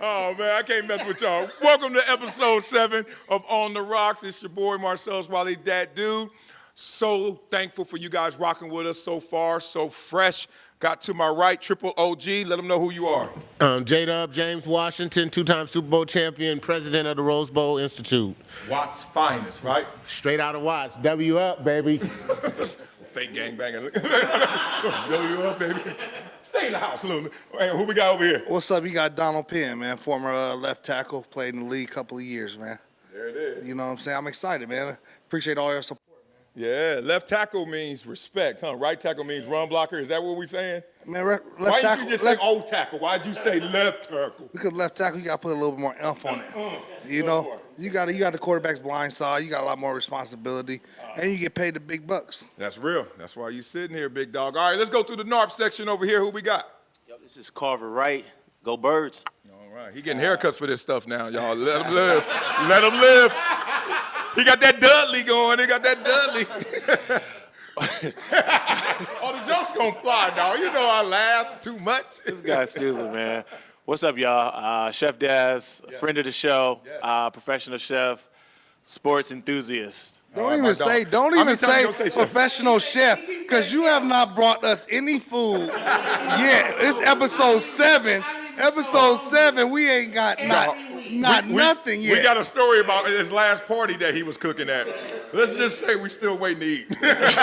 Oh, man, I can't mess with y'all. Welcome to episode 7 of On the Rocks. It's your boy, Marcellus Wiley, that dude. So thankful for you guys rocking with us so far, so fresh. Got to my right, Triple OG. Let them know who you are. J-Dub, James Washington, 2-time Super Bowl champion, president of the Rose Bowl Institute. Watts' finest, right? Straight out of Watts. W up, baby. Fake gangbanging. W up, baby. Stay in the house a little bit. Hey, who we got over here? What's up? You got Donald Penn, man, former left tackle, played in the league a couple of years, man. There it is. You know what I'm saying? I'm excited, man. Appreciate all your support. Yeah, left tackle means respect, huh? Right tackle means run blocker. Is that what we saying? Man, left Why tackle, didn't you just say old tackle? Why'd you say left tackle? Because left tackle, you got to put a little bit more oomph on it. You know, you got the quarterback's blind side. You got a lot more responsibility, and you get paid the big bucks. That's real. That's why you sitting here, big dog. All right, let's go through the NARPS section over here. Who we got? Yo, this is Carver, right? Go Birds. All right, he getting haircuts for this stuff now, y'all. Let him live. Let him live. He got that Dudley going. He got that Dudley. Oh, the joke's gonna fly, dog. You know I laugh too much. This guy's stupid, man. What's up, y'all? Chef Daz, friend of the show, professional chef, sports enthusiast. Don't even say professional chef, because you have not brought us any food yet. It's episode 7. Episode 7, we ain't got nothing yet. We got a story about his last party that he was cooking at. Let's just say we still waiting to eat. There's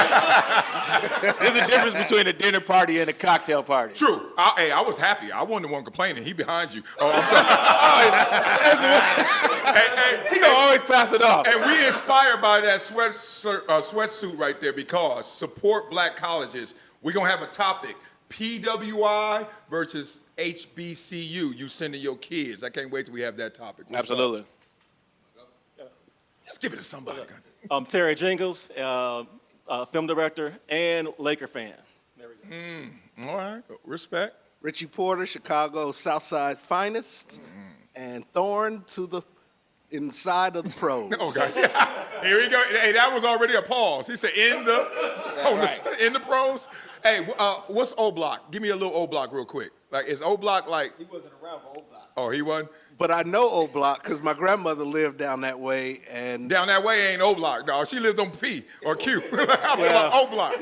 a difference between a dinner party and a cocktail party. True. Hey, I was happy. I wasn't the one complaining. He behind you. Oh, I'm sorry. He gonna always pass it off. And we inspired by that sweatsuit right there because support black colleges. We're going to have a topic. PWI versus HBCU. You sending your kids. I can't wait till we have that topic. What's Absolutely. Up? Just give it to somebody. I'm Terry Jingles, film director and Laker fan. There we go. All right. Respect. Richie Porter, Chicago's Southside finest, and Thorn to the inside of the pros. Oh, God. Here we go. Hey, that was already a pause. He said in the pros. Hey, what's O Block? Give me a little O Block real quick. Like, is O Block like? He wasn't around for O Block. Oh, he wasn't? But I know O Block because my grandmother lived down that way. And down that way ain't O Block, dog. She lived on P or Q. I'm talking about O Block.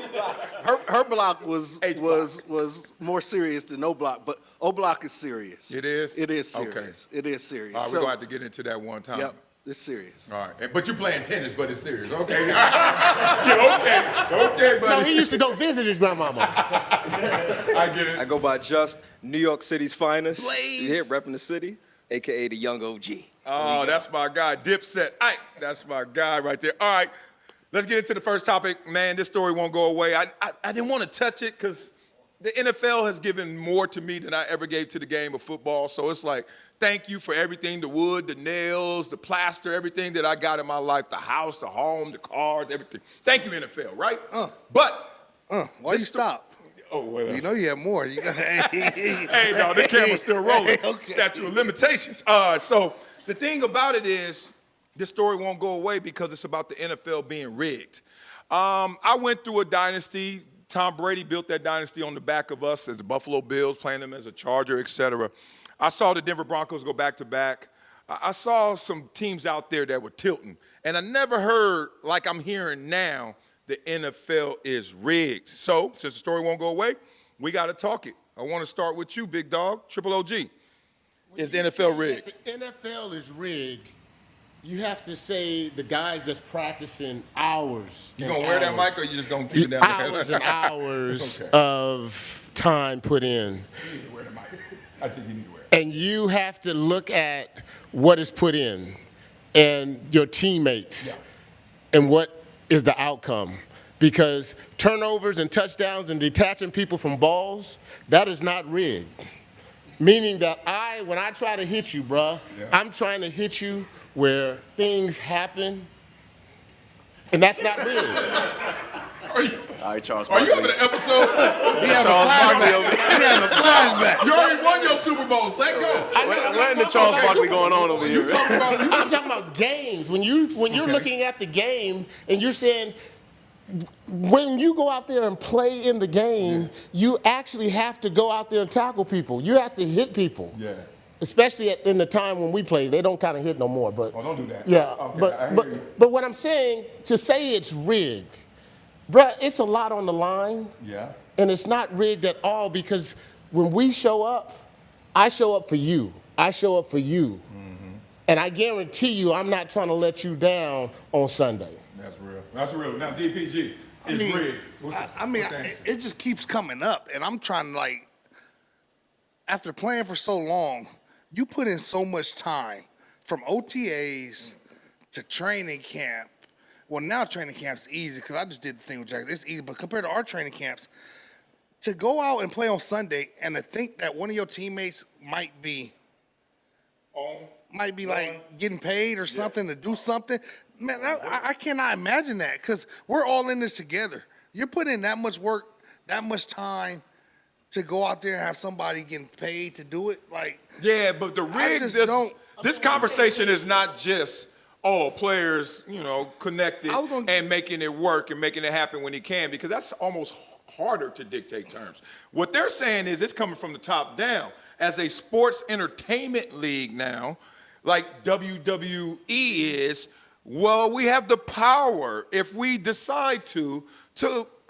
Her block was more serious than O Block, but O Block is serious. It is? It is serious. Okay. It is serious. All right, we're going to have to get into that one time. Yep, it's serious. All right. But you're playing tennis, but it's serious. Okay. Yeah, okay, buddy. No, he used to go visit his grandmama. I get it. I go by Just, New York City's finest. Blaze. You here repping the city, a.k.a. the young OG. Oh, that's my guy, Dipset. That's my guy right there. All right, let's get into the first topic. Man, this story won't go away. I didn't want to touch it because the NFL has given more to me than I ever gave to the game of football. So it's like, thank you for everything, the wood, the nails, the plaster, everything that I got in my life, the house, the home, the cars, everything. Thank you, NFL, right? Why you stop? Oh, well. You know you have more. You got, hey, no, the camera's still rolling. Okay. Statute of limitations. So the thing about it is, this story won't go away because it's about the NFL being rigged. I went through a dynasty. Tom Brady built that dynasty on the back of us as the Buffalo Bills, playing them as a Charger, et cetera. I saw the Denver Broncos go back-to-back. I saw some teams out there that were tilting. And I never heard, like I'm hearing now, the NFL is rigged. So, since the story won't go away, we got to talk it. I want to start with you, big dog, Triple OG. Is the NFL rigged? The NFL is rigged. You have to say the guys that's practicing hours. You gonna wear that mic, or you just gonna keep it down there? Hours and hours Okay. of time put in. You need to wear the mic. I think you need to wear it. And you have to look at what is put in and your teammates and what is the outcome. Because turnovers and touchdowns and detaching people from balls, that is not rigged. Meaning that when I try to hit you, bruh, I'm trying to hit you where things happen, and that's not rigged. All right, Charles. Are you having an episode? You already won your Super Bowls. Let go. What in the Charles Barkley going on over here? I'm talking about games. When you're looking at the game and you're saying, when you go out there and play in the game, you actually have to go out there and tackle people. You have to hit people. Yeah. especially in the time when we played. They don't kind of hit no more, but Oh, don't do that. yeah. Okay, I hear you. But what I'm saying, to say it's rigged, bruh, it's a lot on the line. Yeah. And it's not rigged at all, because when we show up, I show up for you. I show up for you. And I guarantee you, I'm not trying to let you down on Sunday. That's real. That's real. Now, DPG, it's rigged. It just keeps coming up, and I'm trying to, like, after playing for so long, you put in so much time from OTAs to training camp. Well, now training camp's easy because I just did the thing with Jackson. It's easy, but compared to our training camps, to go out and play on Sunday and to think that one of your teammates might be like getting paid or something to do something, man, I cannot imagine that, because we're all in this together. You're putting in that much work, that much time to go out there and have somebody getting paid to do it. Like, yeah, but the rig, this conversation is not just, players, connected and making it work and making it happen when he can, because that's almost harder to dictate terms. What they're saying is it's coming from the top down. As a sports entertainment league now, like WWE is, well, we have the power, if we decide to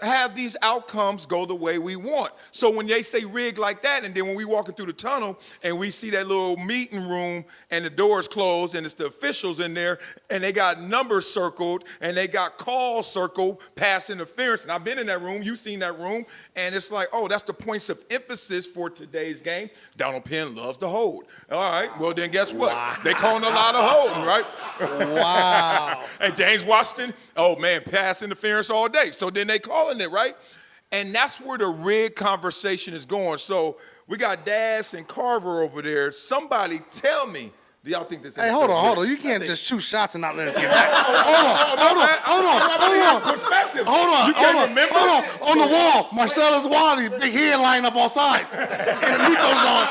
have these outcomes go the way we want. So when they say rig like that, and then when we walking through the tunnel and we see that little meeting room and the doors closed and it's the officials in there and they got numbers circled and they got calls circled, pass interference, and I've been in that room, you've seen that room, and it's like, oh, that's the points of emphasis for today's game. Donald Penn loves to hold. All right, well then guess what? Wow. They calling a lot of holding, right? Wow. And James Washington, oh man, pass interference all day. So then they calling it, right? And that's where the rig conversation is going. So we got Daz and Carver over there. Somebody tell me, do y'all think this is? Hey, hold on. You can't just shoot shots and not let us get back. Hold on. On the wall, Marcellus Wiley, big headline up on sides. And the neutral zone.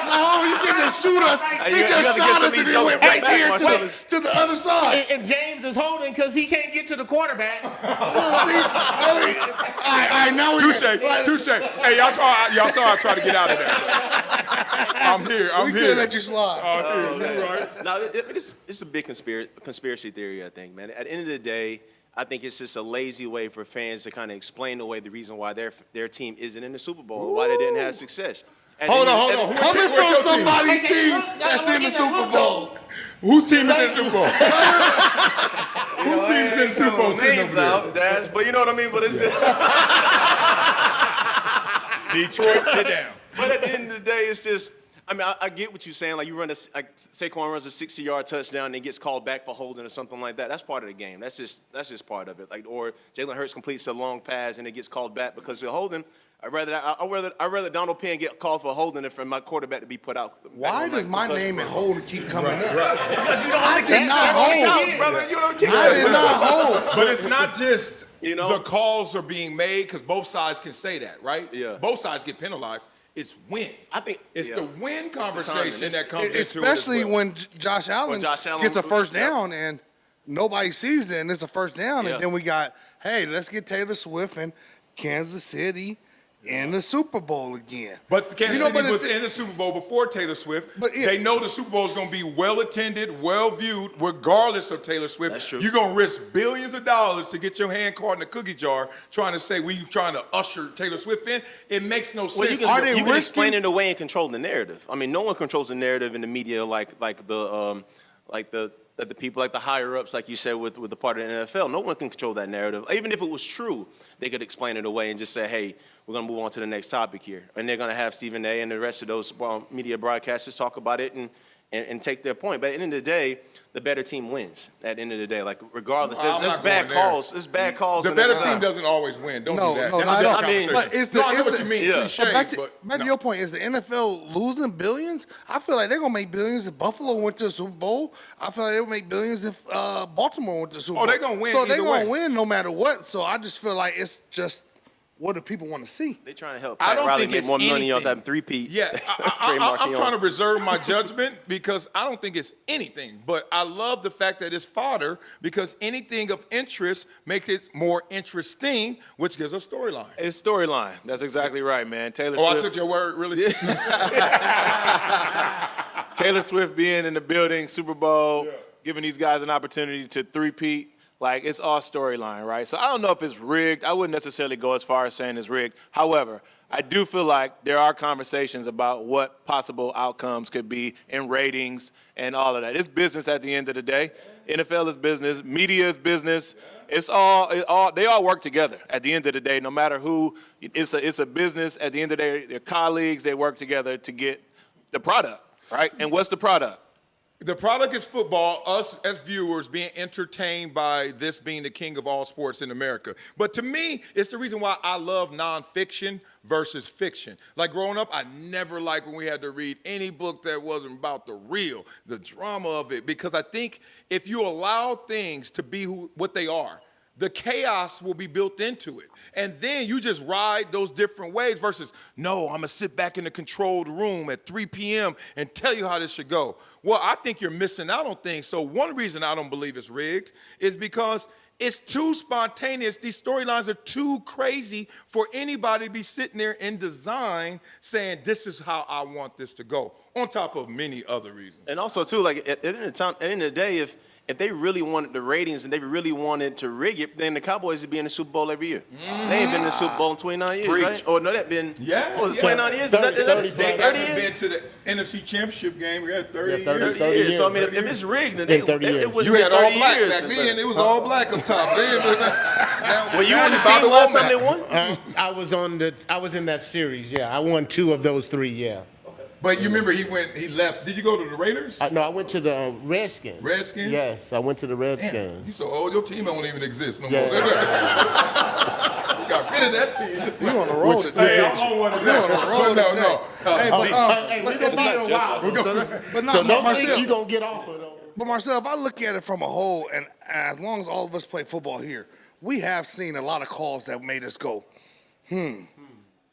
Hold on, you can't just shoot us. He just shot us and then went right there to the other side. And James is holding because he can't get to the quarterback. Touche. Hey, y'all saw I tried to get out of there. I'm here. We couldn't let you slide. Right. No, it's a big conspiracy theory, I think, man. At the end of the day, I think it's just a lazy way for fans to kind of explain away the reason why their team isn't in the Super Bowl or why they didn't have success. Hold on. Coming from somebody's team that's in the Super Bowl. Whose team is in the Super Bowl? Whose team is in the Super Bowl sitting over there? But you know what I mean? But it's Detroit, sit down. But at the end of the day, it's just, I mean, I get what you're saying. Like, Saquon runs a 60-yard touchdown and he gets called back for holding or something like that. That's part of the game. That's just part of it. Like, or Jalen Hurts completes a long pass and it gets called back because they're holding. I'd rather Donald Penn get called for holding than for my quarterback to be put out. Why does my name and hold keep coming up? Because you don't I did not hold, brother. You don't kick I did not hold. But it's not just the calls are being made, because both sides can say that, right? Yeah. Both sides get penalized. It's win. I think it's the win conversation that comes into it. Especially when Josh Allen gets a first down and nobody sees it, and it's a first down, and then we got, hey, let's get Taylor Swift and Kansas City in the Super Bowl again. But Kansas City was in the Super Bowl before Taylor Swift. But they know the Super Bowl is going to be well attended, well viewed, regardless of Taylor Swift. That's true. You're going to risk billions of dollars to get your hand caught in a cookie jar trying to say, you trying to usher Taylor Swift in? It makes no sense. You can explain it away and control the narrative. I mean, no one controls the narrative in the media like the people, like the higher ups, like you said, with the part of the NFL. No one can control that narrative. Even if it was true, they could explain it away and just say, hey, we're going to move on to the next topic here. And they're going to have Stephen A. and the rest of those media broadcasters talk about it and take their point. But at the end of the day, the better team wins. At the end of the day, like, regardless, there's bad calls. There's bad calls. The better team doesn't always win. Don't do that. No, not at all. I mean, but I know what you mean. Yeah. Back to your point, is the NFL losing billions? I feel like they're going to make billions if Buffalo went to the Super Bowl. I feel like they would make billions if Baltimore went to the Super Bowl. Oh, they're going to win. So they're going to win no matter what. So I just feel like it's just, what do people want to see? They're trying to help Pat Riley get more money off that three-peat. Yeah, I'm trying to reserve my judgment because I don't think it's anything. But I love the fact that it's fodder, because anything of interest makes it more interesting, which gives a storyline. It's storyline. That's exactly right, man. Taylor Swift. I took your word, really? Taylor Swift being in the building, Super Bowl, giving these guys an opportunity to three-peat. Like, it's all storyline, right? So I don't know if it's rigged. I wouldn't necessarily go as far as saying it's rigged. However, I do feel like there are conversations about what possible outcomes could be in ratings and all of that. It's business at the end of the day. NFL is business. Media is business. They all work together at the end of the day, no matter who. It's a business. At the end of the day, they're colleagues. They work together to get the product, right? And what's the product? The product is football, us as viewers being entertained by this being the king of all sports in America. But to me, it's the reason why I love nonfiction versus fiction. Like growing up, I never liked when we had to read any book that wasn't about the real, the drama of it, because I think if you allow things to be what they are, the chaos will be built into it. And then you just ride those different waves versus, no, I'm gonna sit back in the controlled room at 3 p.m. and tell you how this should go. Well, I think you're missing out on things. So one reason I don't believe it's rigged is because it's too spontaneous. These storylines are too crazy for anybody to be sitting there in design saying, this is how I want this to go, on top of many other reasons. And also, too, like, at the end of the day, if they really wanted the ratings and they really wanted to rig it, then the Cowboys would be in the Super Bowl every year. They ain't been in the Super Bowl in 29 years, right? Or no, that been, what was it, 29 years? 30 They haven't years? been to the NFC Championship game. We had 30 30 years. years. So, I mean, if it's rigged, then In 30 it years. wouldn't You be had all 30 black years back since then. It was all black up top. Were you on the team last time they won? I was in that series, yeah. I won 2 of those 3, yeah. But you remember he left. Did you go to the Raiders? No, I went to the Redskins. Redskins? Yes, I went to the Redskins. You so old, your team don't even exist no Yeah. more. We got rid of that team. You on the road today. Hey, I'm on one of that. You on the road No. Hey, Hey, we're going to be here a while. So don't think Marcel, you're going to get off of those. But Marcel, if I look at it from a whole, and as long as all of us play football here, we have seen a lot of calls that made us go,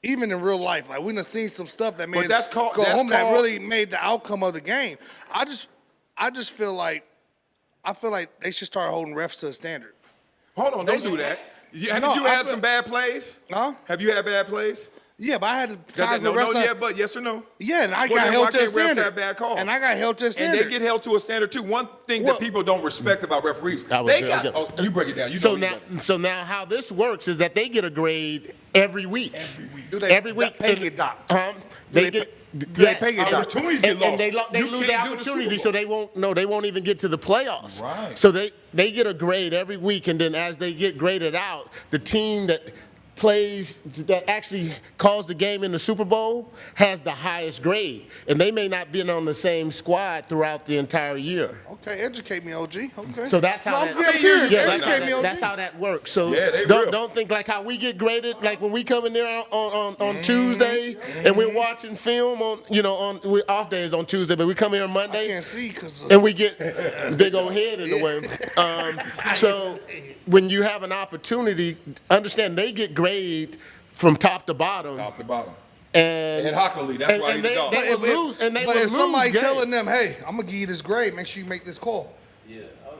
Even in real life, like we done seen some stuff that made us go home that really made the outcome of the game. I just feel like they should start holding refs to a standard. Hold on, don't do that. Have you had some bad plays? Huh? Have you had bad plays? Yeah, but I had times where refs. But yes or no? Yeah, and I Well, got then held why to a can't refs standard. have bad calls? And I got held to a standard. And they get held to a standard too. One thing that people don't respect about referees, you break it down. You know So now how this works is that they get a grade every week. Do they Every week. pay get docked? They pay get docked? Opportunities get lost. And they You lose can't the do the opportunity, Super so Bowl. they won't even get to the playoffs. Right. So they get a grade every week, and then as they get graded out, the team that plays that actually calls the game in the Super Bowl has the highest grade, and they may not be on the same squad throughout the entire year. Okay, educate me, OG. Okay. So that's how I'm serious. that's, Educate me, OG. that's how that works. So they don't think like how we get graded, like when we come in there on Tuesday and we're watching film on we off days on Tuesday, but we come here on Monday. I can't see because And we get big old head in the way. So when you have an opportunity, understand they get grade from top to bottom. Top to bottom. And Hockey, that's why they would lose. And they but would if lose somebody games. telling them, hey, I'm gonna give you this grade, make sure you make this call.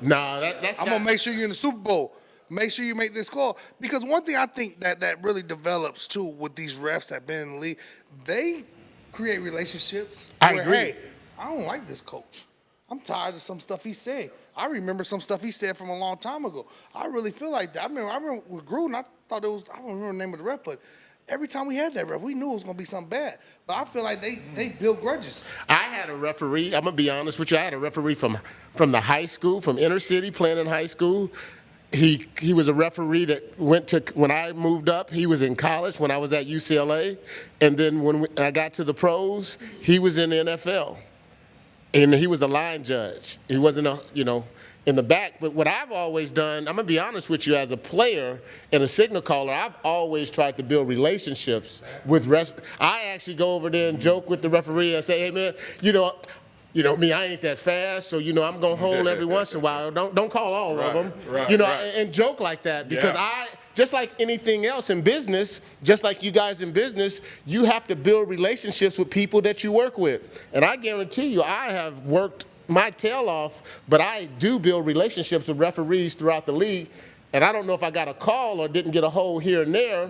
No, that's I'm not. gonna make sure you're in the Super Bowl. Make sure you make this call. Because one thing I think that really develops too with these refs that been in the league, they create relationships. I where, agree. Hey, I don't like this coach. I'm tired of some stuff he said. I remember some stuff he said from a long time ago. I really feel like that. I remember with Gruden, I thought it was, I don't remember the name of the ref, but every time we had that ref, we knew it was gonna be something bad. But I feel like they build grudges. I had a referee, I'm gonna be honest with you, I had a referee from the high school, from inner city, playing in high school. He was a referee that went to, when I moved up, he was in college when I was at UCLA. And then when I got to the pros, he was in the NFL. And he was a line judge. He wasn't in the back. But what I've always done, I'm gonna be honest with you, as a player and a signal caller, I've always tried to build relationships with I actually go over there and joke with the referee and say, hey man, you know me, I ain't that fast, so I'm gonna hold every once in a while. Don't call all of them, and joke like that because just like anything else in business, just like you guys in business, you have to build relationships with people that you work with. And I guarantee you, I have worked my tail off, but I do build relationships with referees throughout the league. And I don't know if I got a call or didn't get a hold here and there,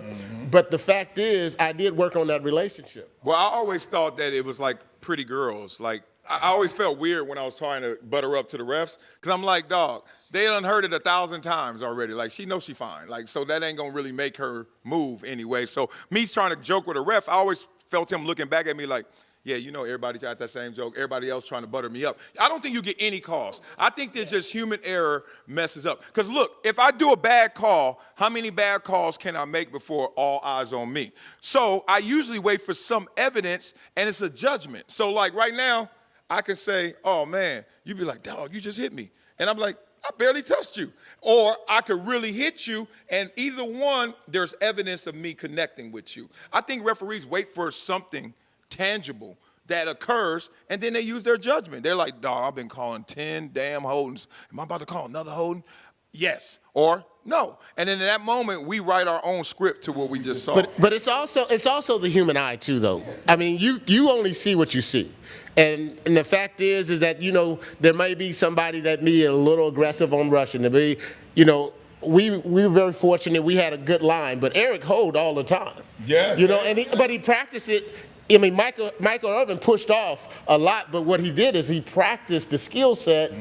but the fact is I did work on that relationship. Well, I always thought that it was like pretty girls. Like I always felt weird when I was trying to butter up to the refs, because I'm like, dog, they done heard it 1,000 times already. Like, she knows she fine. Like, so that ain't gonna really make her move anyway. So me trying to joke with a ref, I always felt him looking back at me like, yeah, you know, everybody got that same joke. Everybody else trying to butter me up. I don't think you get any calls. I think that just human error messes up. Because look, if I do a bad call, how many bad calls can I make before all eyes on me? So I usually wait for some evidence, and it's a judgment. So like right now, I can say, oh man, you'd be like, dog, you just hit me. And I'm like, I barely touched you. Or I could really hit you, and either one, there's evidence of me connecting with you. I think referees wait for something tangible that occurs, and then they use their judgment. They're like, dog, I've been calling 10 damn holdings. Am I about to call another holding? Yes or no. And then in that moment, we write our own script to what we just saw. But it's also the human eye too, though. I mean, you only see what you see. And the fact is that, you know, there may be somebody that be a little aggressive on rushing. There be, you know, we were very fortunate. We had a good line, but Eric hold all the time. Yeah. You know, but he practiced it. I mean, Michael Irvin pushed off a lot, but what he did is he practiced the skill set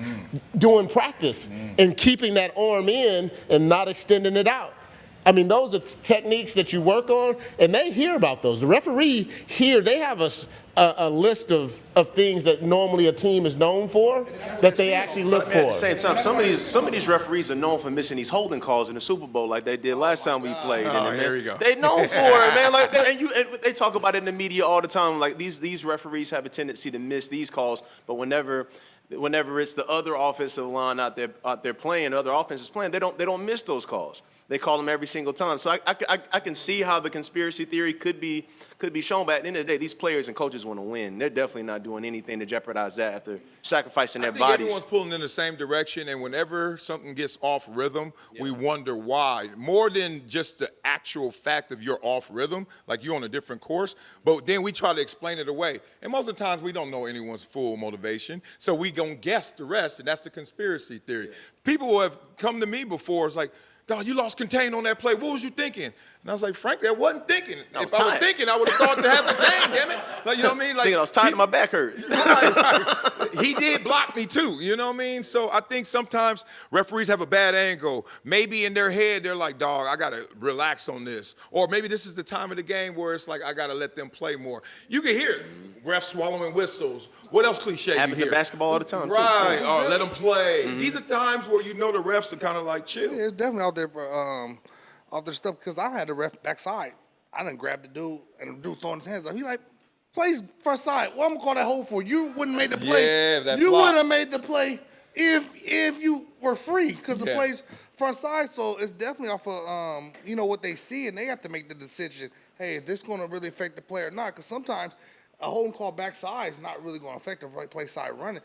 doing practice and keeping that arm in and not extending it out. I mean, those are techniques that you work on, and they hear about those. The referee here, they have a list of things that normally a team is known for that they actually look for. At the same time, some of these referees are known for missing these holding calls in the Super Bowl, like they did last time we played. Oh, here we go. They known for it, man. Like, and they talk about it in the media all the time. Like these referees have a tendency to miss these calls, but whenever it's the other offensive line out there playing, other offenses playing, they don't miss those calls. They call them every single time. So I can see how the conspiracy theory could be shown, but at the end of the day, these players and coaches want to win. They're definitely not doing anything to jeopardize that after sacrificing their bodies. Everyone's pulling in the same direction, and whenever something gets off rhythm, we wonder why. More than just the actual fact of you're off rhythm, like you're on a different course, but then we try to explain it away. And most of the times, we don't know anyone's full motivation, so we gonna guess the rest, and that's the conspiracy theory. People who have come to me before, it's like, dog, you lost contain on that play. What was you thinking? And I was like, frankly, I wasn't thinking. If I was thinking, I would have thought to have contain, damn it. Like, you know what I mean? Like, Thinking I was tired and my back hurt. right. He did block me too, you know what I mean? So I think sometimes referees have a bad angle. Maybe in their head, they're like, dog, I gotta relax on this. Or maybe this is the time of the game where it's like, I gotta let them play more. You can hear it. Refs swallowing whistles. What else cliche Happens you in hear? basketball all the time, too. Right, or let them play. These are times where you know the refs are kind of like chill. Yeah, it's definitely out there, off their stuff, because I had the ref backside. I done grabbed the dude, and the dude throwing his hands up. He like, plays first side. What I'm gonna call that hold for? You wouldn't make the play. Yeah, that you flop. would have made the play if you were free, because the play's front side. So it's definitely off of you know, what they see, and they have to make the decision. Hey, is this gonna really affect the play or not? Because sometimes a holding call backside is not really gonna affect the right play side running.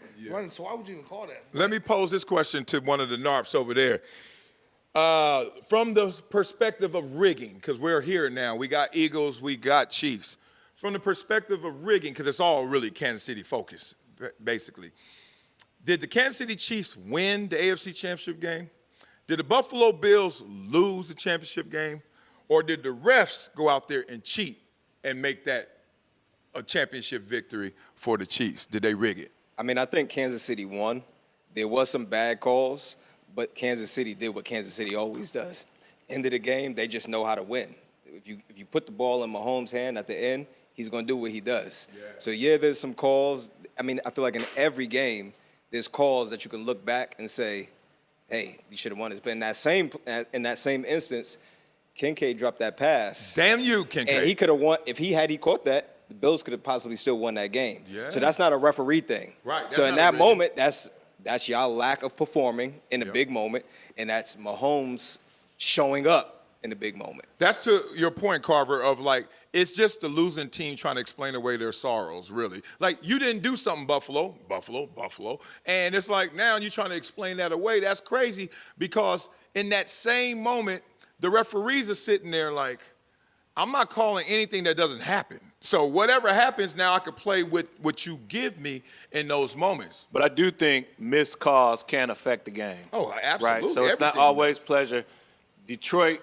So why would you even call that? Let me pose this question to one of the NARPS over there. From the perspective of rigging, because we're here now, we got Eagles, we got Chiefs. From the perspective of rigging, because it's all really Kansas City focused, basically. Did the Kansas City Chiefs win the AFC Championship game? Did the Buffalo Bills lose the championship game? Or did the refs go out there and cheat and make that a championship victory for the Chiefs? Did they rig it? I mean, I think Kansas City won. There was some bad calls, but Kansas City did what Kansas City always does. End of the game, they just know how to win. If you put the ball in Mahomes' hand at the end, he's going to do what he does. So, yeah, there's some calls. I mean, I feel like in every game, there's calls that you can look back and say, hey, you should have won this. But in that same instance, Kincaid dropped that pass. Damn you, Kincaid. And he could have won. If he caught that, the Bills could have possibly still won that game. Yeah. So that's not a referee thing. Right. So in that moment, that's y'all lack of performing in a big moment, and that's Mahomes showing up in a big moment. That's to your point, Carver, of like, it's just the losing team trying to explain away their sorrows, really. Like, you didn't do something, Buffalo. And it's like, now you're trying to explain that away. That's crazy, because in that same moment, the referees are sitting there like, I'm not calling anything that doesn't happen. So whatever happens now, I can play with what you give me in those moments. But I do think missed calls can affect the game. Oh, absolutely. Right? So it's not always pleasure. Detroit,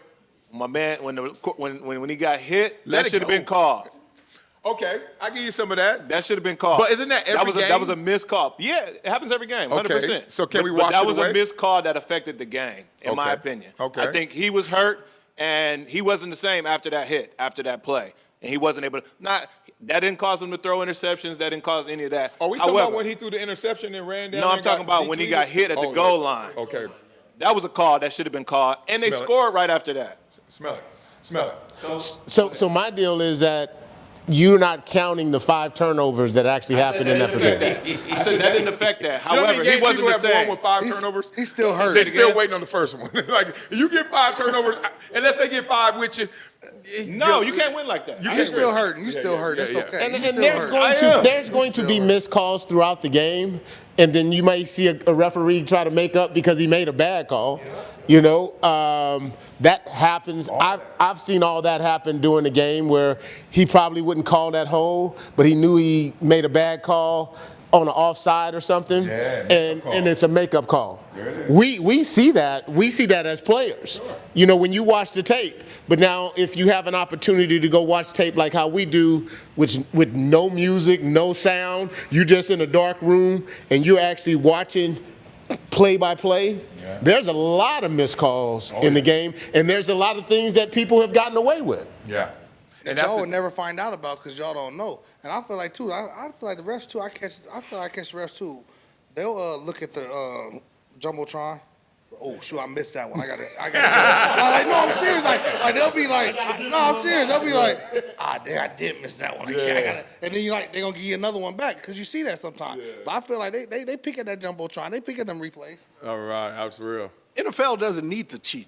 my man, when he got hit, Let that it should have go. been called. Okay, I give you some of that. That should have been called. But isn't that every game? That was a missed call. Yeah, it happens every game, 100%. Okay, so can we But wash that it was away? a missed call that affected the game, in my opinion. Okay. I think he was hurt, and he wasn't the same after that hit, after that play. And he wasn't able to, that didn't cause him to throw interceptions. That didn't cause any of that. Are we talking about when he threw the interception and ran down? No, I'm talking about when he got hit at the goal line. Okay. That was a call that should have been called, and they scored right after that. Smell it. So my deal is that you're not counting the 5 turnovers that actually happened in that particular. I said that didn't affect that. You know how However, many he wasn't people the have same. won with 5 turnovers? He's still hurt. They're still waiting on the first one. Like, you get 5 turnovers, unless they get 5 with you. No, you can't win like that. You're still hurting. You're still hurt. That's okay. And You there's going to be missed calls throughout the game, and then you might see a referee try to make up because he made a bad call. You know, that happens. I've seen all that happen during the game where he probably wouldn't call that hold, but he knew he made a bad call on an offside or something, and it's a makeup call. We see that. We see that as players. You know, when you watch the tape. But now, if you have an opportunity to go watch tape like how we do, with no music, no sound, you're just in a dark room and you're actually watching play by play. There's a lot of missed calls in the game, and there's a lot of things that people have gotten away with. Yeah. And y'all would never find out about because y'all don't know. And I feel like too. I feel like the refs too. I feel like I catch the refs too. They'll look at the jumbotron. Oh shoot, I missed that one. I got it. Like, no, I'm serious. Like they'll be like, no, I'm serious. They'll be like, damn, I did miss that one. Like, shit, I got it. And then they're gonna give you another one back because you see that sometimes. But I feel like they pick at that jumbotron. They pick at them replays. All right, that's real. NFL doesn't need to cheat.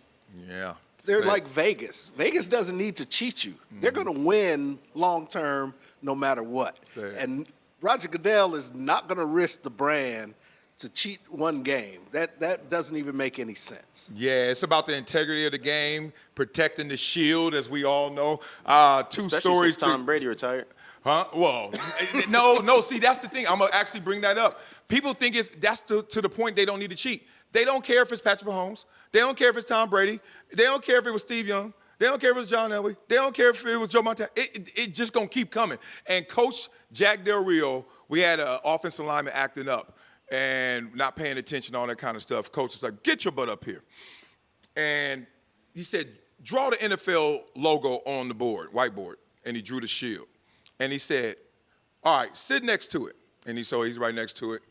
Yeah. They're like Vegas. Vegas doesn't need to cheat you. They're going to win long term no matter what. And Roger Goodell is not going to risk the brand to cheat one game. That doesn't even make any sense. Yeah, it's about the integrity of the game, protecting the shield, as we all know. Two Especially stories. since Tom Brady retired. Huh? Well, no. See, that's the thing. I'm gonna actually bring that up. People think that's to the point they don't need to cheat. They don't care if it's Patrick Mahomes. They don't care if it's Tom Brady. They don't care if it was Steve Young. They don't care if it was John Elway. They don't care if it was Joe Montana. It just gonna keep coming. And Coach Jack Del Rio, we had an offensive lineman acting up and not paying attention, all that kind of stuff. Coach was like, "Get your butt up here." And he said, "Draw the NFL logo on the board, whiteboard." And he drew the shield. And he said, "All right, sit next to it." And he's right next to it.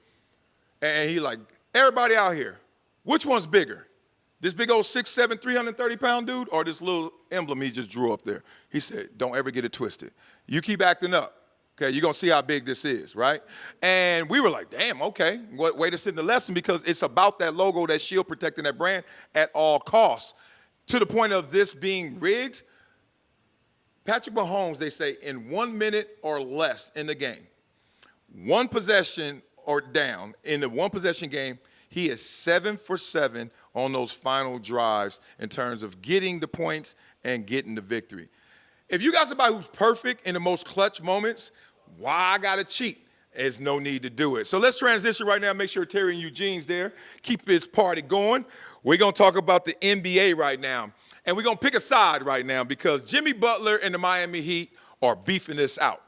And he like, "Everybody out here, which one's bigger? This big old 6'7", 330-pound dude, or this little emblem he just drew up there?" He said, "Don't ever get it twisted. You keep acting up, okay, you're going to see how big this is, right?" And we were like, damn, okay. Way to sit in the lesson, because it's about that logo, that shield, protecting that brand at all costs. To the point of this being rigged, Patrick Mahomes, they say, in 1 minute or less in the game, one possession or down, in the one possession game, he is 7 for 7 on those final drives in terms of getting the points and getting the victory. If you got somebody who's perfect in the most clutch moments, why I gotta cheat? There's no need to do it. So let's transition right now. Make sure Terry and Eugene's there. Keep this party going. We're gonna talk about the NBA right now. And we're gonna pick a side right now because Jimmy Butler and the Miami Heat are beefing this out.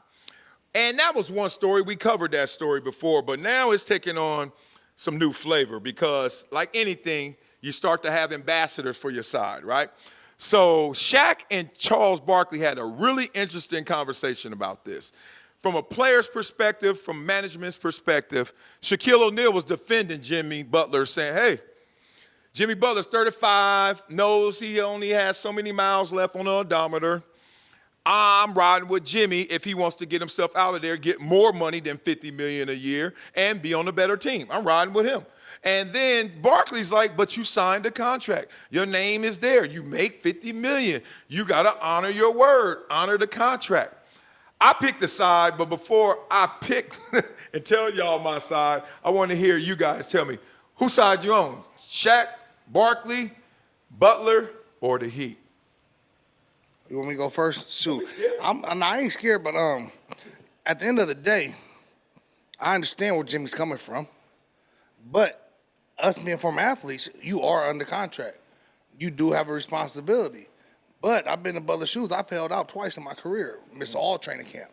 And that was one story. We covered that story before, but now it's taking on some new flavor because, like anything, you start to have ambassadors for your side, right? So Shaq and Charles Barkley had a really interesting conversation about this. From a player's perspective, from management's perspective, Shaquille O'Neal was defending Jimmy Butler, saying, hey, Jimmy Butler's 35, knows he only has so many miles left on the odometer. I'm riding with Jimmy if he wants to get himself out of there, get more money than $50 million a year, and be on a better team. I'm riding with him. And then Barkley's like, but you signed a contract. Your name is there. You make $50 million. You got to honor your word, honor the contract. I picked the side, but before I pick and tell y'all my side, I want to hear you guys tell me, whose side you on? Shaq, Barkley, Butler, or the Heat? You want me to go first? Shoot. I ain't scared, but at the end of the day, I understand where Jimmy's coming from. But us being former athletes, you are under contract. You do have a responsibility. But I've been in Butler's shoes. I've held out twice in my career, missed all training camp.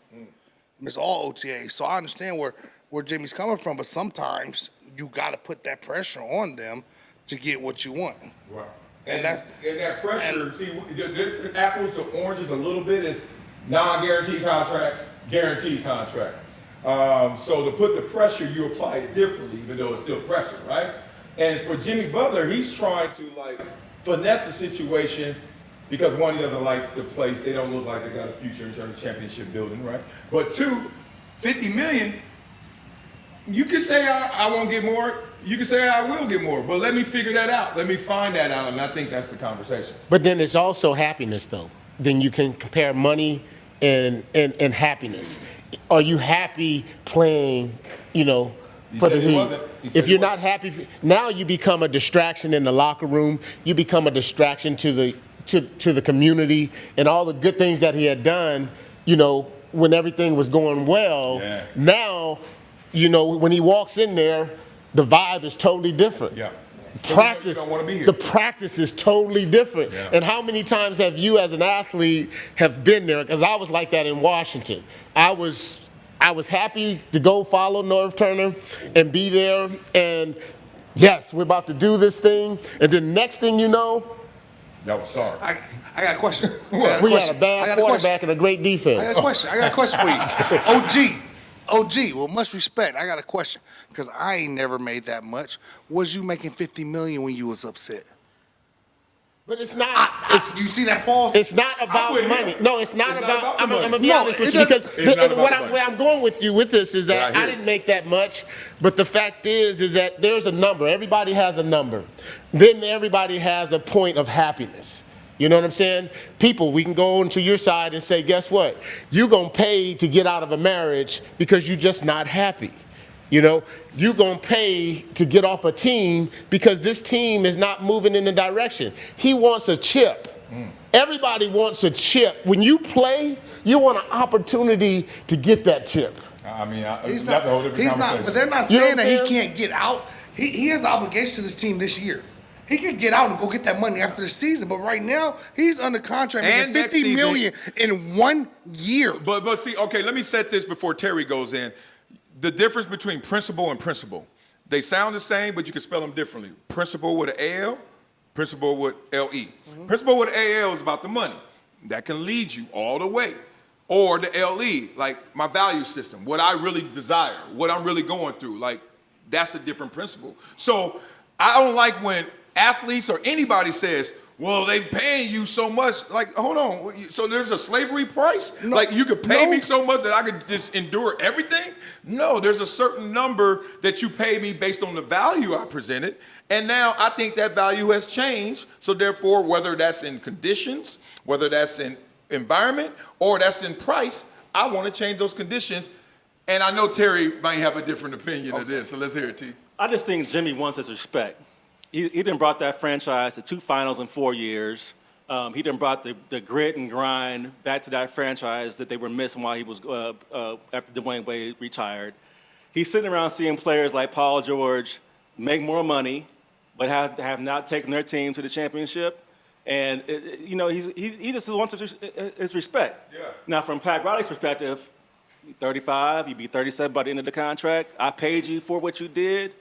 miss all OTAs. So I understand where Jimmy's coming from, but sometimes you got to put that pressure on them to get what you want. Right. And that pressure, see, the different apples to oranges a little bit is non-guaranteed contracts, guaranteed contract. So to put the pressure, you apply it differently, even though it's still pressure, right? And for Jimmy Butler, he's trying to like finesse the situation because one, he doesn't like the place. They don't look like they got a future in terms of championship building, right? But two, $50 million, you could say I won't get more. You can say I will get more, but let me figure that out. Let me find that out, and I think that's the conversation. But then it's also happiness, though. Then you can compare money and happiness. Are you happy playing, for the Heat? If you're not happy, now you become a distraction in the locker room. You become a distraction to the community and all the good things that he had done, when everything was going well. Yeah. Now, when he walks in there, the vibe is totally different. Yeah. Practice, You don't want to be here. the practice is totally different. Yeah. And how many times have you as an athlete have been there? Because I was like that in Washington. I was happy to go follow Norv Turner and be there. And yes, we're about to do this thing. And then next thing you know, That was sorry. I got a question. we had a bad quarterback and a great defense. I got a question for you. OG, well, much respect. I got a question because I ain't never made that much. Was you making $50 million when you was upset? But it's not. You see that pause? It's not about with money. him. No, it's not about. I'm gonna be No, honest with it you because It's not about the money. where I'm going with you with this is that Yeah, I I hear didn't you. make that much, but the fact is that there's a number. Everybody has a number. Then everybody has a point of happiness. You know what I'm saying? People, we can go into your side and say, guess what? You're gonna pay to get out of a marriage because you're just not happy. You're gonna pay to get off a team because this team is not moving in the direction. He wants a chip. Everybody wants a chip. When you play, you want an opportunity to get that chip. I mean, He's that's not, a whole different he's conversation. not, but they're not You know saying what that I'm he saying? can't get out. He has an obligation to this team this year. He can get out and go get that money after the season, but right now he's under contract And making next $50 season- million in 1 year. But see, okay, let me set this before Terry goes in. The difference between principal and principal. They sound the same, but you can spell them differently. Principal with an AL, principal with LE. Principal with an AL is about the money. That can lead you all the way. Or the LE, like my value system, what I really desire, what I'm really going through. Like, that's a different principle. So I don't like when athletes or anybody says, well, they paying you so much. Like, hold on. So there's a slavery price? Like, you could pay me so much that I could just endure everything? No, there's a certain number that you pay me based on the value I presented. And now I think that value has changed. So therefore, whether that's in conditions, whether that's in environment, or that's in price, I want to change those conditions. And I know Terry might have a different opinion of this. So let's hear it, T. I just think Jimmy wants his respect. He done brought that franchise to 2 finals in 4 years. He done brought the grit and grind back to that franchise that they were missing while he was after Dwayne Wade retired. He's sitting around seeing players like Paul George make more money, but have not taken their team to the championship. And he just wants his respect. Yeah. Now, from Pat Riley's perspective, 35, you'd be 37 by the end of the contract. I paid you for what you did.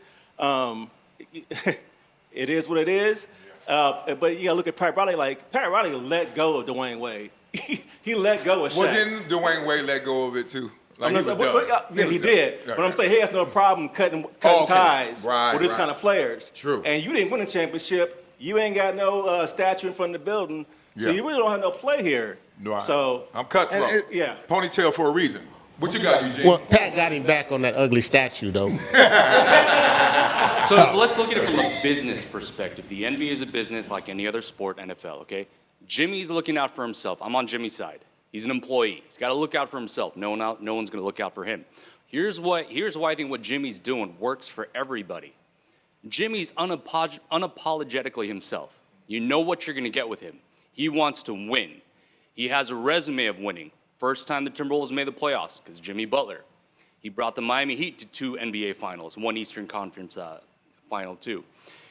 It is what it is. But you gotta look at Pat Riley like, Pat Riley let go of Dwayne Wade. He let go of Shaq. Well, didn't Dwayne Wade let go of it too? Like, he was done. Yeah, he did. Right. But I'm saying he has no problem cutting okay. ties Right, with this right. kind of players. True. And you didn't win a championship. You ain't got no statue in front of the building. So Yeah. you really don't have no play here. No, So I'm cutthroat. yeah. Ponytail for a reason. What you got, Eugene? Well, Pat got him back on that ugly statue, though. So let's look at it from a business perspective. The NBA is a business like any other sport, NFL, okay? Jimmy's looking out for himself. I'm on Jimmy's side. He's an employee. He's got to look out for himself. No one's going to look out for him. Here's why I think what Jimmy's doing works for everybody. Jimmy's unapologetically himself. You know what you're going to get with him. He wants to win. He has a resume of winning. First time the Timberwolves made the playoffs, because Jimmy Butler. He brought the Miami Heat to 2 NBA finals, 1 Eastern Conference final, 2.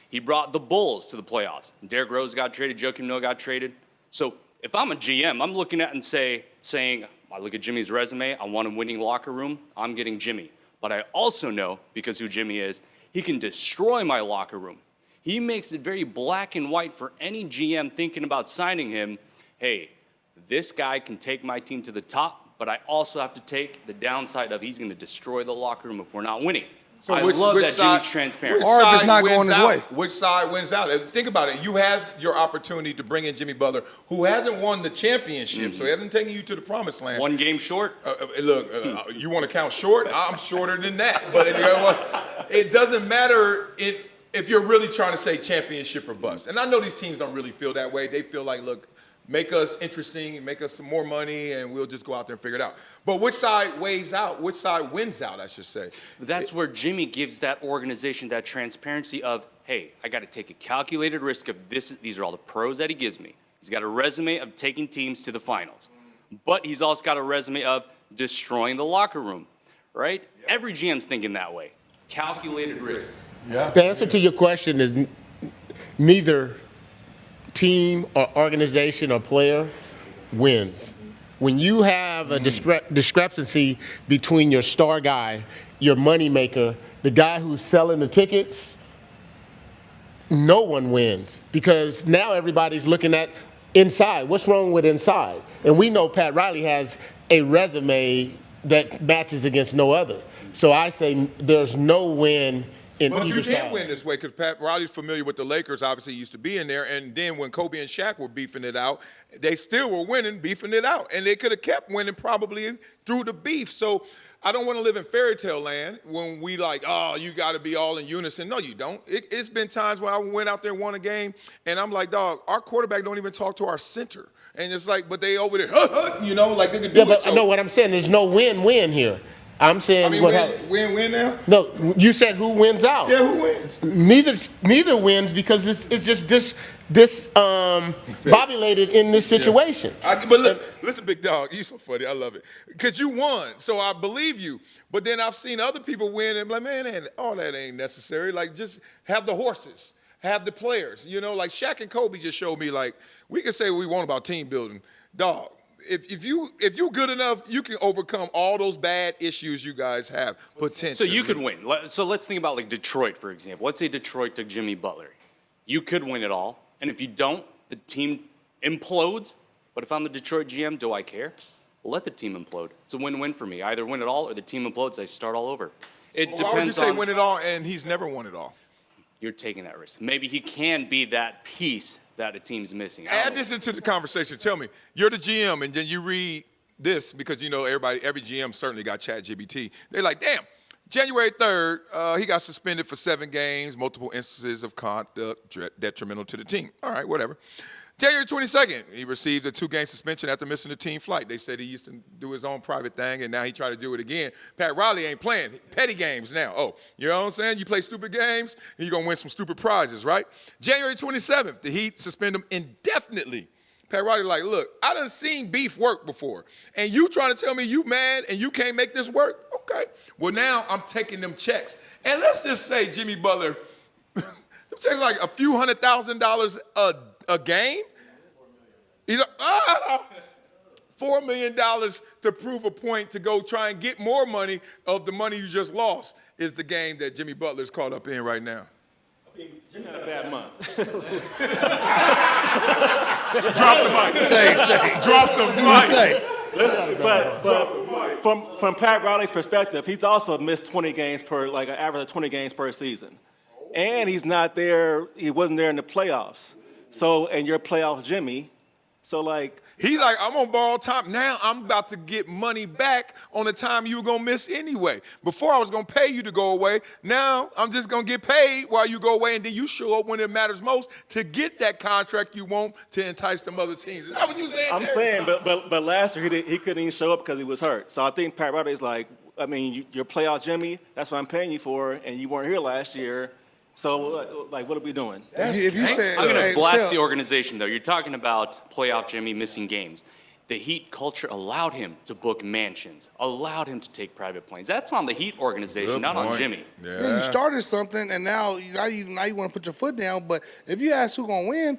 He brought the Bulls to the playoffs. Derrick Rose got traded, Joakim Noah got traded. So if I'm a GM, I'm looking at and saying, I look at Jimmy's resume, I want a winning locker room, I'm getting Jimmy. But I also know, because who Jimmy is, he can destroy my locker room. He makes it very black and white for any GM thinking about signing him. Hey, this guy can take my team to the top, but I also have to take the downside of he's going to destroy the locker room if we're not winning. So I love that Jimmy's transparent. Or if it's not going his way. Which side wins out? Think about it. You have your opportunity to bring in Jimmy Butler, who hasn't won the championship, so he hasn't taken you to the promised land. One game short. Look, you want to count short? I'm shorter than that. But you know what? It doesn't matter if you're really trying to say championship or bust. And I know these teams don't really feel that way. They feel like, look, make us interesting, make us some more money, and we'll just go out there and figure it out. But which side weighs out? Which side wins out, I should say? That's where Jimmy gives that organization that transparency of, hey, I got to take a calculated risk of this. These are all the pros that he gives me. He's got a resume of taking teams to the finals. But he's also got a resume of destroying the locker room, right? Yeah. Every GM's thinking that way. Calculated risks. Yeah. The answer to your question is neither team or organization or player wins. When you have a discrepancy between your star guy, your money maker, the guy who's selling the tickets, no one wins, because now everybody's looking at inside. What's wrong with inside? And we know Pat Riley has a resume that matches against no other. So I say there's no win in either side. But you can't win this way because Pat Riley's familiar with the Lakers. Obviously, he used to be in there. And then when Kobe and Shaq were beefing it out, they still were winning, beefing it out. And they could have kept winning probably through the beef. So I don't want to live in fairy tale land when we like, oh, you got to be all in unison. No, you don't. It's been times when I went out there and won a game, and I'm like, dog, our quarterback don't even talk to our center. And it's like, but they over there, you know, like they could do it. Yeah, but I know what I'm saying. There's no win-win here. I'm saying win now? No, you said who wins out. Yeah, who wins? Neither wins because it's just discombobulated in this situation. Yeah. But look, listen, big dog, you so funny. I love it. Because you won, so I believe you. But then I've seen other people win and be like, man, all that ain't necessary. Like, just have the horses, have the players. You know, like Shaq and Kobe just showed me, like, we can say what we want about team building. Dog, if you good enough, you can overcome all those bad issues you guys have potentially. So you could win. So let's think about like Detroit, for example. Let's say Detroit took Jimmy Butler. You could win it all. And if you don't, the team implodes. But if I'm the Detroit GM, do I care? Well, let the team implode. It's a win-win for me. I either win it all or the team implodes. I start all over. It depends on. Why would you say win it all and he's never won it all? You're taking that risk. Maybe he can be that piece that a team's missing. Add this into the conversation. Tell me, you're the GM, and then you read this because you know every GM certainly got ChatGPT. They're like, damn, January 3rd, he got suspended for 7 games, multiple instances of conduct detrimental to the team. All right, whatever. January 22nd, he received a 2-game suspension after missing a team flight. They said he used to do his own private thing, and now he tried to do it again. Pat Riley ain't playing petty games now. Oh, you know what I'm saying? You play stupid games, and you're going to win some stupid prizes, right? January 27th, the Heat suspend him indefinitely. Pat Riley like, look, I done seen beef work before, and you trying to tell me you mad and you can't make this work? Okay. Well, now I'm taking them checks. And let's just say Jimmy Butler, them checks like a few $100,000 a game? He's like, $4 million to prove a point to go try and get more money of the money you just lost is the game that Jimmy Butler's caught up in right now. Jimmy had a bad month. Drop the mic. Say. Drop the mic. Listen, but from Pat Riley's perspective, he's also missed 20 games per, like an average of 20 games per season. And he's not there, he wasn't there in the playoffs. So, and you're playoff Jimmy. So, like. He's like, I'm going to borrow time. Now I'm about to get money back on the time you were going to miss anyway. Before I was going to pay you to go away. Now I'm just going to get paid while you go away, and then you show up when it matters most to get that contract you want to entice them other teams. Is that what you saying, I'm saying, but last year he couldn't even show up because he was hurt. So I think Pat Riley's like, I mean, you're playoff Jimmy. That's what I'm paying you for, and you weren't here last year. So, like, what are we doing? I'm going to blast the organization, though. You're talking about playoff Jimmy missing games. The Heat culture allowed him to book mansions, allowed him to take private planes. That's on the Heat organization, not on Jimmy. Yeah, you started something, and now you want to put your foot down. But if you ask who's going to win,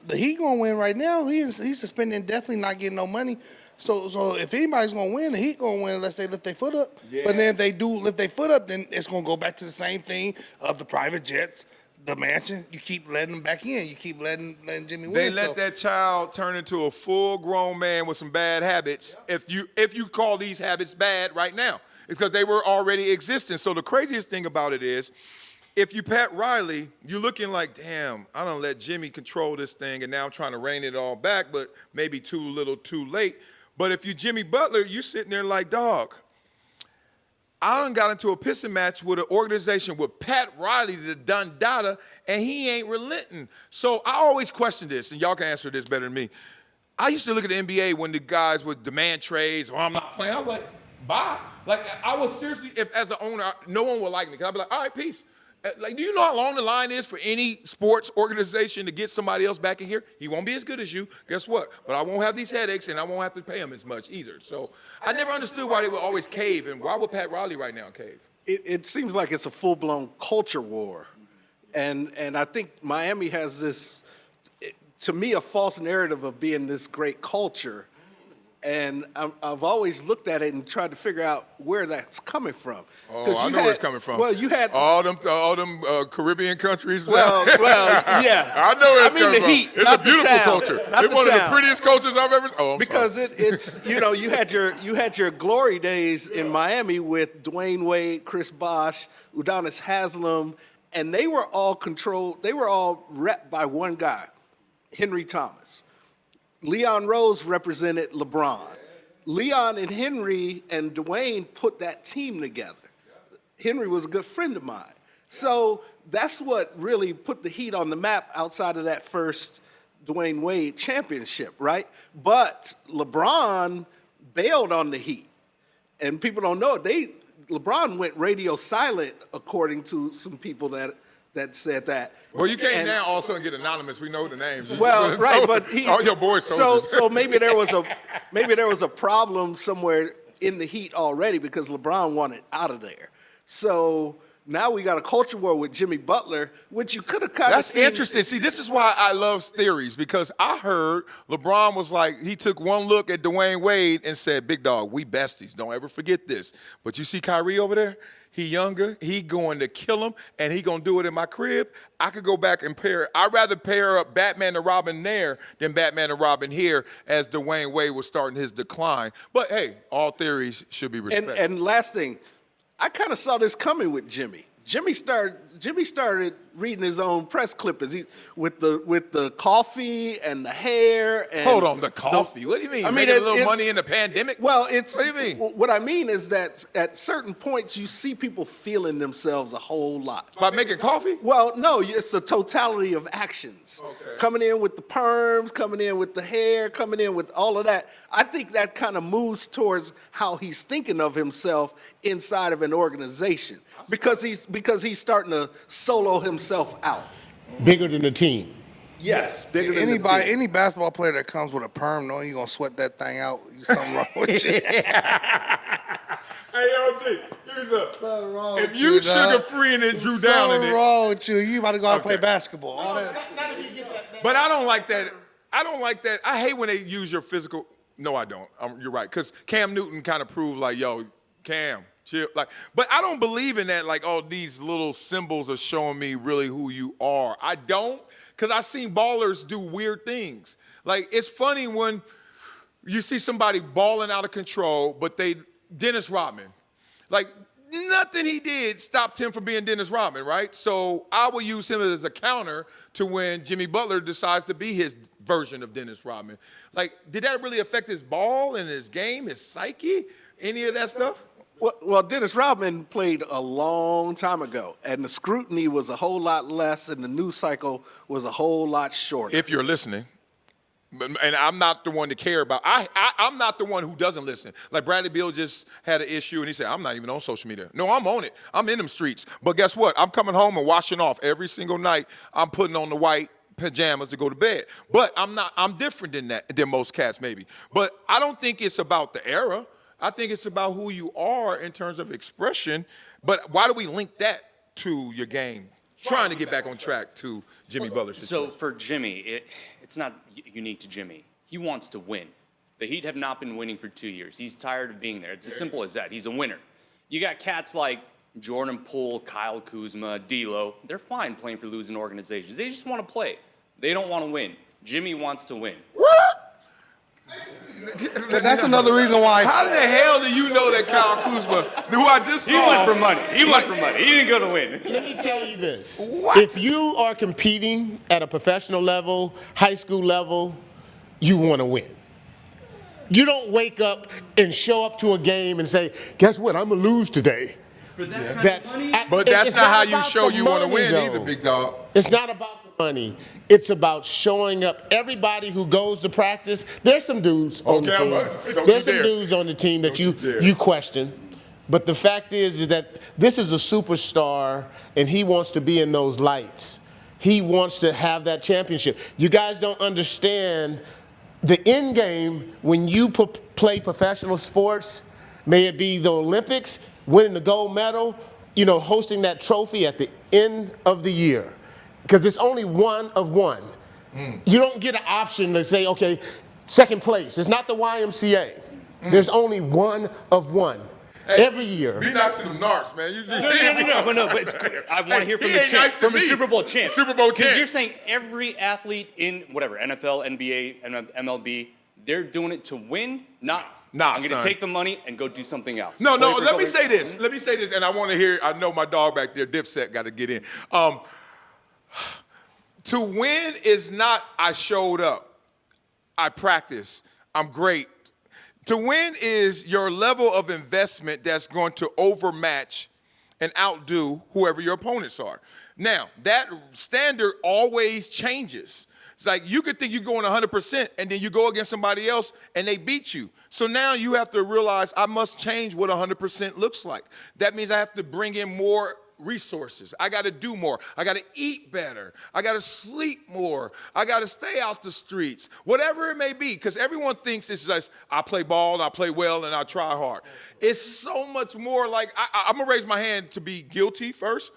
the Heat going to win right now. He's suspended indefinitely, not getting no money. So if anybody's gonna win, the Heat gonna win unless they lift their foot up. Yeah. But then if they do lift their foot up, then it's gonna go back to the same thing of the private jets, the mansion. You keep letting them back in. You keep letting Jimmy win. They let that child turn into a full-grown man with some bad habits. Yeah. If you call these habits bad right now, it's because they were already existing. So the craziest thing about it is, if you Pat Riley, you're looking like, damn, I don't let Jimmy control this thing, and now I'm trying to rein it all back, but maybe too little, too late. But if you're Jimmy Butler, you're sitting there like, dog, I done got into a pissing match with an organization with Pat Riley, the done data, and he ain't relenting. So I always question this, and y'all can answer this better than me. I used to look at the NBA when the guys would demand trades, or I'm not playing. I was like, bye. Like, I was seriously, if as an owner, no one would like me, because I'd be like, all right, peace. Like, do you know how long the line is for any sports organization to get somebody else back in here? He won't be as good as you. Guess what? But I won't have these headaches, and I won't have to pay him as much either. So I never understood why they would always cave, and why would Pat Riley right now cave? It seems like it's a full-blown culture war. And I think Miami has this, to me, a false narrative of being this great culture. And I've always looked at it and tried to figure out where that's coming from. Oh, I know where it's coming from. Well, you had all them Caribbean countries. Well, yeah. I know where it's coming from. Heat, it's a beautiful culture. It's one of the prettiest cultures I've ever. Oh, I'm because sorry. it's you know, you had your glory days in Miami with Dwayne Wade, Chris Bosh, Udonis Haslem, and they were all controlled. They were all repped by one guy, Henry Thomas. Leon Rose represented LeBron. Leon and Henry and Dwayne put that team together. Henry was a good friend of mine. So that's what really put the Heat on the map outside of that first Dwayne Wade championship, right? But LeBron bailed on the Heat. And people don't know it. LeBron went radio silent, according to some people that said that. Well, you can't now also get anonymous. We know the names. Well, right, but all your boys told us. So maybe there was a problem somewhere in the Heat already because LeBron wanted out of there. So now we got a culture war with Jimmy Butler, which you could have kind of seen. That's interesting. See, this is why I love theories, because I heard LeBron was like, he took one look at Dwayne Wade and said, big dog, we besties. Don't ever forget this. But you see Kyrie over there? He younger, he going to kill him, and he gonna do it in my crib. I could go back and I'd rather pair up Batman and Robin there than Batman and Robin here, as Dwayne Wade was starting his decline. But hey, all theories should be respected. And last thing, I kind of saw this coming with Jimmy. Jimmy started reading his own press clippings with the coffee and the hair. And hold on, the coffee? What do you mean? I mean, making a little money in the pandemic? Well, what do you mean? What I mean is that at certain points you see people feeling themselves a whole lot. By making coffee? Well, no, it's the totality of actions. Okay. Coming in with the perms, coming in with the hair, coming in with all of that. I think that kind of moves towards how he's thinking of himself inside of an organization. Because he's starting to solo himself out. Bigger than the team. Yes, bigger than the team. Any basketball player that comes with a perm, knowing you're going to sweat that thing out, something wrong with you. Hey, LD, here's up. If you sugar-free and it drew down in it. What's wrong with you? You about to go out and play basketball. All that. But I don't like that. I hate when they use your physical. No, I don't. You're right. Because Cam Newton kind of proved like, yo, Cam, chill. Like, but I don't believe in that, like, oh, these little symbols are showing me really who you are. I don't, because I've seen ballers do weird things. Like, it's funny when you see somebody balling out of control, but Dennis Rodman. Like, nothing he did stopped him from being Dennis Rodman, right? So I will use him as a counter to when Jimmy Butler decides to be his version of Dennis Rodman. Like, did that really affect his ball and his game, his psyche, any of that stuff? Well, Dennis Rodman played a long time ago, and the scrutiny was a whole lot less, and the news cycle was a whole lot shorter. If you're listening, and I'm not the one to care about, I'm not the one who doesn't listen. Like Bradley Beal just had an issue, and he said, I'm not even on social media. No, I'm on it. I'm in them streets. But guess what? I'm coming home and washing off every single night. I'm putting on the white pajamas to go to bed. But I'm different than most cats maybe. But I don't think it's about the era. I think it's about who you are in terms of expression. But why do we link that to your game? Trying to get back on track to Jimmy Butler's situation. So for Jimmy, it's not unique to Jimmy. He wants to win. The Heat have not been winning for 2 years. He's tired of being there. It's as simple as that. He's a winner. You got cats like Jordan Poole, Kyle Kuzma, D'Lo. They're fine playing for losing organizations. They just want to play. They don't want to win. Jimmy wants to win. That's another reason why. How the hell do you know that Kyle Kuzma, who I just saw? He went for money. He went for money. He didn't go to win. Let me tell you this. If you are competing at a professional level, high school level, you want to win. You don't wake up and show up to a game and say, guess what, I'm going to lose today. But that's not how you show you want to win either, big dog. It's not about the money. It's about showing up. Everybody who goes to practice, there's some dudes on the team. There's some dudes on the team that you question. But the fact is that this is a superstar, and he wants to be in those lights. He wants to have that championship. You guys don't understand the end game when you play professional sports, may it be the Olympics, winning the gold medal, you know, hosting that trophy at the end of the year. Because it's only one of one. You don't get an option to say, okay, second place. It's not the YMCA. There's only one of one. Hey, every year. Be nice to them NARPS, man. No, but it's clear. I want to hear from the champ, nice from a Super Bowl champ. Super Bowl champ. Because you're saying every athlete in whatever, NFL, NBA, MLB, they're doing it to win, not I'm going to take the money and go do something else. No, let me say this. Let me say this, and I want to hear, I know my dog back there, Dipset, got to get in. To win is not I showed up, I practiced, I'm great. To win is your level of investment that's going to overmatch and outdo whoever your opponents are. Now, that standard always changes. It's like you could think you're going 100% and then you go against somebody else and they beat you. So now you have to realize I must change what 100% looks like. That means I have to bring in more resources. I got to do more. I got to eat better. I got to sleep more. I got to stay out the streets. Whatever it may be, because everyone thinks it's like I play ball and I play well and I try hard. It's so much more like I'm going to raise my hand to be guilty first.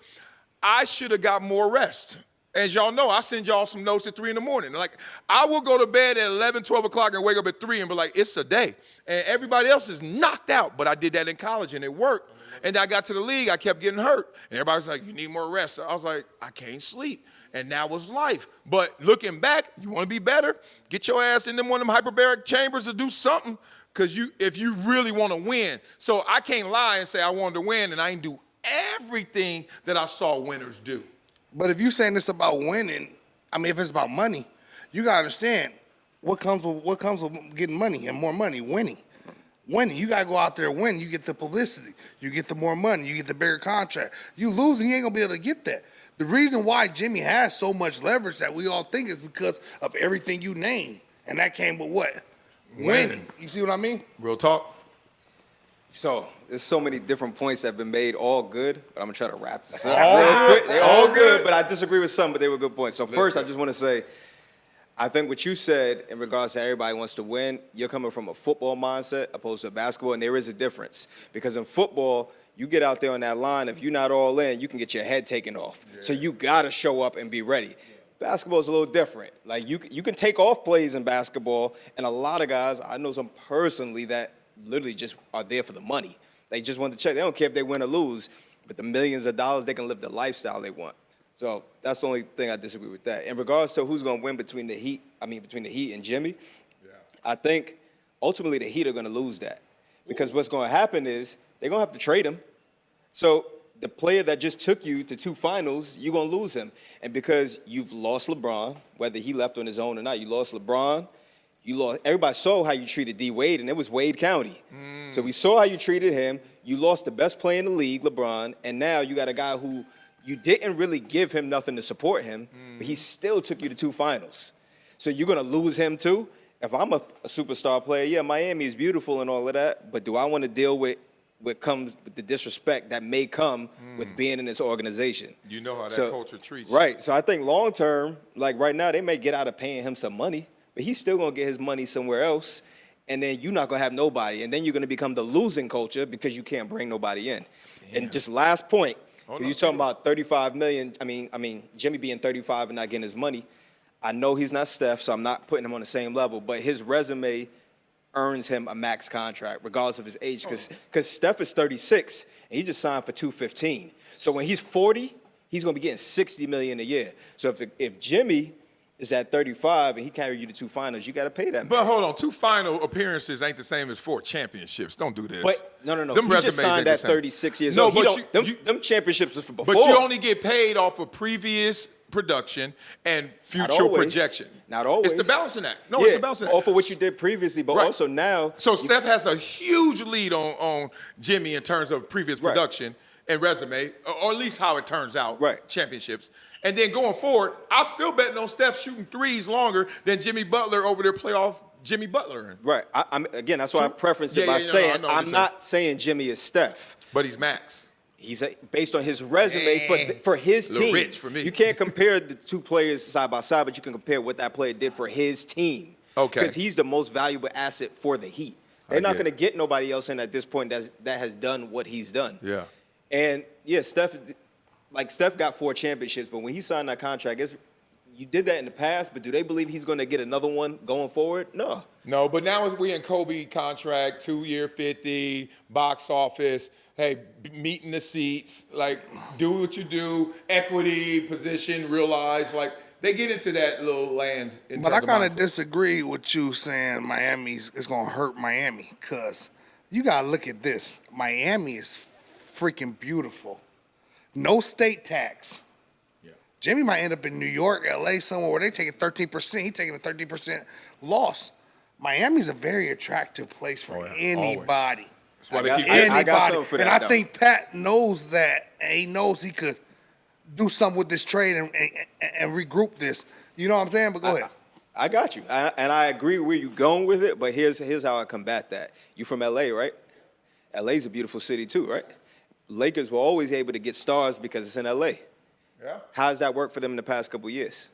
I should have got more rest. As y'all know, I send y'all some notes at 3 in the morning. Like, I will go to bed at 11, 12 o'clock and wake up at 3 and be like, it's a day. And everybody else is knocked out. But I did that in college and it worked. And I got to the league, I kept getting hurt. And everybody's like, you need more rest. So I was like, I can't sleep. And that was life. But looking back, you want to be better? Get your ass in one of them hyperbaric chambers to do something. Because if you really want to win. So I can't lie and say I wanted to win and I didn't do everything that I saw winners do. But if you're saying it's about winning, I mean, if it's about money, you gotta understand what comes with getting money and more money, winning. Winning, you gotta go out there and win. You get the publicity, you get the more money, you get the bigger contract. You lose and you ain't gonna be able to get that. The reason why Jimmy has so much leverage that we all think is because of everything you name. And that came with what? Winning. You see what I mean? Real talk. So, there's so many different points that have been made, all good, but I'm gonna try to wrap this up real quick. They're all good, but I disagree with some, but they were good points. So first, I just wanna say, I think what you said in regards to everybody wants to win, you're coming from a football mindset opposed to a basketball, and there is a difference. Because in football, you get out there on that line, if you're not all in, you can get your head taken off. Yeah. So you gotta show up and be ready. Yeah. Basketball is a little different. Like you can take off plays in basketball, and a lot of guys, I know some personally that literally just are there for the money. They just want to check. They don't care if they win or lose, but the millions of dollars, they can live the lifestyle they want. So that's the only thing I disagree with that. In regards to who's going to win between the Heat and Jimmy, I think ultimately the Heat are going to lose that. Because what's going to happen is they're going to have to trade him. So the player that just took you to 2 finals, you're going to lose him. And because you've lost LeBron, whether he left on his own or not, you lost LeBron. You lost. Everybody saw how you treated D. Wade, and it was Wade County. So we saw how you treated him. You lost the best player in the league, LeBron, and now you got a guy who you didn't really give him nothing to support him, but he still took you to 2 finals. So you're going to lose him too? If I'm a superstar player, yeah, Miami is beautiful and all of that, but do I want to deal with what comes with the disrespect that may come with being in this organization? You know how that culture treats you. Right. So I think long term, like right now, they may get out of paying him some money, but he's still going to get his money somewhere else, and then you're not going to have nobody, and then you're going to become the losing culture because you can't bring nobody in. Damn. And just last point, you're talking about 35 million. I mean, Jimmy being 35 and not getting his money. I know he's not Steph, so I'm not putting him on the same level, but his resume earns him a max contract, regardless of his age. Because Steph is 36, and he just signed for $215. So when he's 40, he's going to be getting $60 million a year. So if Jimmy is at 35 and he carried you to 2 finals, you got to pay that man. But hold on, 2 final appearances ain't the same as 4 championships. Don't do this. But no. Them He just resumes signed ain't the at same. 36 years No, old. but Them championships was for before. But you only get paid off of previous production and future always. projection. Not always. It's the balancing act. No, Yeah, it's the balancing act. off of what you did previously, but Right. also now. So Steph has a huge lead on Jimmy in terms of previous Right. production and resume, or at least how it turns out. Right. Championships. And then going forward, I'm still betting on Steph shooting threes longer than Jimmy Butler over there playoff Jimmy Butler. Right. Again, that's why I preferenced it Yeah, by yeah, no, saying I know what I'm you're not saying Jimmy is Steph. But he's max. He's based on his resume for his Little team. rich for me. You can't compare the 2 players side by side, but you can compare what that player did for his team. Okay. Because he's the most valuable asset for the Heat. They're not get going to get nobody else in at this point that has done what he's done. Yeah. And yeah, Steph got 4 championships, but when he signed that contract, you did that in the past, but do they believe he's going to get another one going forward? No. No, but now we in Kobe contract, 2-year 50, box office. Hey, meet in the seats, like do what you do, equity, position, realize, like they get into that little land. But I kind of disagree with you saying Miami's is going to hurt Miami, because you got to look at this. Miami is freaking beautiful. No state tax. Yeah. Jimmy might end up in New York, LA, somewhere where they taking 13%. He's taking a 13% loss. Miami's a very attractive place for anybody. That's why they keep I got something for that, and I though. think Pat knows that, and he knows he could do something with this trade and regroup this. You know what I'm saying? But go ahead. I got you. And I agree where you're going with it, but here's how I combat that. You from LA, right? LA's a beautiful city too, right? Lakers were always able to get stars because it's in LA. Yeah. How does that work for them in the past couple years?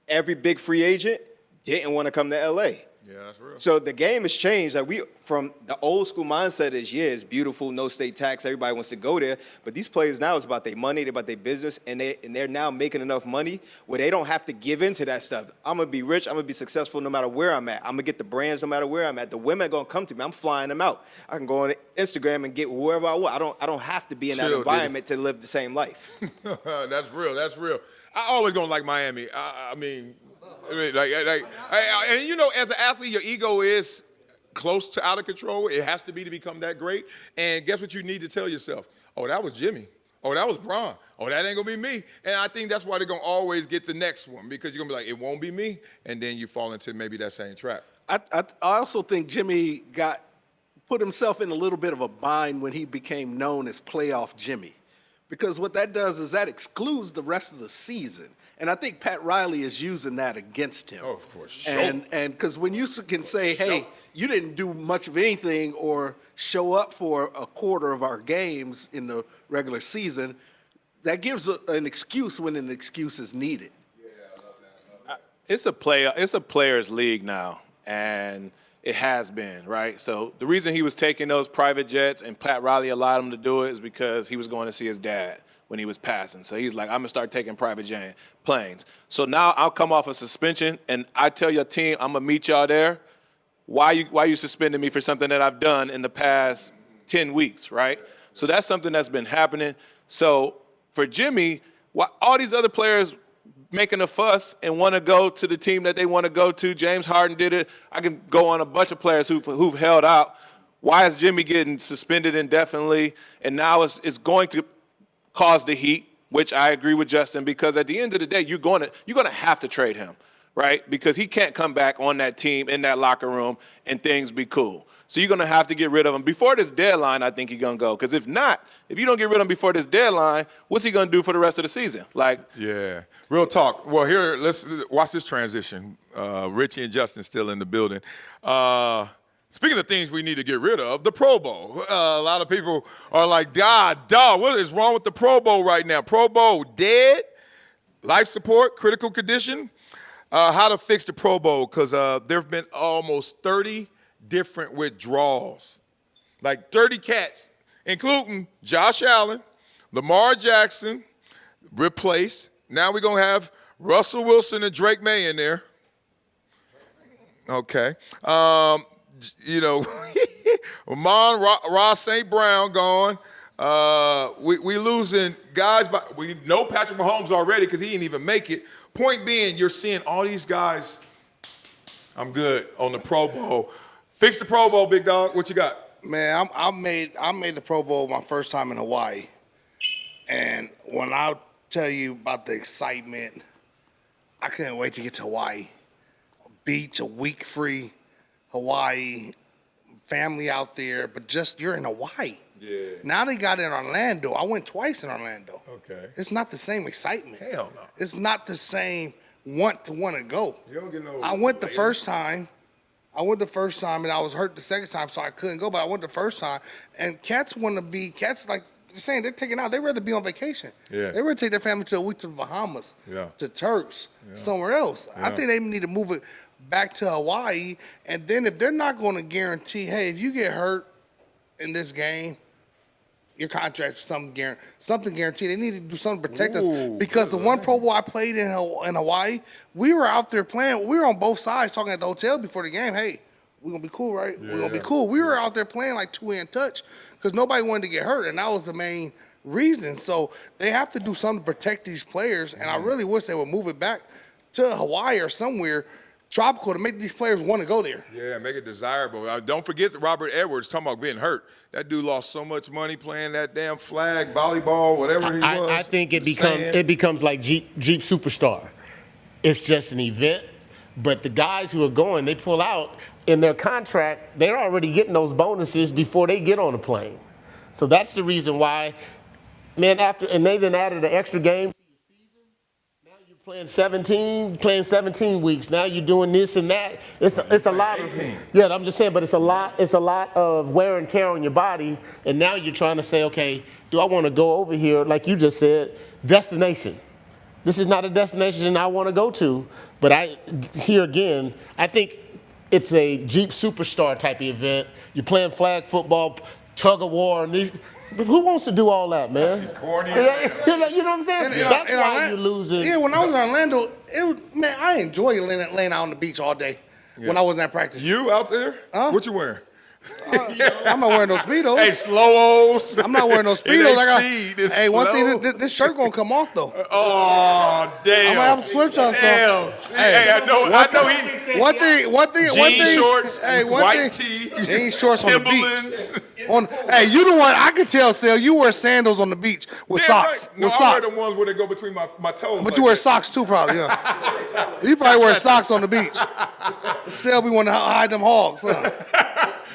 Every big free agent didn't want to come to LA. Yeah, that's real. So the game has changed. Like from the old school mindset is, yeah, it's beautiful, no state tax, everybody wants to go there. But these players now, it's about their money, they're about their business, and they're now making enough money where they don't have to give into that stuff. I'm gonna be rich, I'm gonna be successful no matter where I'm at. I'm gonna get the brands no matter where I'm at. The women are gonna come to me. I'm flying them out. I can go on Instagram and get whoever I want. I don't have to be in that environment to live the same life. That's real. That's real. I always gonna like Miami. I mean, and you know, as an athlete, your ego is close to out of control. It has to become that great. And guess what you need to tell yourself? Oh, that was Jimmy. Oh, that was Bron. Oh, that ain't gonna be me. And I think that's why they're gonna always get the next one, because you're gonna be like, it won't be me. And then you fall into maybe that same trap. I also think Jimmy put himself in a little bit of a bind when he became known as Playoff Jimmy. Because what that does is that excludes the rest of the season. And I think Pat Riley is using that against him. Oh, of course. And because when you can say, hey, you didn't do much of anything or show up for a quarter of our games in the regular season, that gives an excuse when an excuse is needed. Yeah, I love that. It's a players' league now, and it has been, right? So the reason he was taking those private jets and Pat Riley allowed him to do it is because he was going to see his dad when he was passing. So he's like, I'm going to start taking private jet planes. So now I'll come off a suspension, and I tell your team, I'm going to meet y'all there. Why you suspending me for something that I've done in the past 10 weeks, right? So that's something that's been happening. So for Jimmy, all these other players making a fuss and want to go to the team that they want to go to. James Harden did it. I can go on a bunch of players who've held out. Why is Jimmy getting suspended indefinitely? And now it's going to cause the heat, which I agree with Justin, because at the end of the day, you're going to have to trade him, right? Because he can't come back on that team in that locker room and things be cool. So you're going to have to get rid of him. Before this deadline, I think he's going to go. Because if not, if you don't get rid of him before this deadline, what's he going to do for the rest of the season? Yeah, real talk. Well, here, let's watch this transition. Richie and Justin still in the building. Speaking of things we need to get rid of, the Pro Bowl. A lot of people are like, dog, what is wrong with the Pro Bowl right now? Pro Bowl dead, life support, critical condition. How to fix the Pro Bowl, because there have been almost 30 different withdrawals. Like 30 cats, including Josh Allen, Lamar Jackson, replaced. Now we're going to have Russell Wilson and Drake May in there. Okay. you know, Amon Ross St. Brown gone. We losing guys, but we know Patrick Mahomes already because he didn't even make it. Point being, you're seeing all these guys. I'm good on the Pro Bowl. Fix the Pro Bowl, big dog. What you got? Man, I made the Pro Bowl my first time in Hawaii, and when I tell you about the excitement, I couldn't wait to get to Hawaii. Beach, a week free, Hawaii, family out there, but just you're in Hawaii. Yeah. Now they got in Orlando. I went twice in Orlando. Okay. It's not the same excitement. Hell no. It's not the same want to go. You don't get no. I went the first time. And I was hurt the second time, so I couldn't go. But I went the first time, and cats like they're saying, they're taking out. They'd rather be on vacation. Yeah. They rather take their family to a week to the Bahamas, Yeah. to Turks, somewhere else. I think they need to move it back to Hawaii. And then if they're not going to guarantee, hey, if you get hurt in this game, your contract's something guaranteed. They need to do something to protect us, because the one Pro Bowl I played in Hawaii, we were out there playing. We were on both sides talking at the hotel before the game. Hey, we're going to be cool, right? We're going to be cool. We were out there playing like two-hand touch because nobody wanted to get hurt, and that was the main reason. So they have to do something to protect these players, and I really wish they would move it back to Hawaii or somewhere tropical to make these players want to go there. Yeah, make it desirable. Don't forget that Robert Edwards, talking about being hurt. That dude lost so much money playing that damn flag, volleyball, whatever he was. I think it becomes like Jeep Superstar. It's just an event, but the guys who are going, they pull out in their contract, they're already getting those bonuses before they get on the plane. So that's the reason why, man, and they then added an extra game. Playing 17 weeks. Now you're doing this and that. It's a lot of, yeah, I'm just saying, but it's a lot of wear and tear on your body. And now you're trying to say, okay, do I want to go over here, like you just said, destination. This is not a destination I want to go to, but I think it's a Jeep Superstar type of event. You're playing flag football, tug of war, and these. Who wants to do all that, man? Corny. You know what I'm saying? That's why you're losing. Yeah, when I was in Orlando, I enjoyed laying out on the beach all day when I wasn't at practice. You out there? Huh? What you wearing? I'm not wearing no Speedos. Hey, slow-os. I'm not wearing no Speedos. Hey, one thing, this shirt gonna come off though. Oh, damn. I'm gonna have swim trunks on. Hey, I know he. One thing. Jean shorts, white tee. tee, Jean shorts on the Timberlands. beach. Hey, you the one, I can tell, Sal, you wear sandals on the beach with socks. Right. No, with I socks. wear the ones where they go between my toes. But like you wear that. socks too, probably, yeah. You probably wear socks on the beach. Sal be wanting to hide them hogs, huh?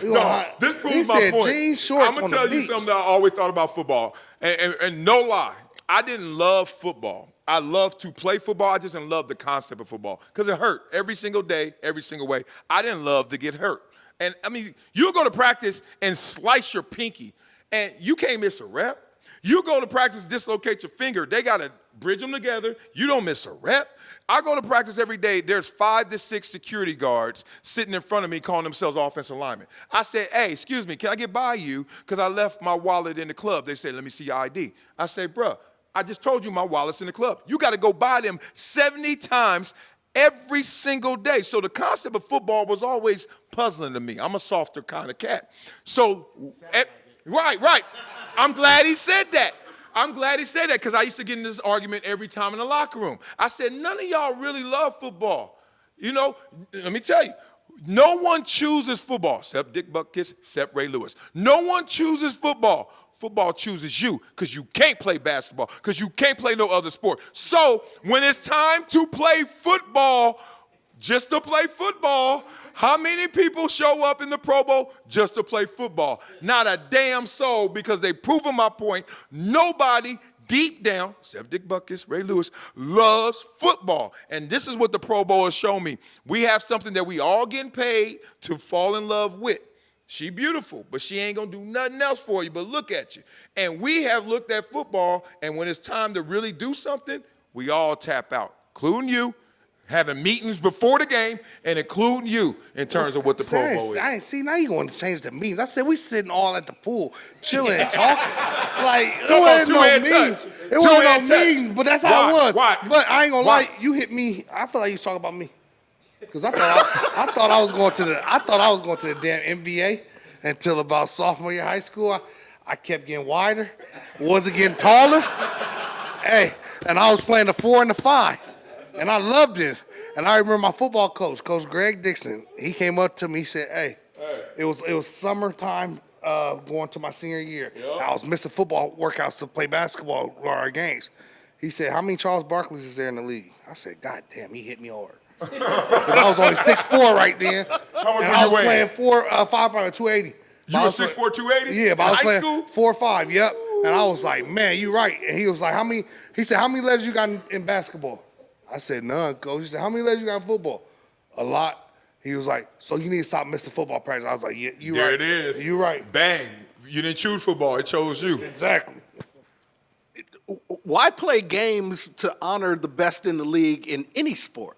No, this proves my point. Jean shorts I'm on gonna tell the you beach. something that I always thought about football, and no lie, I didn't love football. I love to play football. I just didn't love the concept of football because it hurt every single day, every single way. I didn't love to get hurt. And I mean, you go to practice and slice your pinky, and you can't miss a rep. You go to practice, dislocate your finger. They got to bridge them together. You don't miss a rep. I go to practice every day. There's 5 to 6 security guards sitting in front of me calling themselves offensive linemen. I said, hey, excuse me, can I get by you? Because I left my wallet in the club. They said, let me see your ID. I said, bruh, I just told you my wallet's in the club. You got to go by them 70 times every single day. So the concept of football was always puzzling to me. I'm a softer kind of cat. So, right. I'm glad he said that. Because I used to get in this argument every time in the locker room. I said, none of y'all really love football. You know, let me tell you, no one chooses football, except Dick Butkus, except Ray Lewis. No one chooses football. Football chooses you because you can't play basketball, because you can't play no other sport. So when it's time to play football, just to play football, how many people show up in the Pro Bowl just to play football? Not a damn soul, because they've proven my point. Nobody deep down, except Dick Butkus, Ray Lewis, loves football. And this is what the Pro Bowl has shown me. We have something that we all getting paid to fall in love with. She beautiful, but she ain't gonna do nothing else for you but look at you. And we have looked at football, and when it's time to really do something, we all tap out, including you, having meetings before the game, and including you in terms of what the Pro Bowl is. I ain't see, now you going to change the meetings. I said we sitting all at the pool, chilling and talking. Like, it wasn't no meetings. It wasn't no meetings, but that's how it was. Why? But I ain't gonna lie, you hit me. I feel like you was talking about me. Because I thought I was going to the damn NBA until about sophomore year of high school. I kept getting wider, wasn't getting taller. Hey, and I was playing the 4 and the 5, and I loved it. And I remember my football coach, Coach Greg Dixon. He came up to me. He said, "Hey, it was summertime, going to my senior year. I was missing football workouts to play basketball or our games." He said, "How many Charles Barkleys is there in the league?" I said, "God damn, he hit me hard." Because I was only 6'4" right then. How much And were I you was weighing? playing 5 pound 280. You were 6'4", 280? Yeah, but I was in high playing school? 4 or 5, yep. And I was like, "Man, you right." And he was like, he said, "How many letters you got in basketball?" I said, "None, coach." He said, "How many letters you got in football?" "A lot." He was like, "So you need to stop missing football practice." I was like, "Yeah, you right." There it is. You right. Bang. You didn't choose football. It chose you. Exactly. Why play games to honor the best in the league in any sport?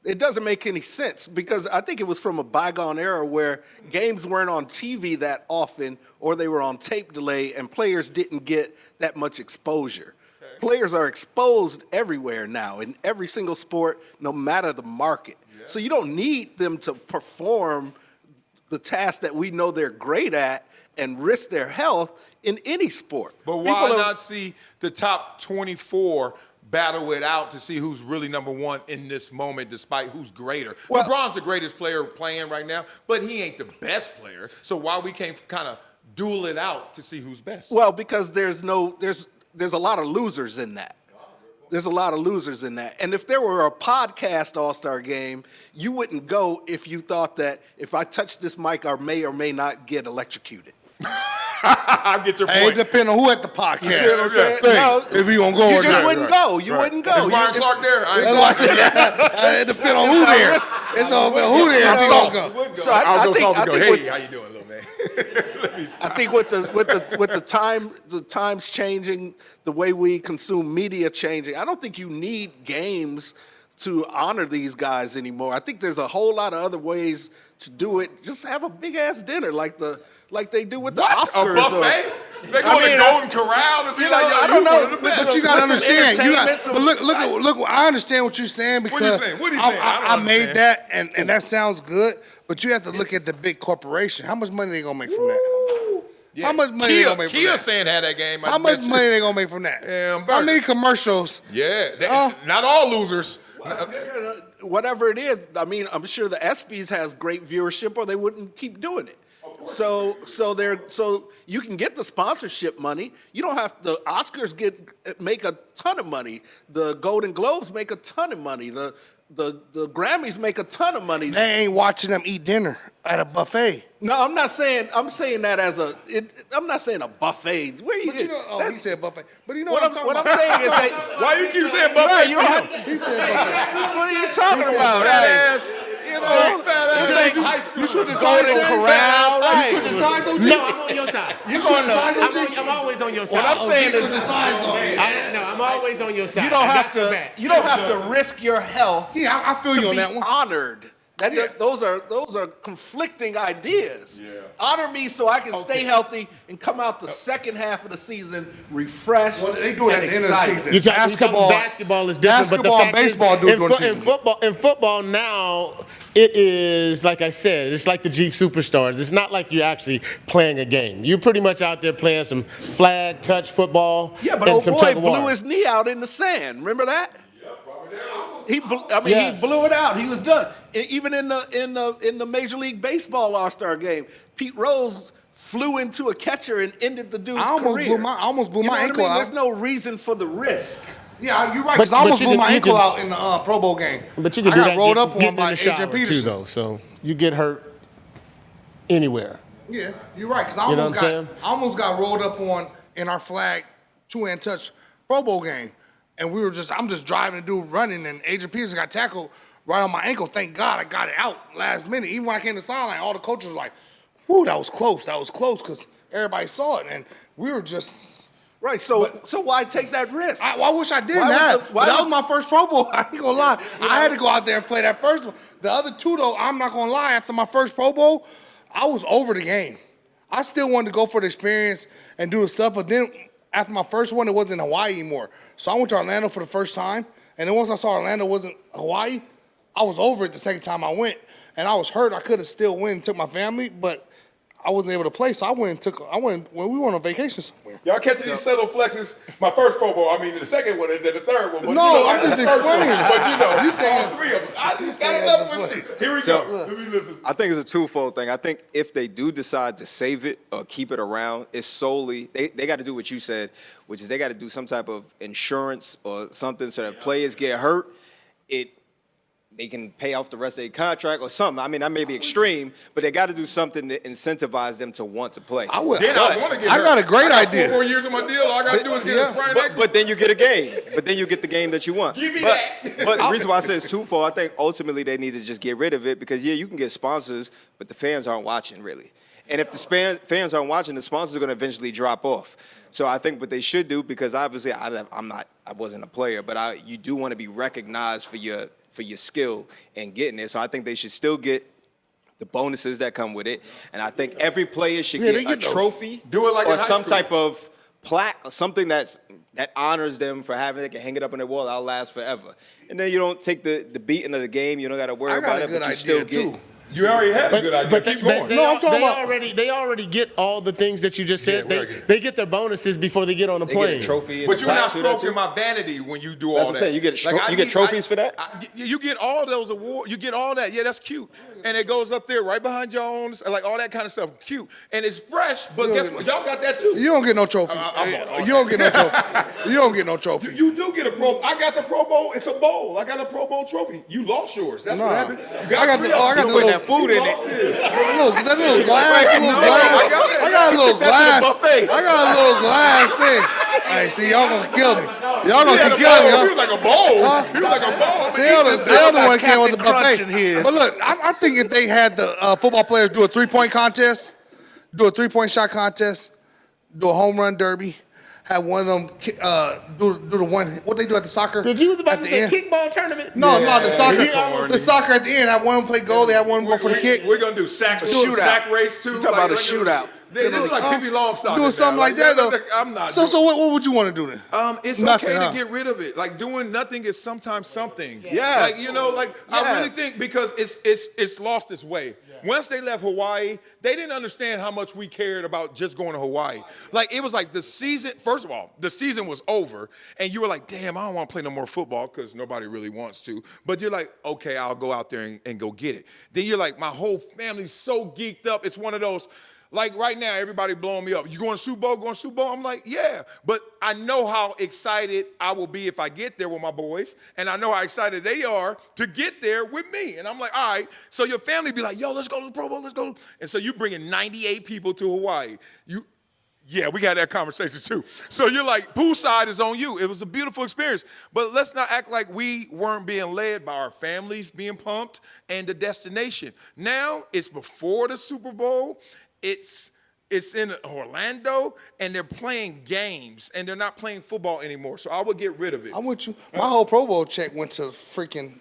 It doesn't make any sense because I think it was from a bygone era where games weren't on TV that often or they were on tape delay and players didn't get that much exposure. Okay. Players are exposed everywhere now in every single sport, no matter the market. Yeah. So you don't need them to perform the task that we know they're great at and risk their health in any sport. But why not see the top 24 battle it out to see who's really number one in this moment, despite who's greater? Well, LeBron's the greatest player playing right now, but he ain't the best player. So why we can't kind of duel it out to see who's best? Well, because there's a lot of losers in that. There's a lot of losers in that. And if there were a podcast All-Star game, you wouldn't go if you thought that if I touch this mic, I may or may not get electrocuted. I get your point. Hey, it depends on who at the podcast. You see what I'm saying? Hey, No, if you gonna go, you or just not. wouldn't go. You wouldn't go. Is Ryan Clark there? It depends on who there. It's all about who there. If you gonna go. So I'll go I and go, think hey, how you doing, little man? I think with the times changing, the way we consume media changing, I don't think you need games to honor these guys anymore. I think there's a whole lot of other ways to do it. Just have a big ass dinner like they do with the Oscars. A buffet? They go to Golden Corral and be like, yo, I don't know. One of the best. But you gotta understand. But Look. I understand what you're saying because What are you saying? I made that, and that sounds good. But you have to look at the big corporation. How much money they gonna make from that? Yeah. How much money they gonna make from that? Kia saying had that game. How much money they gonna make from that? Damn, How many commercials? Yeah, not all losers. Whatever it is, I mean, I'm sure the ESPYs has great viewership, or they wouldn't keep doing it. So you can get the sponsorship money. You don't have the Oscars make a ton of money. The Golden Globes make a ton of money. The Grammys make a ton of money. They ain't watching them eat dinner at a buffet. No, I'm not saying. I'm saying that as I'm not saying a buffet. Where you? But you know, he said buffet. But you know what what I'm what talking I'm about? saying is that Why you keep saying buffet? Right, you don't have, He said buffet. what are you talking about? Fat Right? ass. You know, This ain't high school. You switching Golden sides, Corral. You Right. switching sides, OG? No, I'm on your side. You switching sides, OG? I'm always on your side. What I'm saying Switching is, sides on. I'm always on your side. you don't I have got your to. back. You don't have to risk your health Yeah, I feel to you on be that one. honored. Those are conflicting ideas. Yeah. Honor me so I can stay healthy and come out the second half of the season refreshed. Well, they do it at and the end of the excited. season. You're talking basketball is different, but the Basketball and fact is, baseball do it during the season. In football now, it is, like I said, it's like the Jeep Superstars. It's not like you're actually playing a game. You're pretty much out there playing some flag, touch football, Yeah, but and old some boy tug of blew war. his knee out in the sand. Remember that? He Yes. blew it out. He was done. Even in the Major League Baseball All-Star game, Pete Rose flew into a catcher and ended the dude's I almost career. blew my You know what I ankle mean? out. There's no reason for the risk. Yeah, you're right. But- Because I almost but you blew can- my you ankle can- out in the Pro Bowl game. But you can I do got that rolled up getting on by in the shower Adrian too, Peterson. though. So you get hurt anywhere. Yeah, you're right. Because I You know almost what I'm saying? almost got rolled up on in our flag two-hand touch Pro Bowl game, and I'm just driving the dude running, and Adrian Peterson got tackled right on my ankle. Thank God I got it out last minute. Even when I came to the sideline, all the coaches were like, "Whoo, that was close. That was close," because everybody saw it, and we were just. Right. So why take that risk? I wish I did Why was that. the- But why that was- was my first Pro Bowl. I ain't gonna lie. I had to go out there and play that first one. The other two, though, I'm not gonna lie. After my first Pro Bowl, I was over the game. I still wanted to go for the experience and do the stuff. But then after my first one, it wasn't Hawaii anymore. So I went to Orlando for the first time. And then once I saw Orlando wasn't Hawaii, I was over it the second time I went, and I was hurt. I could have still went and took my family, but I wasn't able to play, so I went when we went on vacation somewhere. Y'all catching these subtle flexes? My first Pro Bowl, I mean the second one and then the third one. But No, you know, I'm just the first one, explaining. But you know, You all taking- three of them. I just got another one too. Here we So- go. Let me listen. I think it's a twofold thing. I think if they do decide to save it or keep it around, it's solely, they got to do what you said, which is they got to do some type of insurance or something so that players get hurt, they can pay off the rest of their contract or something. I mean, that may be extreme, but they got to do something to incentivize them to want to play. I would. Then I want to get hurt. I got a great I got idea. 4 more years of my deal. All I got to do is get a sprained ankle. But then you get a game. But then you get the game that you want. Give me but, that. But the reason why I say it's twofold, I think ultimately they need to just get rid of it because, yeah, you can get sponsors, but the fans aren't watching really. And if the fans aren't watching, the sponsors are going to eventually drop off. So I think what they should do, because obviously I wasn't a player, but you do want to be recognized for your skill and getting it. So I think they should still get the bonuses that come with it. And I think every player should get a trophy Do it like or in high some school. type of plaque or something that honors them for having it. They can hang it up on their wall. That'll last forever. And then you don't take the beating of the game. You don't got to worry I about got a it, good but you idea still get. too. You already had a good idea. But Keep they, going. they, No, I'm talking they about- they already get all the things that you just said. Yeah, we're good. They get their bonuses before they get on the They get plane. a trophy. And But a you're not plaque too, that stroking too. my vanity when you do all That's what I'm that. saying. You get I you get need- trophies for that? You get all those awards. You get all that. Yeah, that's cute. And it goes up there right behind your own, like all that kind of stuff. Cute. And it's fresh, but guess what? Y'all got that too. You don't get no trophy. You don't get no trophy. You don't get no trophy. You do get a Pro. I got the Pro Bowl. It's a bowl. I got a Pro Bowl trophy. You lost yours. That's what Nah. happened. You I got three the- of I got them. the You little- that food in lost it. yours. Look, that little glass, No, I got it. I got a little That's in glass. the buffet. I got a little glass thing. Hey, see, y'all gonna kill me. Y'all He had gonna a kill bowl. me. He was Huh? like a bowl. He was like a bowl. Zelda one came with the Captain Crunch in buffet. his. But look, I think if they had the football players do a 3-point contest, do a 3-point shot contest, do a home run derby, have one of them do the one what they do at the soccer. If you was about at to the say end. kickball tournament, No, the soccer. Yeah, The soccer at the end. Have one play goal. They have one go for the kick. We're gonna do sack race too. You talking about a shootout. This is like Pippi Longstocking. Doing something like that though. I'm not. So what would you want to do then? It's Nothing, okay huh? to get rid of it. Like doing nothing is sometimes something. Yes. Like I really Yes. think because it's lost its way. Once they left Hawaii, they didn't understand how much we cared about just going to Hawaii. Like it was like the season. First of all, the season was over, and you were like, "Damn, I don't want to play no more football because nobody really wants to." But you're like, "Okay, I'll go out there and go get it." Then you're like, "My whole family's so geeked up." It's one of those. Like right now, everybody blowing me up. You going to Super Bowl? Going to Super Bowl? I'm like, yeah. But I know how excited I will be if I get there with my boys. And I know how excited they are to get there with me. And I'm like, all right. So your family be like, yo, let's go to the Pro Bowl, let's go. And so you bringing 98 people to Hawaii. Yeah, we had that conversation too. So you're like, poolside is on you. It was a beautiful experience. But let's not act like we weren't being led by our families being pumped and the destination. Now it's before the Super Bowl. It's in Orlando, and they're playing games, and they're not playing football anymore. So I would get rid of it. I'm with you. My whole Pro Bowl check went to freaking.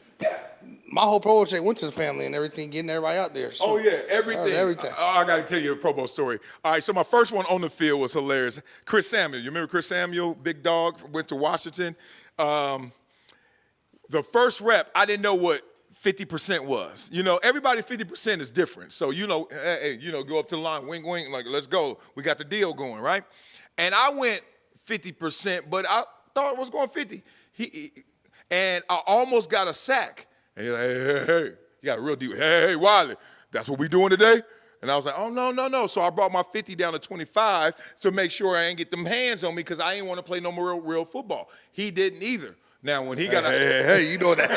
My whole Pro Bowl check went to the family and everything, getting everybody out there. So, Oh, yeah, everything. everything. I got to tell you a Pro Bowl story. All right, so my first one on the field was hilarious. Chris Samuel. You remember Chris Samuel, big dog, went to Washington? The first rep, I didn't know what 50% was. You know, everybody 50% is different. So, hey, go up to the line, wing, wing, like, let's go. We got the deal going, right? And I went 50%, but I thought it was going 50. And I almost got a sack. And he's like, hey. You got a real deep, hey, Wiley, that's what we doing today? And I was like, oh, no. So I brought my 50 down to 25 to make sure I ain't get them hands on me because I ain't want to play no more real football. He didn't either. Now, when he got hey, you know that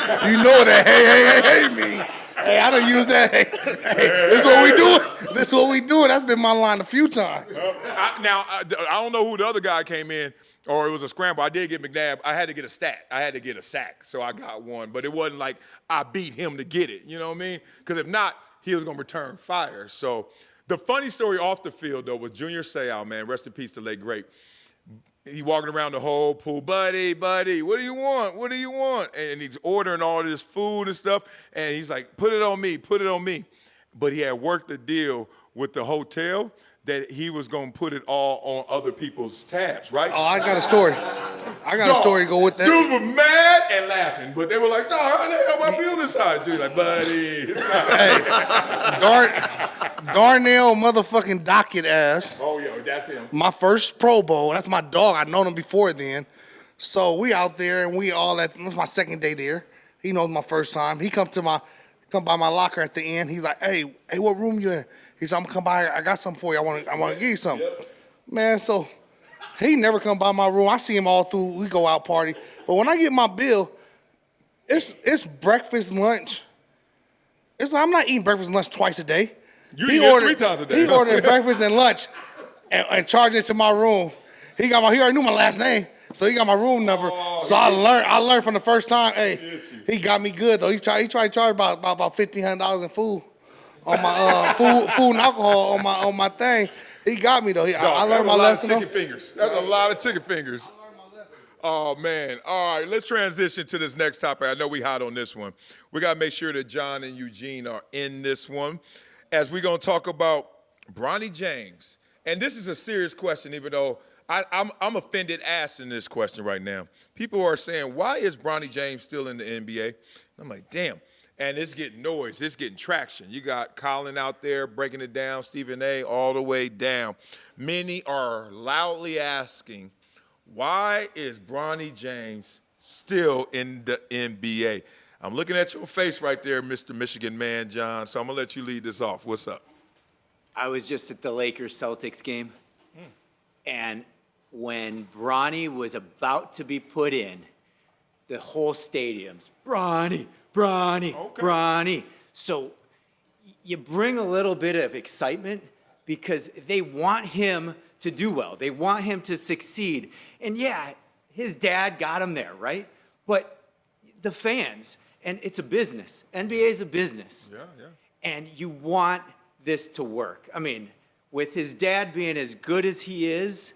hey mean. Hey, I don't use that. Hey, this is what we doing. This is what we doing. That's been my line a few times. I don't know who the other guy came in, or it was a scramble. I did get McNabb. I had to get a stat. I had to get a sack, so I got one. But it wasn't like I beat him to get it. You know what I mean? Because if not, he was going to return fire. So the funny story off the field, though, was Junior Seau, man. Rest in peace, the late great. He walking around the whole pool, buddy, what do you want? What do you want? And he's ordering all this food and stuff, and he's like, put it on me. But he had worked a deal with the hotel that he was going to put it all on other people's tabs, right? Oh, I got a story. I got a story to go with that. Dudes were mad and laughing, but they were like, no, how the hell am I feeling inside? Dude, like, buddy. Darnell motherfucking Dockett ass. Oh, yo, that's him. My first Pro Bowl. That's my dog. I'd known him before then. So we out there and we all at, it was my second day there. He knows my first time. He come by my locker at the end. He's like, hey, what room you in? He said, I'm gonna come by. I got something for you. I want to give you something. Yep. Man, so he never come by my room. I see him all through. We go out party. But when I get my bill, it's breakfast, lunch. It's like I'm not eating breakfast and lunch twice a day. You eat it 3 times a day. He ordered breakfast and lunch and charged it to my room. He already knew my last name, so he got my room number. So I learned from the first time. Hey, he got me good though. He tried to charge about $1,500 in food on my food and alcohol on my thing. He got me though. I learned my lesson. That's a lot of chicken fingers. Oh man. All right, let's transition to this next topic. I know we hot on this one. We gotta make sure that John and Eugene are in this one, as we're gonna talk about Bronny James. And this is a serious question, even though I'm offended asking this question right now. People are saying, why is Bronny James still in the NBA? I'm like, damn. And it's getting noise, it's getting traction. You got Colin out there breaking it down, Stephen A. all the way down. Many are loudly asking, why is Bronny James still in the NBA? I'm looking at your face right there, Mr. Michigan man, John, so I'm gonna let you lead this off. What's up? I was just at the Lakers-Celtics game, and when Bronny was about to be put in, the whole stadium's, Bronny, Bronny. So you bring a little bit of excitement because they want him to do well. They want him to succeed. And yeah, his dad got him there, right? But the fans, and it's a business. NBA is a business. Yeah. And you want this to work. I mean, with his dad being as good as he is,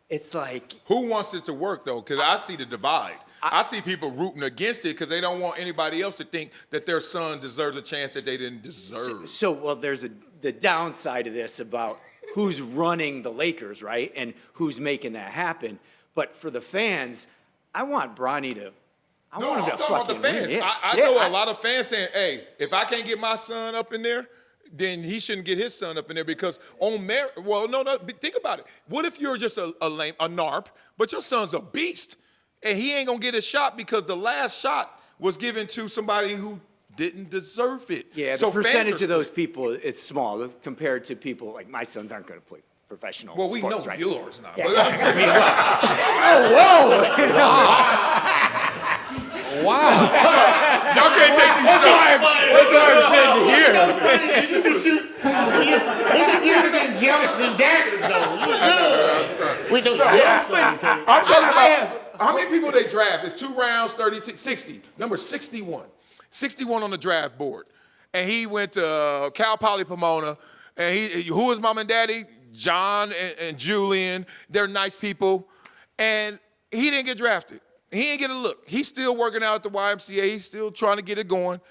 it's like... Who wants it to work, though? Because I see the divide. I see people rooting against it because they don't want anybody else to think that their son deserves a chance that they didn't deserve. Well, there's the downside of this about who's running the Lakers, right? And who's making that happen. But for the fans, I want Bronny to... I want him to fucking win. Yeah. I know a lot of fans saying, hey, if I can't get my son up in there, then he shouldn't get his son up in there because on merit. Well, no, think about it. What if you're just a NARP, but your son's a beast, and he ain't gonna get a shot because the last shot was given to somebody who didn't deserve it? Yeah, the percentage of those people, it's small compared to people like my sons aren't gonna play professional sports, we know right? yours now. Yeah. But I mean, wow. Y'all can't take these shots. That's why I'm sitting here. You should be shooting. You should get jealous and daggers, though. You good. We don't I'm talking about how many people they draft. It's 2 rounds, 30, 60. Number 61. 61 on the draft board. And he went to Cal Poly Pomona. And who is mom and daddy? John and Julian. They're nice people. And he didn't get drafted. He ain't get a look. He's still working out at the YMCA. He's still trying to get it going.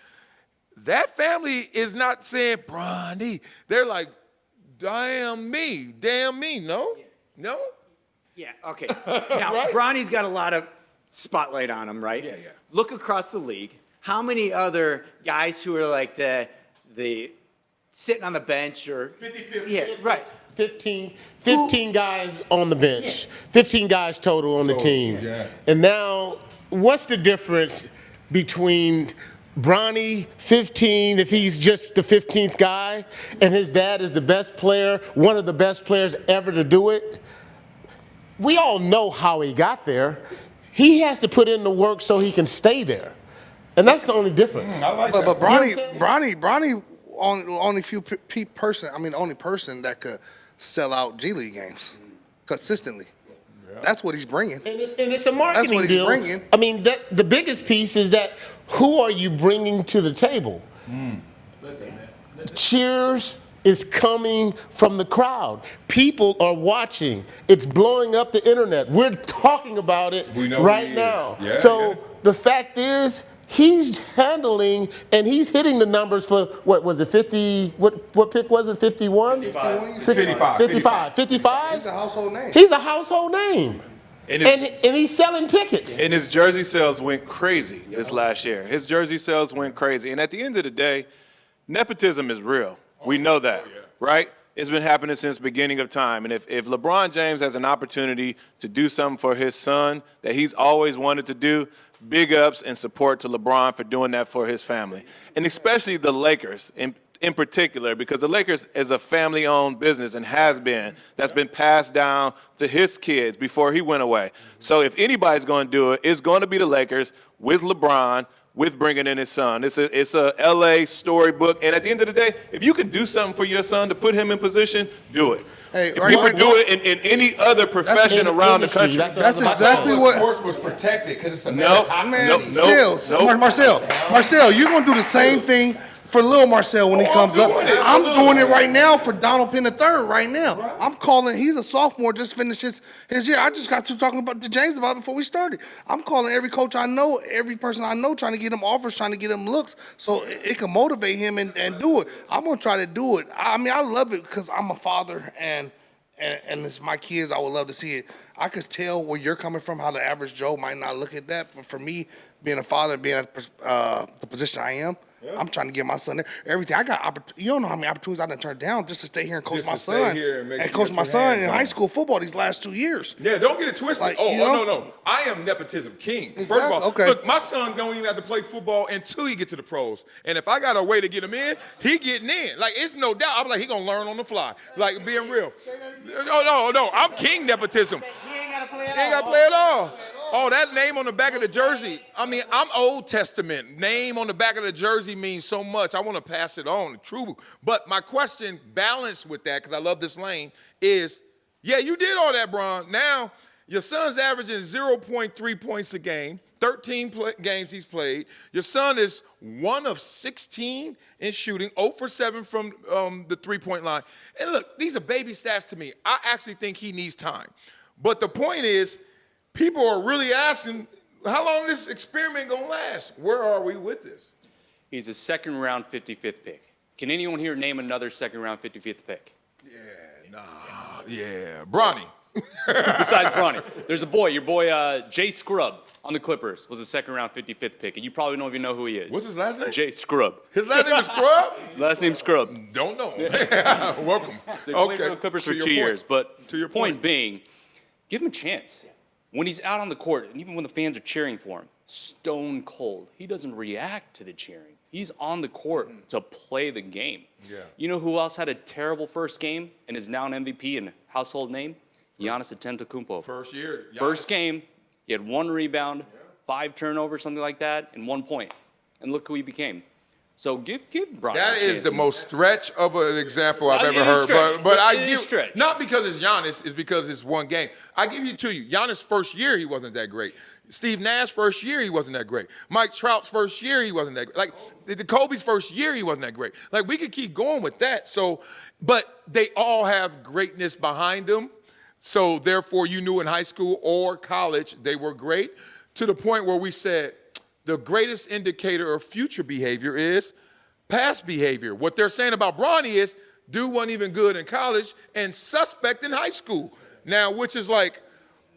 That family is not saying, Bronny. They're like, damn me, no? No? Yeah, okay. Now, right? Bronny's got a lot of spotlight on him, right? Yeah. Look across the league. How many other guys who are like the sitting on the bench or 50-50. Yeah, right. 15 guys on the bench. 15 guys total on the team. Yeah. And now, what's the difference between Bronny, 15, if he's just the 15th guy, and his dad is the best player, one of the best players ever to do it? We all know how he got there. He has to put in the work so he can stay there. And that's the only difference. I like that. But Bronny only only person that could sell out G League games consistently. Yeah. That's what he's bringing. And it's a marketing deal. That's what he's bringing. I mean, the biggest piece is that who are you bringing to the table? Listen. Cheers is coming from the crowd. People are watching. It's blowing up the internet. We're talking about it right now. Yeah, so the fact is, he's handling and he's hitting the numbers for, what was it, 50, what pick was it, 51? 55. 55. 55? He's a household name. He's a household name. And he's selling tickets. And his jersey sales went crazy this last year. His jersey sales went crazy. And at the end of the day, nepotism is real. We know that, right? It's been happening since the beginning of time. And if LeBron James has an opportunity to do something for his son that he's always wanted to do, big ups and support to LeBron for doing that for his family. And especially the Lakers in particular, because the Lakers is a family-owned business and has been. That's been passed down to his kids before he went away. So if anybody's going to do it, it's going to be the Lakers with LeBron, with bringing in his son. It's a LA storybook. And at the end of the day, if you can do something for your son to put him in position, do it. Hey, if you can do it in any other profession around the country. That's exactly what. Sports was protected because it's a Marcel, you're gonna do the same thing for Lil Marcel when he comes up. I'm doing it right now for Donald Penn III right now. I'm calling, he's a sophomore, just finished his year. I just got to talking about to James about it before we started. I'm calling every coach I know, every person I know, trying to get him offers, trying to get him looks so it can motivate him and do it. I'm going to try to do it. I mean, I love it because I'm a father and it's my kids. I would love to see it. I could tell where you're coming from, how the average Joe might not look at that. But for me, being a father and being at the position I am, I'm trying to give my son everything. I got you don't know how many opportunities I done turned down just to stay here and coach my son and coach my son in high school football these last 2 years. Yeah, don't get it twisted. Like, no. I am nepotism king. Exactly. First of all, Okay. look, my son don't even have to play football until he get to the pros. And if I got a way to get him in, he getting in. Like, it's no doubt. I'm like, he gonna learn on the fly. Like, being real. No. I'm king nepotism. He ain't got to play He ain't got to play at all. Oh, that name on the back of the jersey. I mean, I'm Old Testament. Name on the back of the jersey means so much. I want to pass it on, true. But my question, balanced with that, because I love this lane, is, yeah, you did all that, Bron. Now, your son's averaging 0.3 points a game, 13 games he's played. Your son is 1 of 16 in shooting, 0 for 7 from the three-point line. And look, these are baby stats to me. I actually think he needs time. But the point is, people are really asking, how long is this experiment gonna last? Where are we with this? He's a second-round 55th pick. Can anyone here name another second-round 55th pick? Bronny. Besides Bronny. There's a boy, your boy Jay Scrubb on the Clippers was a second-round 55th pick, and you probably don't even know who he is. What's his last name? Jay Scrubb. His last name is Scrub? His last name's Scrubb. Don't know. Welcome. So he played for the Clippers for 2 years, but to your point being, give him a chance. When he's out on the court, and even when the fans are cheering for him, stone cold. He doesn't react to the cheering. He's on the court to play the game. Yeah. You know who else had a terrible first game and is now an MVP and household name? Giannis Antetokounmpo. First year. Giannis. First game, he had 1 rebound, 5 turnovers, something like that, and 1 point. And look who he became. So give Bronny That a is chance. the most stretch of an example I've It ever is heard. stretch, But I it is give stretch. not because it's Giannis, it's because it's one game. I give you to you. Giannis' first year he wasn't that great. Steve Nash first year he wasn't that great. Mike Trout's first year he wasn't that great. Like the Kobe's first year he wasn't that great. Like we could keep going with that. So, but they all have greatness behind them. So therefore you knew in high school or college they were great to the point where we said the greatest indicator of future behavior is past behavior. What they're saying about Bronny is dude wasn't even good in college and suspect in high school. Now, which is like,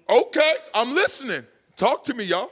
okay, I'm listening. Talk to me, y'all.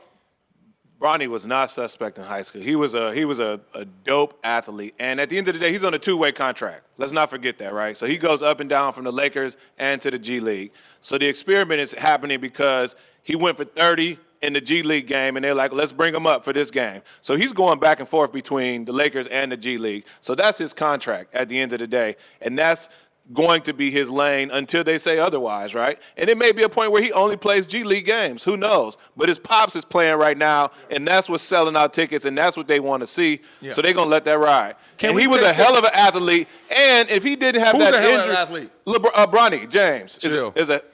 Bronny was not suspect in high school. He was a dope athlete. And at the end of the day, he's on a 2-way contract. Let's not forget that, right? So he goes up and down from the Lakers and to the G League. So the experiment is happening because he went for 30 in the G League game, and they're like, let's bring him up for this game. So he's going back and forth between the Lakers and the G League. So that's his contract at the end of the day. And that's going to be his lane until they say otherwise, right? And it may be a point where he only plays G League games. Who knows? But his pops is playing right now, and that's what's selling out tickets, and that's what they want to see. Yeah. So they're going to let that ride. And he was a hell of an athlete, and if he didn't have that injury, Bronny James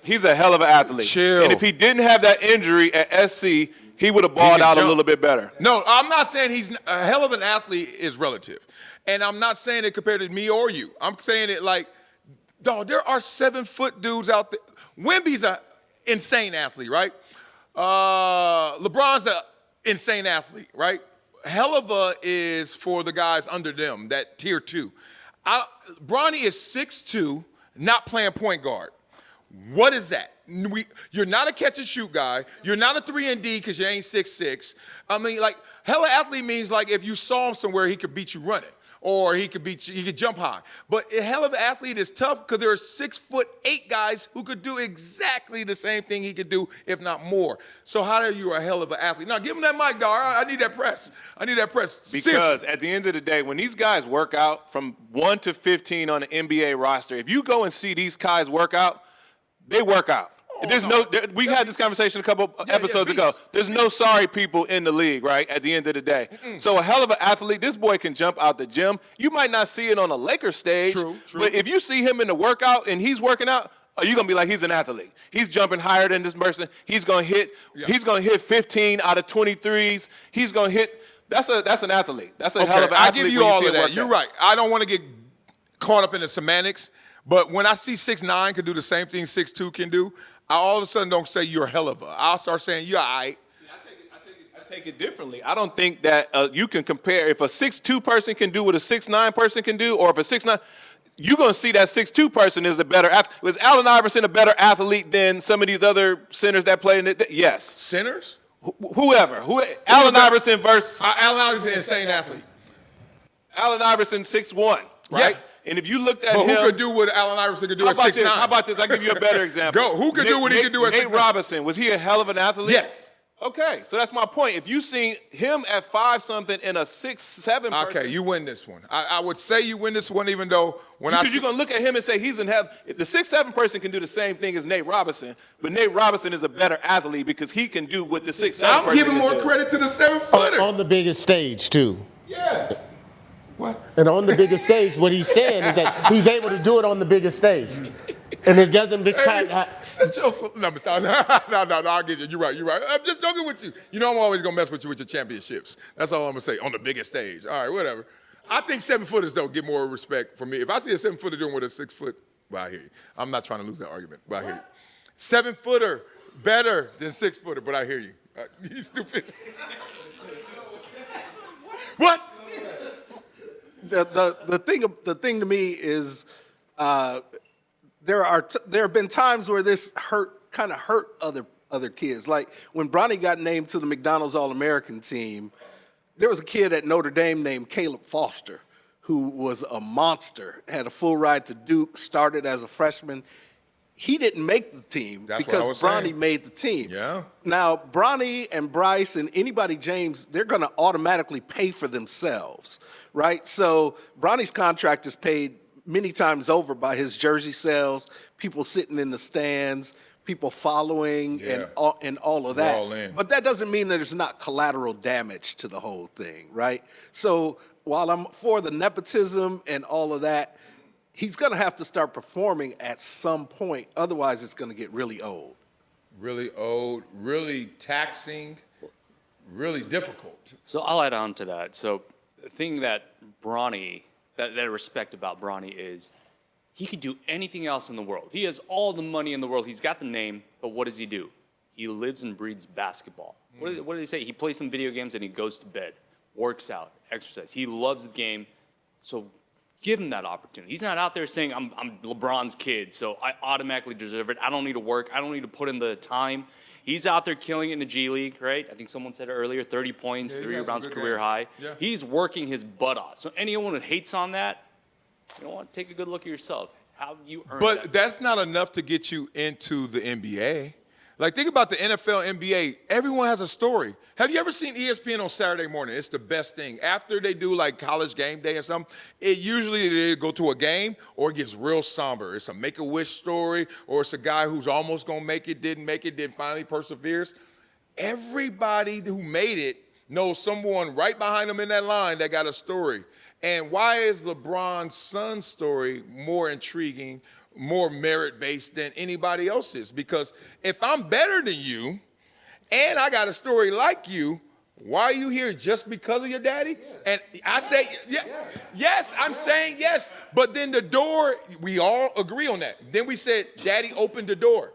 he's a hell of an athlete. Chill. And if he didn't have that injury at SC, he would have balled out a little bit better. No, I'm not saying he's a hell of an athlete is relative. And I'm not saying it compared to me or you. I'm saying it like, dog, there are 7-foot dudes out there. Wemby's an insane athlete, right? LeBron's an insane athlete, right? Helluva is for the guys under them, that tier 2. Bronny is 6'2", not playing point guard. What is that? You're not a catch and shoot guy. You're not a 3-and-D because you ain't 6'6". I mean, like, hella athlete means like if you saw him somewhere, he could beat you running. Or he could jump high. But a hell of an athlete is tough because there are 6'8" guys who could do exactly the same thing he could do, if not more. So how are you a hell of an athlete? Now give him that mic, dog. I need that press. I need that press. Because Seriously. at the end of the day, when these guys work out from 1 to 15 on the NBA roster, if you go and see these guys work out, they work out. We had this conversation a couple episodes ago. There's no sorry people in the league, right, at the end of the day. So a hell of an athlete, this boy can jump out the gym. You might not see it on a Lakers stage, but if you see him in the workout and he's working out, you're going to be like, he's an athlete. He's jumping higher than this person. He's going to hit 15 out of 23s. He's going to hit that's an athlete. That's a hell of an athlete. I give you all of that. You're right. I don't want to get caught up in the semantics, but when I see 6'9" can do the same thing 6'2" can do, I all of a sudden don't say you're a hell of a. I'll start saying you're all right. See, I take it differently. I don't think that you can compare if a 6'2" person can do what a 6'9" person can do, or if a 6'9", you're going to see that 6'2" person is a better athlete. Was Allen Iverson a better athlete than some of these other centers that play in it? Yes. Centers? Whoever. Allen Iverson versus... Allen Iverson is an insane athlete. Allen Iverson 6'1", right? Yeah. And if you looked at but him... who could do what Allen Iverson could do at 6'9"? How about this? I'll give you a better example. Go. Who could do what he could do at 6'9"? Nate Robinson, was he a hell of an athlete? Yes. Okay, so that's my point. If you seen him at 5-something and a 6'7" person... Okay, you win this one. I would say you win this one even though when because you're going to look at him and say he's in heaven. The 6'7" person can do the same thing as Nate Robinson, but Nate Robinson is a better athlete because he can do what the 6'7" person I'm giving more do. credit to the 7-footer. On the biggest stage, too. Yeah. What? And on the biggest stage, what he's saying is that he's able to do it on the biggest stage. And it doesn't become... No, I'll give you. You're right. I'm just joking with you. You know I'm always going to mess with you with your championships. That's all I'm going to say, on the biggest stage. All right, whatever. I think 7-footers, though, get more respect from me. If I see a 7-footer doing with a 6-foot, well, I hear you. I'm not trying to lose that argument, but I hear you. 7-footer better than 6-footer, but I hear you. You stupid. What? The thing to me is there have been times where this kind of hurt other kids. Like when Bronny got named to the McDonald's All-American team, there was a kid at Notre Dame named Caleb Foster who was a monster, had a full ride to Duke, started as a freshman. He didn't make the team because Bronny made the team. Yeah. Now, Bronny and Bryce and anybody James, they're going to automatically pay for themselves, right? So Bronny's contract is paid many times over by his jersey sales, people sitting in the stands, people following, and all of that. All in. But that doesn't mean that there's not collateral damage to the whole thing, right? So while I'm for the nepotism and all of that, he's going to have to start performing at some point. Otherwise, it's going to get really old. Really old, really taxing, really difficult. So I'll add on to that. So the thing that Bronny, that I respect about Bronny is he could do anything else in the world. He has all the money in the world. He's got the name, but what does he do? He lives and breathes basketball. What do they say? He plays some video games and he goes to bed, works out, exercise. He loves the game. So give him that opportunity. He's not out there saying, I'm LeBron's kid, so I automatically deserve it. I don't need to work. I don't need to put in the time. He's out there killing it in the G League, right? I think someone said it earlier, 30 points, 3 rebounds, career high. Yeah. He's working his butt off. So anyone who hates on that, you know what, take a good look at yourself. How you earn that? But that's not enough to get you into the NBA. Like, think about the NFL, NBA. Everyone has a story. Have you ever seen ESPN on Saturday morning? It's the best thing. After they do, like, college game day or something, it usually they go to a game or it gets real somber. It's a Make-A-Wish story, or it's a guy who's almost going to make it, then finally perseveres. Everybody who made it knows someone right behind them in that line that got a story. And why is LeBron's son's story more intriguing, more merit-based than anybody else's? Because if I'm better than you and I got a story like you, why are you here? Just because of your daddy? Yeah. And I say, yes, I'm saying yes. But then the door, we all agree on that. Then we said, Daddy opened the door.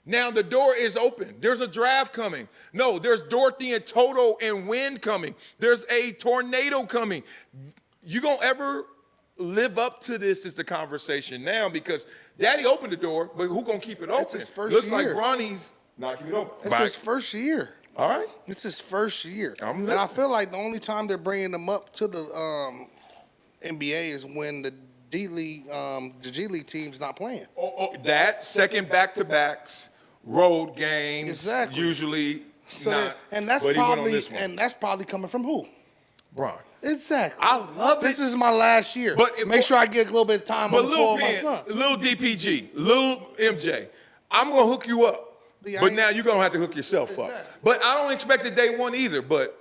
Now the door is open. There's a draft coming. No, there's Dorothy and Toto and wind coming. There's a tornado coming. You gonna ever live up to this is the conversation now because Daddy opened the door, but who gonna keep it open? It's his first Looks year. like Bronny's not keeping it open. It's his first year. All right. It's his first year. I'm And I listening. feel like the only time they're bringing them up to the NBA is when the G League team's not playing. That second back-to-backs, road games, Exactly. usually So not. that, and that's but he went on probably this one. coming from who? Bron. Exactly. I love This it. is my last year. But if- make sure I get a little bit of time But on the floor Lil with my son. Penn, Lil DPG, Lil MJ, I'm gonna hook you up. Yeah, I But ain't- now you're gonna have to hook yourself up. Exactly. But I don't expect it day one either. But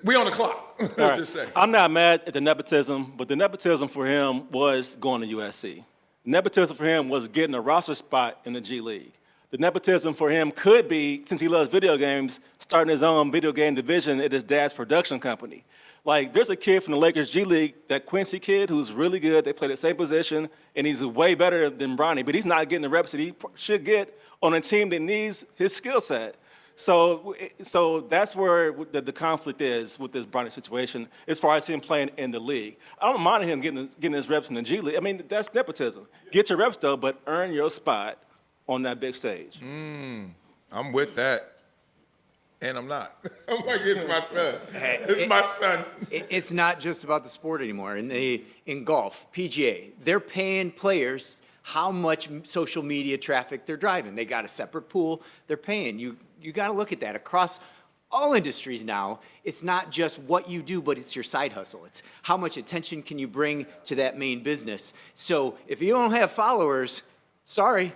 we on the clock. Let's All right. just say. I'm not mad at the nepotism, but the nepotism for him was going to USC. Nepotism for him was getting a roster spot in the G League. The nepotism for him could be, since he loves video games, starting his own video game division at his dad's production company. Like, there's a kid from the Lakers G League, that Quincy kid, who's really good. They play the same position, and he's way better than Bronny, but he's not getting the reps that he should get on a team that needs his skill set. So that's where the conflict is with this Bronny situation, as far as him playing in the league. I don't mind him getting his reps in the G League. I mean, that's nepotism. Get your reps, though, but earn your spot on that big stage. I'm with that. And I'm not. I'm like, it's my son. It's my son. It's not just about the sport anymore. In golf, PGA, they're paying players how much social media traffic they're driving. They got a separate pool. They're paying. You got to look at that across all industries now. It's not just what you do, but it's your side hustle. It's how much attention can you bring to that main business. So if you don't have followers, sorry,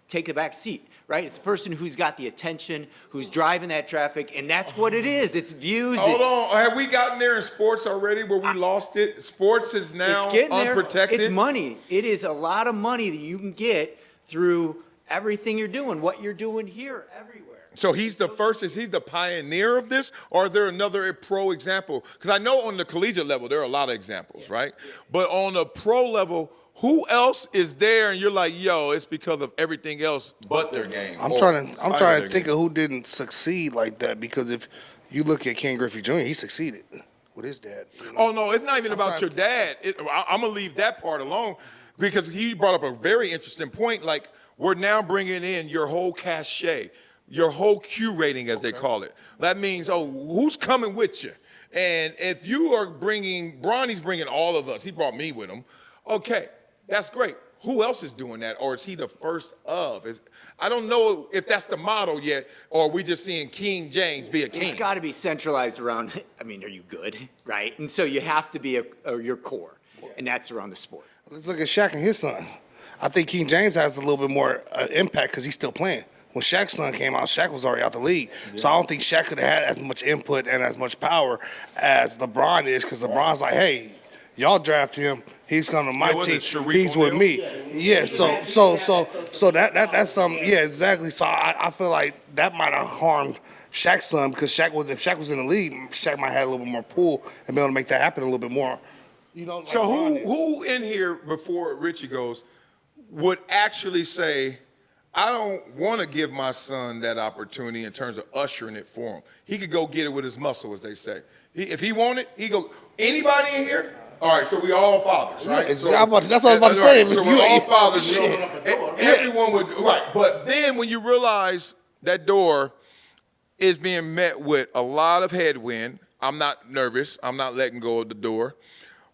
take the back seat. Right? It's the person who's got the attention, who's driving that traffic, and that's what it is. It's views. Hold on. Have we gotten there in sports already where we lost it? Sports is now It's getting there. unprotected. It's money. It is a lot of money that you can get through everything you're doing, what you're doing here, everywhere. So he's the first, is he the pioneer of this? Or is there another pro example? Because I know on the collegiate level, there are a lot of examples, right? But on the pro level, who else is there and you're like, yo, it's because of everything else but their game? I'm trying to think of who didn't succeed like that, because if you look at Ken Griffey Jr., he succeeded with his dad. You know? Oh, no, it's not even about your dad. I'm going to leave that part alone because he brought up a very interesting point. Like, we're now bringing in your whole cachet, your whole Q rating, as they call it. That means, oh, who's coming with you? And if you are Bronny's bringing all of us. He brought me with him. Okay, that's great. Who else is doing that? Or is he the first of? I don't know if that's the model yet, or are we just seeing King James be a king? It's got to be centralized around, I mean, are you good, right? And so you have to be your core, and that's around the sport. Let's look at Shaq and his son. I think King James has a little bit more impact because he's still playing. When Shaq's son came out, Shaq was already out the league. Yeah. So I don't think Shaq could have had as much input and as much power as LeBron is, because LeBron's like, hey, y'all draft him. He's coming to my team. He's with me. Yeah. So that's yeah, exactly. So I feel like that might have harmed Shaq's son, because if Shaq was in the league, Shaq might have had a little bit more pull and be able to make that happen a little bit more. You know. Like so who in here, before Richie goes, would actually say, I don't want to give my son that opportunity in terms of ushering it for him. He could go get it with his muscle, as they say. If he want it, he go. Anybody in here? All right, so we all fathers, right? Yeah, that's what I was about to say. So we're all fathers. Everyone would, right. But then when you realize that door is being met with a lot of headwind, I'm not nervous. I'm not letting go of the door.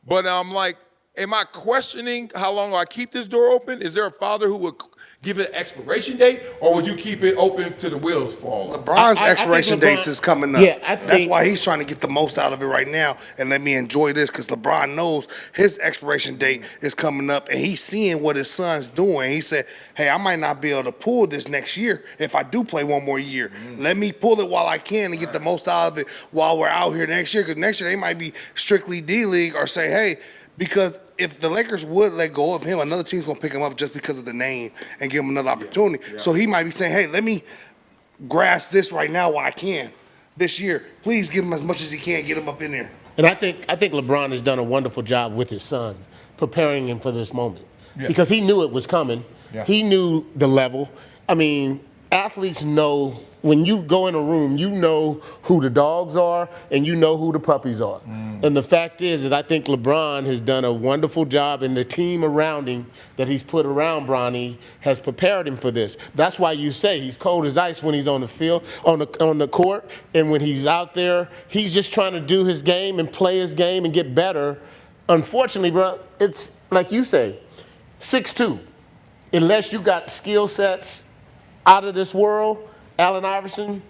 But I'm like, am I questioning how long do I keep this door open? Is there a father who would give it an expiration date, or would you keep it open till the wheels fall? LeBron's expiration dates is coming up. Yeah, that's why he's trying to get the most out of it right now and let me enjoy this, because LeBron knows his expiration date is coming up and he's seeing what his son's doing. He said, hey, I might not be able to pull this next year if I do play one more year. Let me pull it while I can and get the most out of it while we're out here next year, because next year they might be strictly D-League or say, hey, because if the Lakers would let go of him, another team's going to pick him up just because of the name and give him another opportunity. Yeah. So he might be saying, hey, let me grasp this right now while I can this year. Please give him as much as he can, get him up in there. And I think LeBron has done a wonderful job with his son, preparing him for this moment. Yeah. Because he knew it was coming. Yeah. He knew the level. I mean, athletes know, when you go in a room, you know who the dogs are and you know who the puppies are. And the fact is I think LeBron has done a wonderful job, and the team around him that he's put around Bronny has prepared him for this. That's why you say he's cold as ice when he's on the field, on the court, and when he's out there, he's just trying to do his game and play his game and get better. Unfortunately, bro, it's like you say, 6'2". Unless you got skill sets out of this world, Allen Iverson,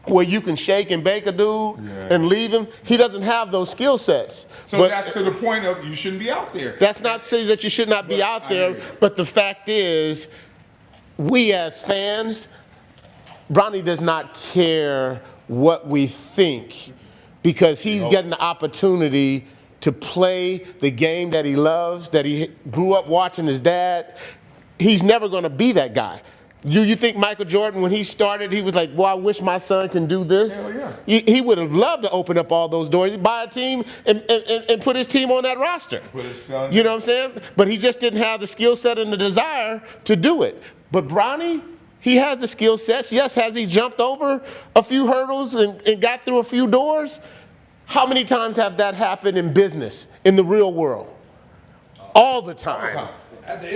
where you can shake and bake a dude and leave him, he doesn't have those skill sets. So but that's to the point of you shouldn't be out there. That's not to say that you should not be out there, but the fact is, we as fans, Bronny does not care what we think, because he's getting the opportunity to play the game that he loves, that he grew up watching his dad. He's never going to be that guy. You think Michael Jordan, when he started, he was like, well, I wish my son can do this? Hell yeah. He would have loved to open up all those doors, buy a team, and put his team on that roster. Put his son. You know what I'm saying? But he just didn't have the skill set and the desire to do it. But Bronny, he has the skill sets. Yes, has he jumped over a few hurdles and got through a few doors? How many times have that happened in business, in the real world? All the time.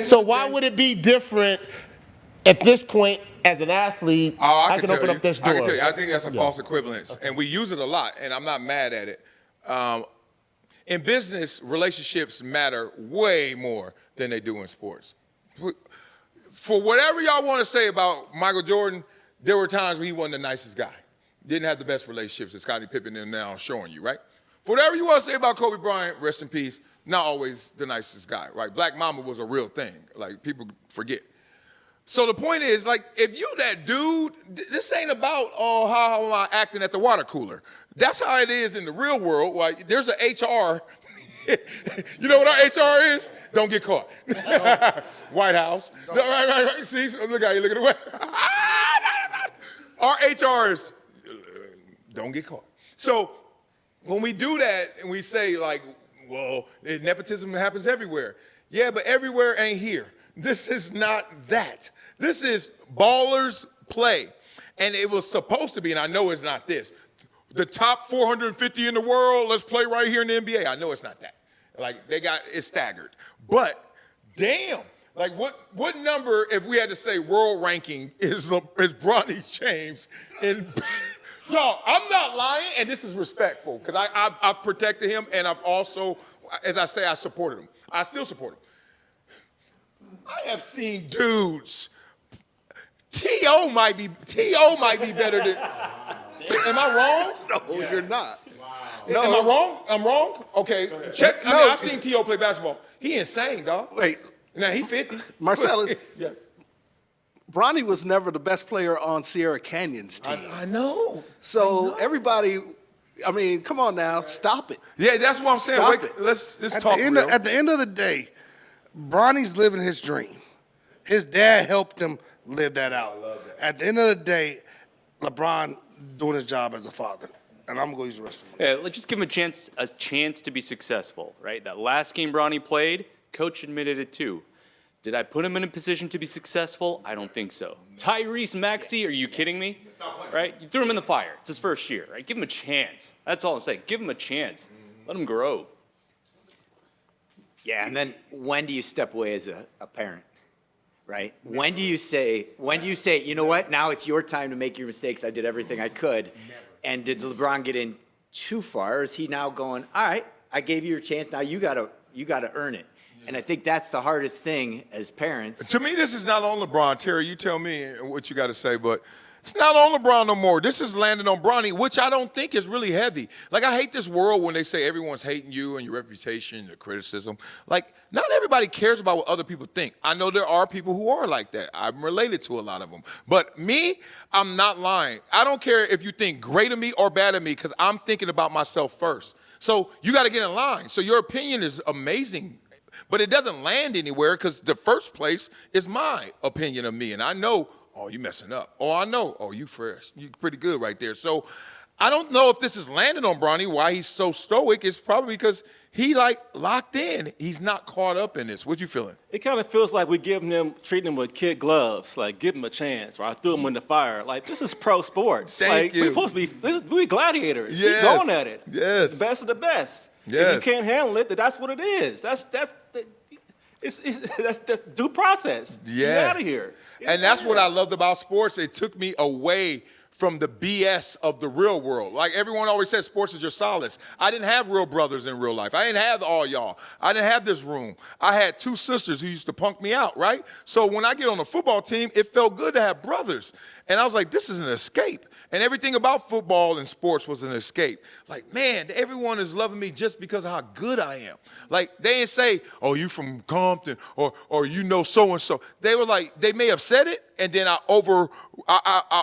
So why would it be different at this point as an athlete? I can open up this door. I can tell you, I think that's a false equivalence, and we use it a lot, and I'm not mad at it. In business, relationships matter way more than they do in sports. For whatever y'all want to say about Michael Jordan, there were times when he wasn't the nicest guy. Didn't have the best relationships that Scottie Pippen is now showing you, right? For whatever you want to say about Kobe Bryant, rest in peace, not always the nicest guy, right? Black Mamba was a real thing, like people forget. So the point is, like, if you that dude, this ain't about, oh, how am I acting at the water cooler. That's how it is in the real world. Like, there's an HR. You know what our HR is? Don't get caught. White House. Right. See, look at you, look at the way. Our HR is, don't get caught. So when we do that and we say, like, well, nepotism happens everywhere. Yeah, but everywhere ain't here. This is not that. This is ballers play. And it was supposed to be, and I know it's not this, the top 450 in the world, let's play right here in the NBA. I know it's not that. Like, it's staggered. But damn, like what number, if we had to say world ranking, is Bronny James in? Dog, I'm not lying, and this is respectful, because I've protected him, and I've also, as I say, I supported him. I still support him. I have seen dudes. T.O. might be better than. Am I wrong? No, you're not. No. Am I wrong? I'm wrong? Okay. Check. I mean, I've seen T.O. play basketball. He insane, dog. Wait. Now he 50. Marcellus. Yes. Bronny was never the best player on Sierra Canyon's team. I know. So everybody, I mean, come on now, stop it. Yeah, that's what I'm saying. Stop it. Let's At talk real. the end of the day, Bronny's living his dream. His dad helped him live that out. At the end of the day, LeBron doing his job as a father. And I'm going to go use the restroom. Yeah, let's just give him a chance to be successful, right? That last game Bronny played, coach admitted it too. Did I put him in a position to be successful? I don't think so. Tyrese Maxey, are you kidding me? Right? You threw him in the fire. It's his first year, right? Give him a chance. That's all I'm saying. Give him a chance. Let him grow. Yeah, and then when do you step away as a parent, right? When do you say, you know what, now it's your time to make your mistakes. I did everything I could. And did LeBron get in too far? Or is he now going, all right, I gave you your chance, now you gotta earn it. And I think that's the hardest thing as parents. To me, this is not on LeBron. Terry, you tell me what you got to say, but it's not on LeBron no more. This is landing on Bronny, which I don't think is really heavy. Like, I hate this world when they say everyone's hating you and your reputation, your criticism. Like, not everybody cares about what other people think. I know there are people who are like that. I'm related to a lot of them. But me, I'm not lying. I don't care if you think great of me or bad of me, because I'm thinking about myself first. So you got to get in line. So your opinion is amazing, but it doesn't land anywhere, because the first place is my opinion of me. And I know, oh, you messing up. Oh, I know, oh, you fresh. You pretty good right there. So I don't know if this is landing on Bronny, why he's so stoic. It's probably because he like locked in. He's not caught up in this. What you feeling? It kind of feels like we're treating him with kid gloves, like give him a chance, or I threw him in the fire. Like, this is pro sports. Thank you. We're supposed to be, we gladiators. Yes. Keep going at it. Yes. The best of the best. Yes. If you can't handle it, then that's what it is. That's due process. Yeah. Get out of here. And that's what I loved about sports. It took me away from the BS of the real world. Like everyone always says, sports is your solace. I didn't have real brothers in real life. I didn't have all y'all. I didn't have this room. I had two sisters who used to punk me out, right? So when I get on a football team, it felt good to have brothers. And I was like, this is an escape. And everything about football and sports was an escape. Like, man, everyone is loving me just because of how good I am. Like, they didn't say, oh, you from Compton, or you know so-and-so. They were like, they may have said it, and then I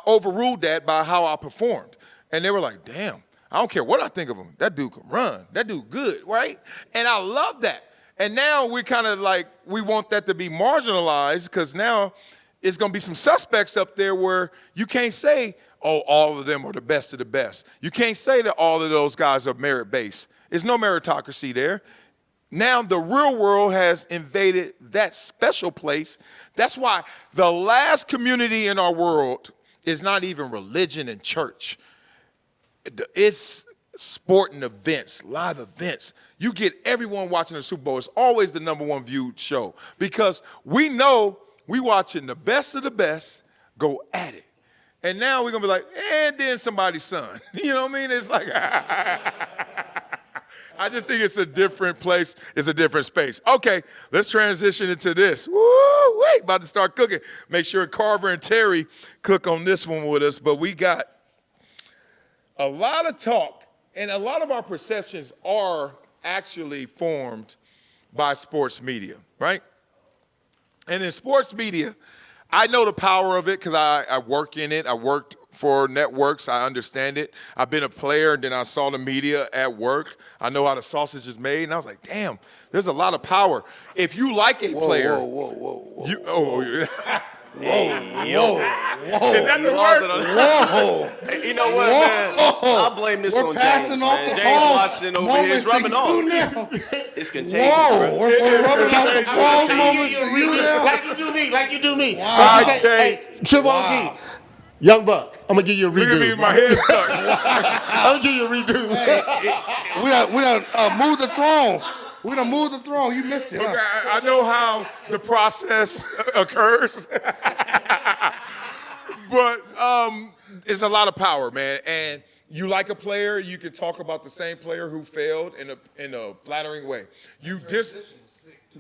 overruled that by how I performed. And they were like, damn, I don't care what I think of him. That dude can run. That dude good, right? And I love that. And now we're kind of like, we want that to be marginalized because now it's going to be some suspects up there where you can't say, oh, all of them are the best of the best. You can't say that all of those guys are merit-based. There's no meritocracy there. Now the real world has invaded that special place. That's why the last community in our world is not even religion and church. It's sporting events, live events. You get everyone watching the Super Bowl. It's always the #1 viewed show because we know we watching the best of the best go at it. And now we're going to be like, and then somebody's son. You know what I mean? It's like, I just think it's a different place. It's a different space. Okay, let's transition into this. Woo, wait, about to start cooking. Make sure Carver and Terry cook on this one with us. But we got a lot of talk, and a lot of our perceptions are actually formed by sports media, right? And in sports media, I know the power of it because I work in it. I worked for networks. I understand it. I've been a player, and then I saw the media at work. I know how the sausage is made, and I was like, damn, there's a lot of power. If you like a player. Whoa. You, oh, yeah. Whoa. Is that the word? Whoa. You know what, man? I blame this on James, man. James Washington over here is rubbing off. It's contagious, bro. We're rubbing off the pause moments to you now. Like you do me. Wow. Like you say, hey, Triple OG, Young Buck, I'm going to give you a Look at me redo. with my head stuck. I'm going to give you a redo. We done moved the throne. We done moved the throne. You missed it. Okay, Huh? I know how the process occurs. But it's a lot of power, man. And you like a player, you can talk about the same player who failed in a flattering way. You can't say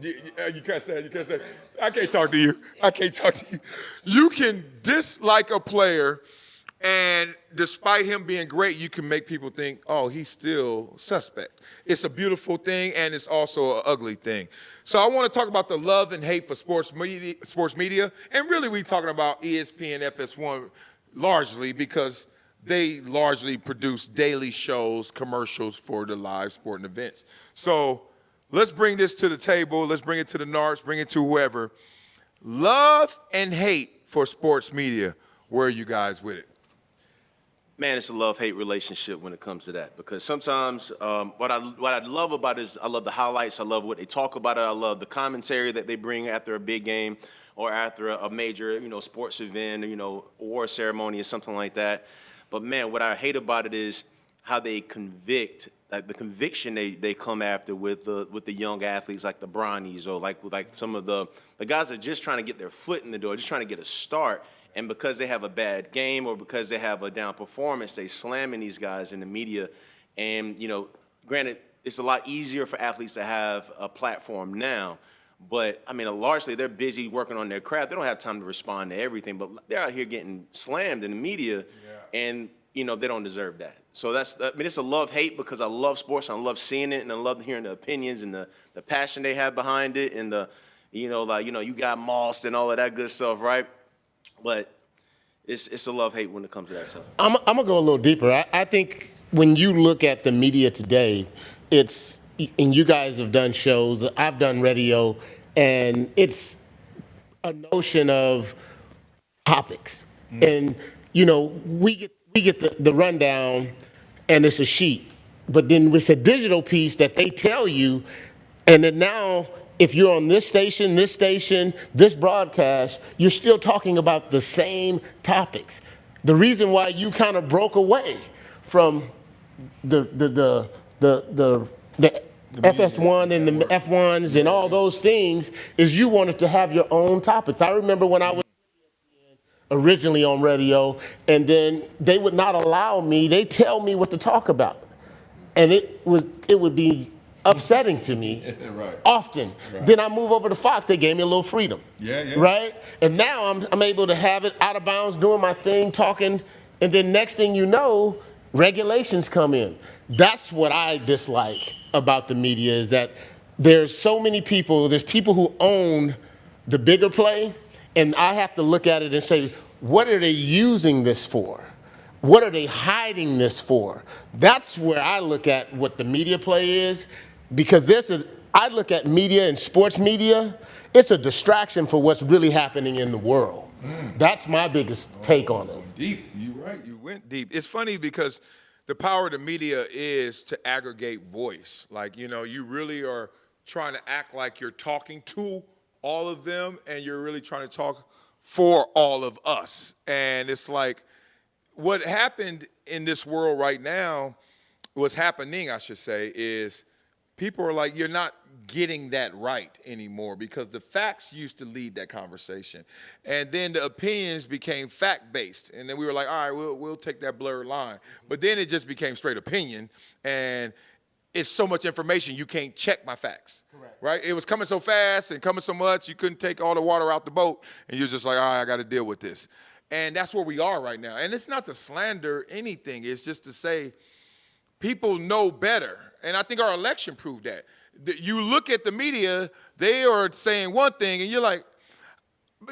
it, you can't say it. I can't talk to you. I can't talk to you. You can dislike a player, and despite him being great, you can make people think, oh, he's still suspect. It's a beautiful thing, and it's also an ugly thing. So I want to talk about the love and hate for sports media, and really we talking about ESPN FS1 largely because they largely produce daily shows, commercials for the live sporting events. So let's bring this to the table. Let's bring it to the NARPS, bring it to whoever. Love and hate for sports media. Where are you guys with it? Man, it's a love-hate relationship when it comes to that because sometimes what I love about it is I love the highlights. I love what they talk about it. I love the commentary that they bring after a big game or after a major, sports event, award ceremony or something like that. But man, what I hate about it is how they convict, like the conviction they come after with the young athletes like the Bronnies or like some of the guys that are just trying to get their foot in the door, just trying to get a start. And because they have a bad game or because they have a down performance, they slamming these guys in the media. And, granted, it's a lot easier for athletes to have a platform now. But, I mean, largely they're busy working on their craft. They don't have time to respond to everything. But they're out here getting slammed in the media, and, they don't deserve that. So it's a love-hate because I love sports. And I love seeing it, and I love hearing the opinions and the passion they have behind it and you got mossed and all of that good stuff, right? But it's a love-hate when it comes to that stuff. I'm going to go a little deeper. I think when you look at the media today, and you guys have done shows, I've done radio, and it's a notion of topics. And, we get the rundown and it's a sheet. But then it's a digital piece that they tell you, and then now if you're on this station, this broadcast, you're still talking about the same topics. The reason why you kind of broke away from the FS1 and the F1s and all those things is you wanted to have your own topics. I remember when I was originally on radio, and then they would not allow me, they tell me what to talk about. And it would be upsetting to me often. Then I move over to Fox, they gave me a little freedom. Right? And now I'm able to have it out of bounds, doing my thing, talking, and then next thing you know, regulations come in. That's what I dislike about the media, is that there's so many people, there's people who own the bigger play, and I have to look at it and say, what are they using this for? What are they hiding this for? That's where I look at what the media play is, because I look at media and sports media, it's a distraction for what's really happening in the world. That's my biggest take on it. Deep, you're right, you went deep. It's funny because the power of the media is to aggregate voice. Like, you know, you really are trying to act like you're talking to all of them, and you're really trying to talk for all of us. And it's like, what happened in this world right now, what's happening, I should say, is people are like, you're not getting that right anymore, because the facts used to lead that conversation. And then the opinions became fact-based. And then we were like, all right, we'll take that blurred line. But then it just became straight opinion. And it's so much information, you can't check my facts. Correct. Right? It was coming so fast and coming so much, you couldn't take all the water out the boat. And you're just like, all right, I got to deal with this. And that's where we are right now. And it's not to slander anything. It's just to say people know better. And I think our election proved that. You look at the media, they are saying one thing, and you're like,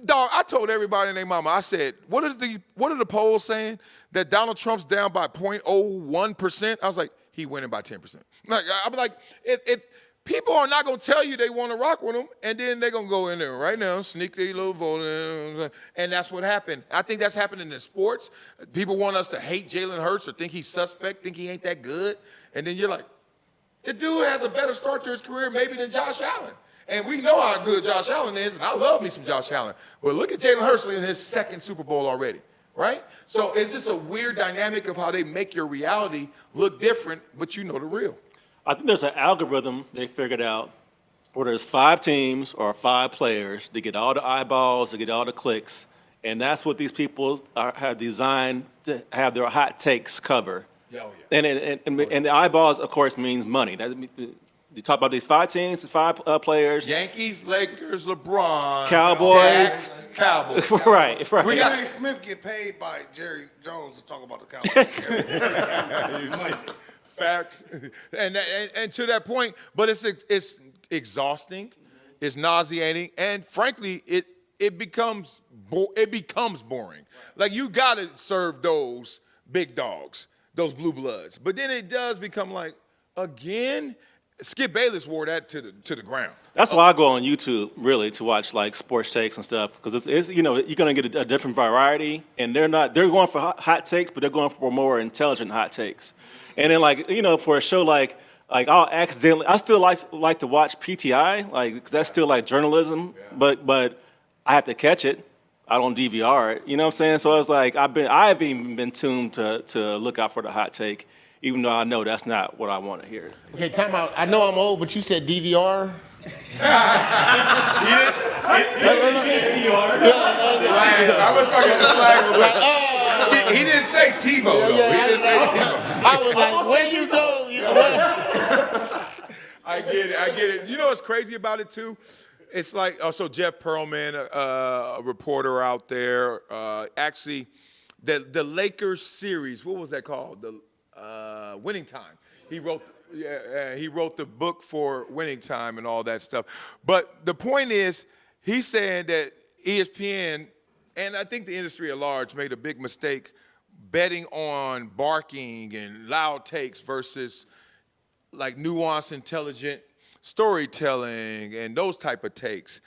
dog, I told everybody and their mama, I said, what are the polls saying? That Donald Trump's down by 0.01%? I was like, he winning by 10%. Like, I'm like, if people are not going to tell you they want to rock with them, and then they're going to go in there right now, sneak their little vote in, and that's what happened. I think that's happening in sports. People want us to hate Jalen Hurts or think he's suspect, think he ain't that good, and then you're like, the dude has a better start to his career maybe than Josh Allen. And we know how good Josh Allen is, and I love me some Josh Allen. But look at Jalen Hurts in his second Super Bowl already, right? So it's just a weird dynamic of how they make your reality look different, but you know the real. I think there's an algorithm they figured out where there's 5 teams or 5 players to get all the eyeballs, to get all the clicks, and that's what these people have designed to have their hot takes cover. Yeah, oh yeah. And the eyeballs, of course, means money. You talk about these 5 teams, 5 players. Yankees, Lakers, LeBron. Cowboys. Cowboys. Right. Stephen A. Smith get paid by Jerry Jones to talk about the Cowboys. Facts. And to that point, but it's exhausting, it's nauseating, and frankly, it becomes boring. Like, you gotta serve those big dogs, those blue bloods. But then it does become like, again, Skip Bayless wore that to the ground. That's why I go on YouTube, really, to watch like sports takes and stuff, because it's you know, you're gonna get a different variety, and they're going for hot takes, but they're going for more intelligent hot takes. And then, like, you know, for a show like I'll accidentally, I still like to watch PTI, like, because that's still like journalism, but I have to catch it. I don't DVR it. You know what I'm saying? So I was like, I've even been tuned to look out for the hot take, even though I know that's not what I want to hear. Okay, time out. I know I'm old, but you said DVR? I was talking the flag. He didn't say TiVo, though. He didn't say TiVo. I was like, where you go? You know, I get it. You know what's crazy about it, too? It's like, so Jeff Pearlman, a reporter out there, actually, the Lakers series, what was that called? The Winning Time. He wrote the book for Winning Time and all that stuff. But the point is, he's saying that ESPN, and I think the industry at large, made a big mistake betting on barking and loud takes versus like nuanced, intelligent storytelling and those type of takes.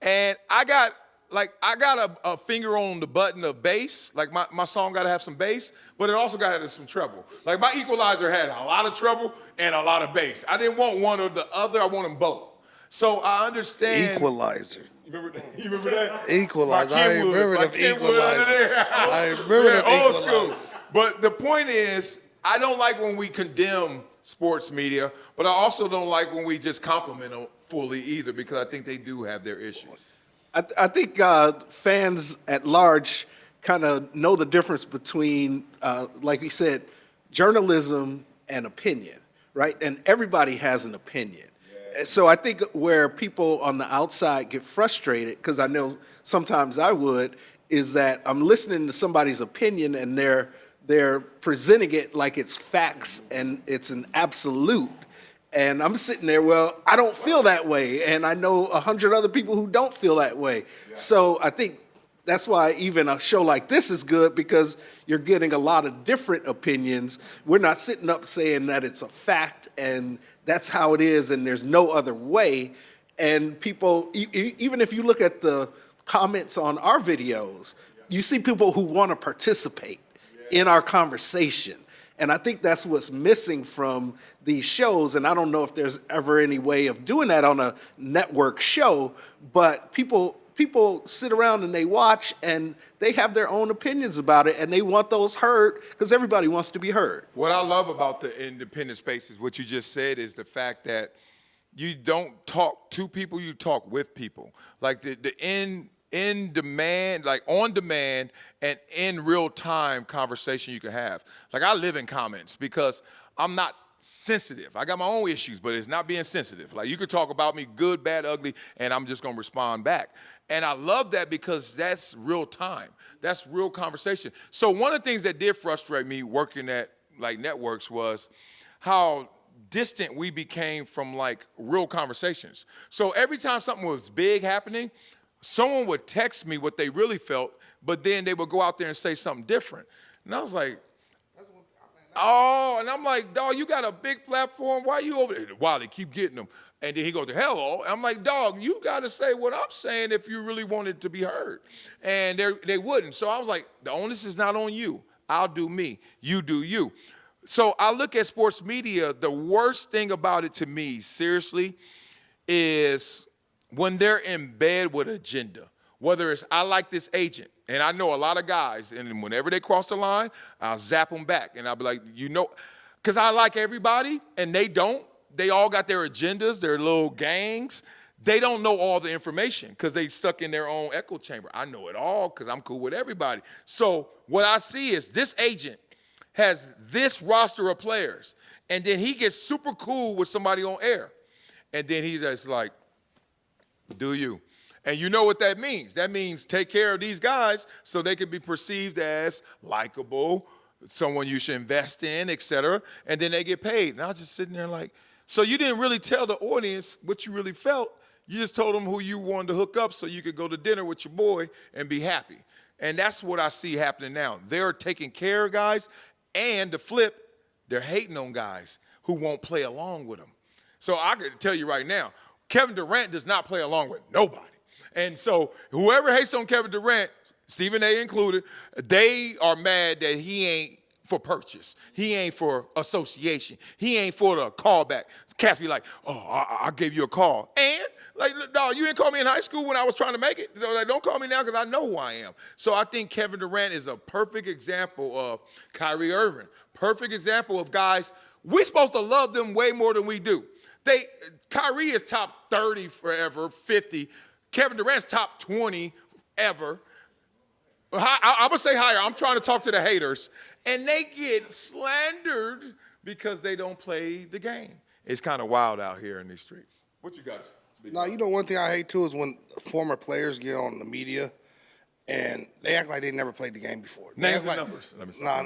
And I got I got a finger on the button of bass. Like my song got to have some bass, but it also got to have some treble. Like my equalizer had a lot of treble and a lot of bass. I didn't want one or the other. I want them both. So I understand. Equalizer. You remember that? Equalizer. I remember them equalizer. I remember them old equalizer. school. But the point is, I don't like when we condemn sports media, but I also don't like when we just compliment them fully either, because I think they do have their issues. I think fans at large kind of know the difference between, like we said, journalism and opinion, right? And everybody has an opinion. Yeah. So I think where people on the outside get frustrated, because I know sometimes I would, is that I'm listening to somebody's opinion and they're presenting it like it's facts and it's an absolute. And I'm sitting there, well, I don't feel that way. And I know 100 other people who don't feel that way. Yeah. So I think that's why even a show like this is good, because you're getting a lot of different opinions. We're not sitting up saying that it's a fact and that's how it is and there's no other way. And people, even if you look at the comments on our videos, you see people who want to participate in our conversation. And I think that's what's missing from these shows. And I don't know if there's ever any way of doing that on a network show, but people sit around and they watch and they have their own opinions about it and they want those heard, because everybody wants to be heard. What I love about the independent spaces, what you just said, is the fact that you don't talk to people, you talk with people. Like the in demand, like on demand and in real time conversation you can have. Like I live in comments because I'm not sensitive. I got my own issues, but it's not being sensitive. Like you could talk about me good, bad, ugly, and I'm just gonna respond back. And I love that because that's real time. That's real conversation. So one of the things that did frustrate me working at like networks was how distant we became from like real conversations. So every time something was big happening, someone would text me what they really felt, but then they would go out there and say something different. And I was like, oh, and I'm like, dog, you got a big platform. Why you over there? Wiley, keep getting them. And then he goes, hello. I'm like, dog, you got to say what I'm saying if you really wanted to be heard. And they wouldn't. So I was like, the onus is not on you. I'll do me. You do you. So I look at sports media, the worst thing about it to me, seriously, is when they're in bed with agenda. Whether it's, I like this agent, and I know a lot of guys, and whenever they cross the line, I'll zap them back, and I'll be like, you know, because I like everybody, and they don't. They all got their agendas, their little gangs. They don't know all the information because they stuck in their own echo chamber. I know it all because I'm cool with everybody. So what I see is this agent has this roster of players, and then he gets super cool with somebody on air, and then he's just like, do you? And you know what that means. That means take care of these guys so they can be perceived as likable, someone you should invest in, et cetera, and then they get paid. And I was just sitting there like, so you didn't really tell the audience what you really felt. You just told them who you wanted to hook up so you could go to dinner with your boy and be happy. And that's what I see happening now. They're taking care of guys, and the flip, they're hating on guys who won't play along with them. So I could tell you right now, Kevin Durant does not play along with nobody. And so whoever hates on Kevin Durant, Stephen A. included, they are mad that he ain't for purchase. He ain't for association. He ain't for the callback. Cats be like, oh, I gave you a call. And, like, dog, you didn't call me in high school when I was trying to make it. So, like, don't call me now because I know who I am. So I think Kevin Durant is a perfect example of Kyrie Irving. Perfect example of guys, we're supposed to love them way more than we do. Kyrie is top 30 forever, 50. Kevin Durant's top 20 ever. I'm going to say higher. I'm trying to talk to the haters. And they get slandered because they don't play the game. It's kind of wild out here in these streets. What you guys? No, you know one thing I hate too is when former players get on the media and they act like they never played the game before. Names and numbers. Nah.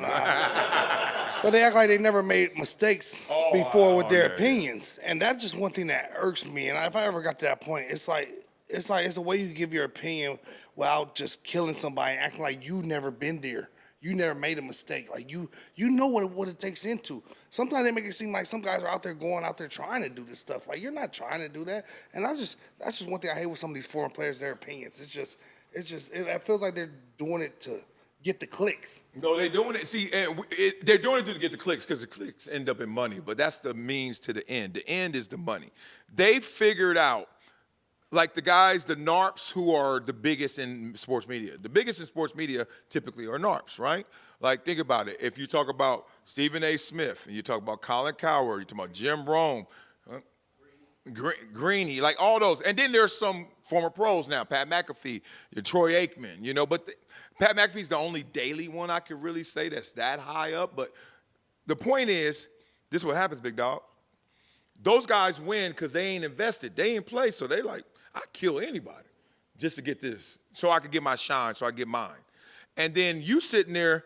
But they act like they never made mistakes before with their opinions. And that's just one thing that irks me. And if I ever got to that point, it's a way you give your opinion without just killing somebody and acting like you never been there. You never made a mistake. Like you know what it takes into. Sometimes they make it seem like some guys are out there going out there trying to do this stuff. Like you're not trying to do that. And that's just one thing I hate with some of these foreign players, their opinions. It's just, it feels like they're doing it to get the clicks. No, they're doing it. See, they're doing it to get the clicks because the clicks end up in money, but that's the means to the end. The end is the money. They figured out, like the guys, the NARPS, who are the biggest in sports media. The biggest in sports media typically are NARPS, right? Like, think about it. If you talk about Stephen A. Smith, and you talk about Colin Cowherd, you talk about Jim Rome, Greeny, like all those. And then there's some former pros now, Pat McAfee, Troy Aikman, you know, but Pat McAfee's the only daily one I could really say that's that high up. But the point is, this is what happens, big dog. Those guys win because they ain't invested. They ain't play, so they like, I'd kill anybody just to get this, so I could get my shine, so I get mine. And then you sitting there,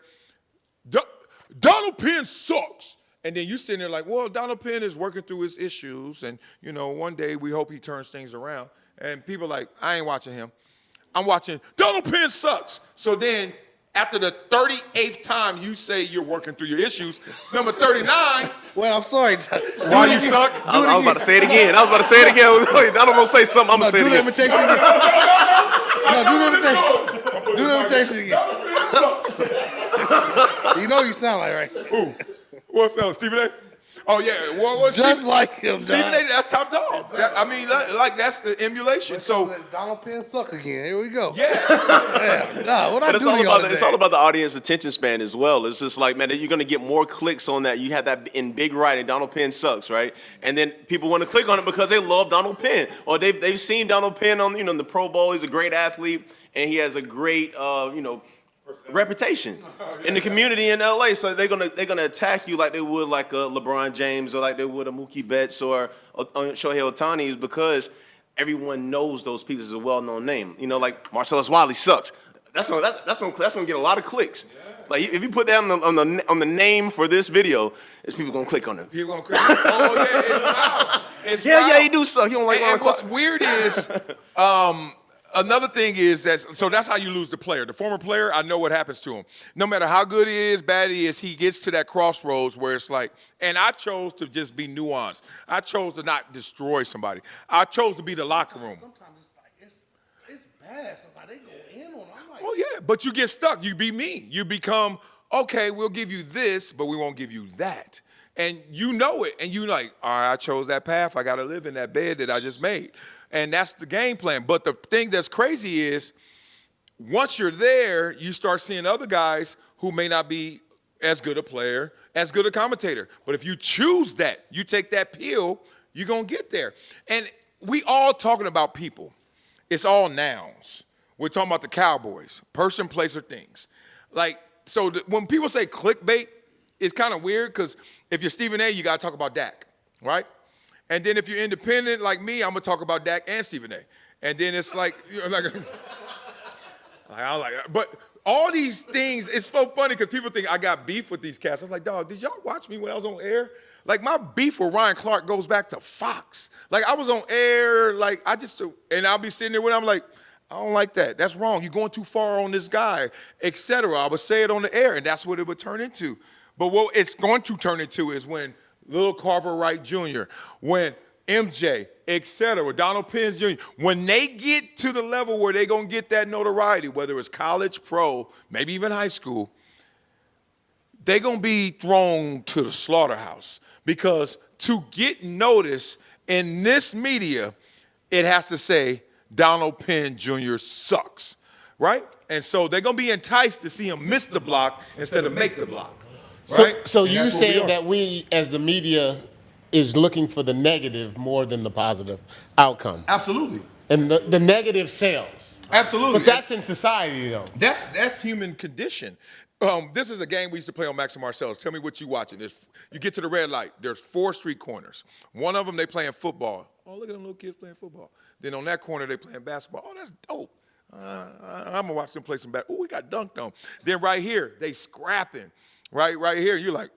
Donald Penn sucks. And then you sitting there like, well, Donald Penn is working through his issues, and you know, one day we hope he turns things around. And people are like, I ain't watching him. I'm watching Donald Penn sucks. So then, after the 38th time you say you're working through your issues, number 39. Well, I'm sorry. Why you suck? I was about to say it again. I was about to say it again. I don't want to say something. I'm going to say it again. Do the imitation again. No, do the imitation. Do the imitation again. You know you sound like, right? Ooh. What's else, Stephen A? Oh, yeah. Well, just like him, Stephen A, that's top dog. I mean, like, that's the emulation. So Donald Penn suck again. Here we go. Yeah. What I But do it's all about the audience attention span as well. It's just like, man, you're going to get more clicks on that. You have that in big writing, Donald Penn sucks, right? And then people want to click on it because they love Donald Penn. Or they've seen Donald Penn on, in the Pro Bowl. He's a great athlete, and he has a great, reputation in the community in LA. So they're gonna attack you like they would like a LeBron James or like they would a Mookie Betts or Shohei Ohtani, because everyone knows those people as a well-known name. You know, like Marcellus Wiley sucks. That's gonna get a lot of clicks. Like if you put that on the name for this video, it's people gonna click on it. People gonna click. Oh yeah, it's wild. It's yeah, wild. he do suck. He don't like. And what's weird is, another thing is so that's how you lose the player. The former player, I know what happens to him. No matter how good he is, bad he is, he gets to that crossroads where it's like, and I chose to just be nuanced. I chose to not destroy somebody. I chose to be the locker room. Sometimes it's like, it's bad. Sometimes they go in on it. I'm like, Oh yeah, but you get stuck. You be me. You become, okay, we'll give you this, but we won't give you that. And you know it, and you like, all right, I chose that path. I got to live in that bed that I just made. And that's the game plan. But the thing that's crazy is, once you're there, you start seeing other guys who may not be as good a player, as good a commentator. But if you choose that, you take that pill, you're going to get there. And we all talking about people. It's all nouns. We're talking about the Cowboys, person, place, or things. Like, so when people say clickbait, it's kind of weird because if you're Stephen A, you got to talk about Dak, right? And then if you're independent like me, I'm going to talk about Dak and Stephen A. And then it's like, but all these things, it's so funny because people think I got beef with these cats. I was like, dog, did y'all watch me when I was on air? Like, my beef with Ryan Clark goes back to Fox. Like, I was on air, like, and I'll be sitting there when I'm like, I don't like that. That's wrong. You're going too far on this guy, et cetera. I would say it on the air, and that's what it would turn into. But what it's going to turn into is when little Carver Wright Jr., when MJ, et cetera, Donald Penn Jr., when they get to the level where they're going to get that notoriety, whether it's college, pro, maybe even high school, they're going to be thrown to the slaughterhouse. Because to get noticed in this media, it has to say Donald Penn Jr. sucks, right? And so they're going to be enticed to see him miss the block instead of make the block. Right? So you saying that we, as the media, is looking for the negative more than the positive outcome? Absolutely. And the negative sells. Absolutely. But that's in society, though. That's human condition. This is a game we used to play on Max and Marcellus. Tell me what you watching. You get to the red light. There's 4 street corners. One of them, they playing football. Oh, look at them little kids playing football. Then on that corner, they playing basketball. Oh, that's dope. I'm going to watch them play some basketball. Oh, we got dunked on. Then right here, they scrapping. Right here, you're like,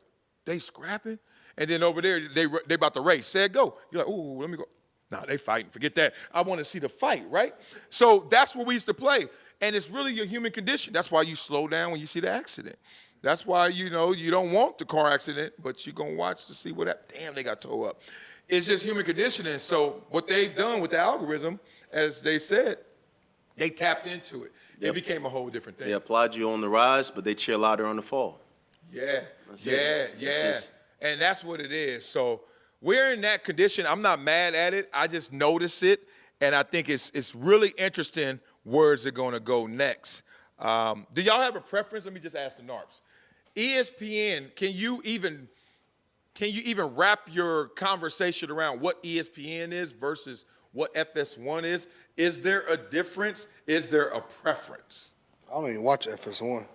they scrapping? And then over there, they about to race. Say it, go. You're like, ooh, let me go. Nah, they fighting. Forget that. I want to see the fight, right? So that's what we used to play. And it's really your human condition. That's why you slow down when you see the accident. That's why, you don't want the car accident, but you're going to watch to see what happened. Damn, they got towed up. It's just human conditioning. So what they've done with the algorithm, as they said, They tapped into it. It became a whole different thing. They applaud you on the rise, but they cheer louder on the fall. Yeah, That's yeah, it. yeah. It's just- And that's what it is. So we're in that condition. I'm not mad at it. I just notice it, and I think it's really interesting where is it going to go next. Do y'all have a preference? Let me just ask the NARPS. ESPN, can you even wrap your conversation around what ESPN is versus what FS1 is? Is there a difference? Is there a preference? I don't even watch FS1.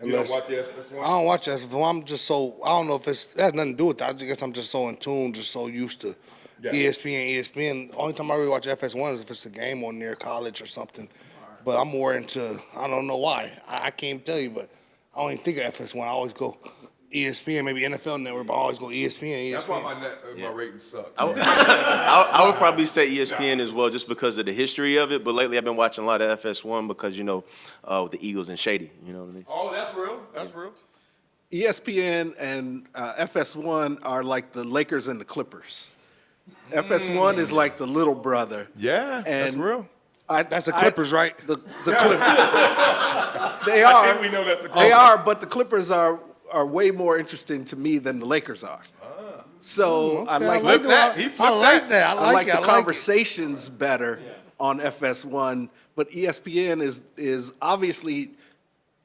You don't watch the FS1? I don't watch FS1. I'm just so, I don't know if it has nothing to do with that. I guess I'm just so in tune, just so used to ESPN. The only time I really watch FS1 is if it's a game on near college or something. But I'm more into, I don't know why. I can't tell you, but I don't even think of FS1. I always go ESPN, maybe NFL Network, but I always go ESPN. That's why my ratings suck. I would probably say ESPN as well, just because of the history of it. But lately, I've been watching a lot of FS1 because, with the Eagles and Shady. You know what I mean? Oh, that's real. That's real. ESPN and FS1 are like the Lakers and the Clippers. FS1 is like the little brother. Yeah, that's real. That's the Clippers, right? The Clippers. They are. We know that's the Clippers. They are, but the Clippers are way more interesting to me than the Lakers are. So I like that. I like that. I like the conversations better on FS1, but ESPN is obviously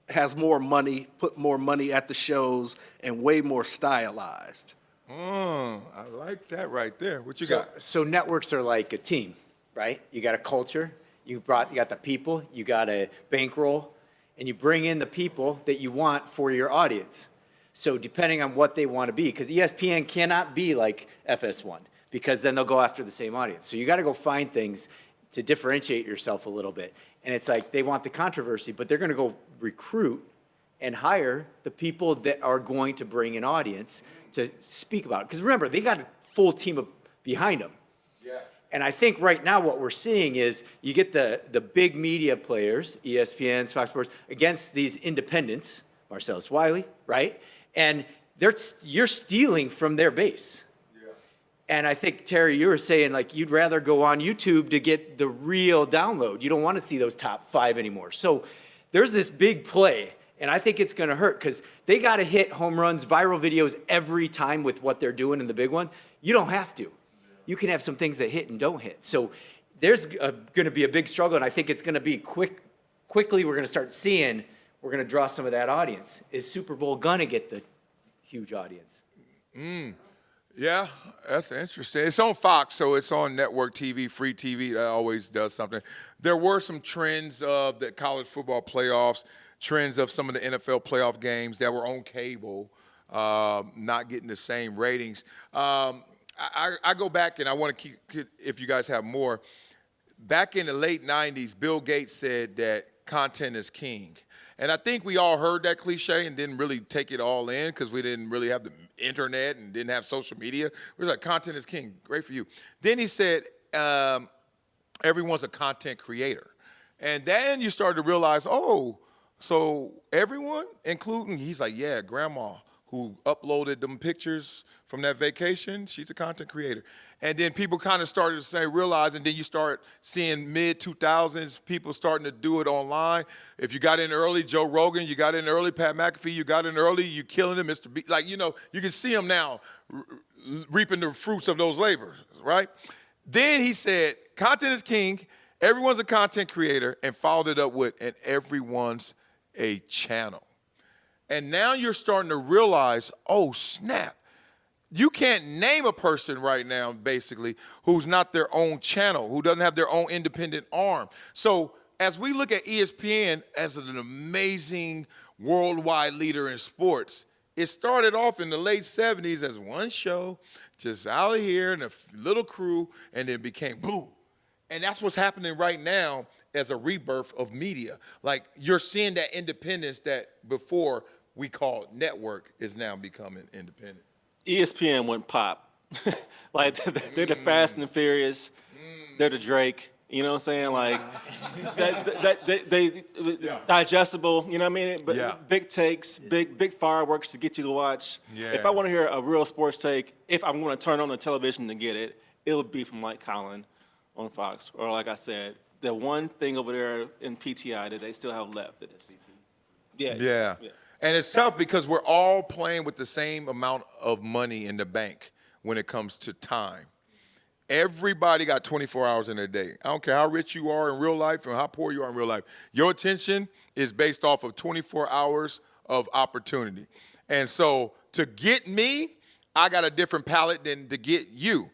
has more money, put more money at the shows, and way more stylized. I like that right there. What you got? So networks are like a team, right? You got a culture, you got the people, you got a bankroll, and you bring in the people that you want for your audience. So depending on what they want to be, because ESPN cannot be like FS1, because then they'll go after the same audience. So you got to go find things to differentiate yourself a little bit. And it's like they want the controversy, but they're going to go recruit and hire the people that are going to bring an audience to speak about it. Because remember, they got a full team behind them. Yeah. And I think right now what we're seeing is you get the big media players, ESPN, Fox Sports, against these independents, Marcellus Wiley, right? And you're stealing from their base. Yeah. And I think, Terry, you were saying, like, you'd rather go on YouTube to get the real download. You don't want to see those top 5 anymore. So there's this big play, and I think it's going to hurt because they got to hit home runs, viral videos every time with what they're doing in the big one. You don't have to. You can have some things that hit and don't hit. So there's going to be a big struggle, and I think it's going to be quickly we're going to start seeing, we're going to draw some of that audience. Is Super Bowl going to get the huge audience? Yeah, that's interesting. It's on Fox, so it's on network TV, free TV. That always does something. There were some trends of the college football playoffs, trends of some of the NFL playoff games that were on cable, not getting the same ratings. I go back, and I want to keep, if you guys have more, back in the late 90s, Bill Gates said that content is king. And I think we all heard that cliche and didn't really take it all in because we didn't really have the internet and didn't have social media. We were like, content is king. Great for you. Then he said, everyone's a content creator. And then you started to realize, oh, so everyone, including, he's like, yeah, grandma who uploaded them pictures from that vacation, she's a content creator. And then people kind of started to say, realize, and then you start seeing mid-2000s, people starting to do it online. If you got in early, Joe Rogan, you got in early, Pat McAfee, you got in early, you killing it, Mr. B. Like, you know, you can see them now reaping the fruits of those labors, right? Then he said, content is king, everyone's a content creator, and followed it up with, and everyone's a channel. And now you're starting to realize, oh, snap. You can't name a person right now, basically, who's not their own channel, who doesn't have their own independent arm. So as we look at ESPN as an amazing worldwide leader in sports, it started off in the late 70s as one show, just out of here and a little crew, and then became boom. And that's what's happening right now as a rebirth of media. Like, you're seeing that independence that before we called network is now becoming independent. ESPN went pop. Like, they're the Fast and the Furious. They're the Drake. You know what I'm saying? Like, they digestible, you know what I mean? But big takes, big fireworks to get you to watch. Yeah. If I want to hear a real sports take, if I'm going to turn on the television to get it, it'll be from like Colin on Fox. Or like I said, the one thing over there in PTI that they still have left. That is, Yeah. And it's tough because we're all playing with the same amount of money in the bank when it comes to time. Everybody got 24 hours in their day. I don't care how rich you are in real life and how poor you are in real life. Your attention is based off of 24 hours of opportunity. And so to get me, I got a different palette than to get you.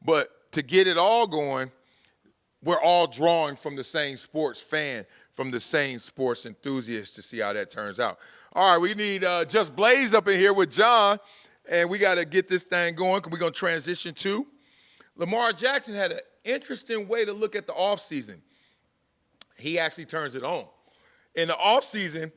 But to get it all going, we're all drawing from the same sports fan, from the same sports enthusiast to see how that turns out. All right, we need Just Blaze up in here with John, and we got to get this thing going because we're going to transition to Lamar Jackson had an interesting way to look at the offseason. He actually turns it on. In the offseason,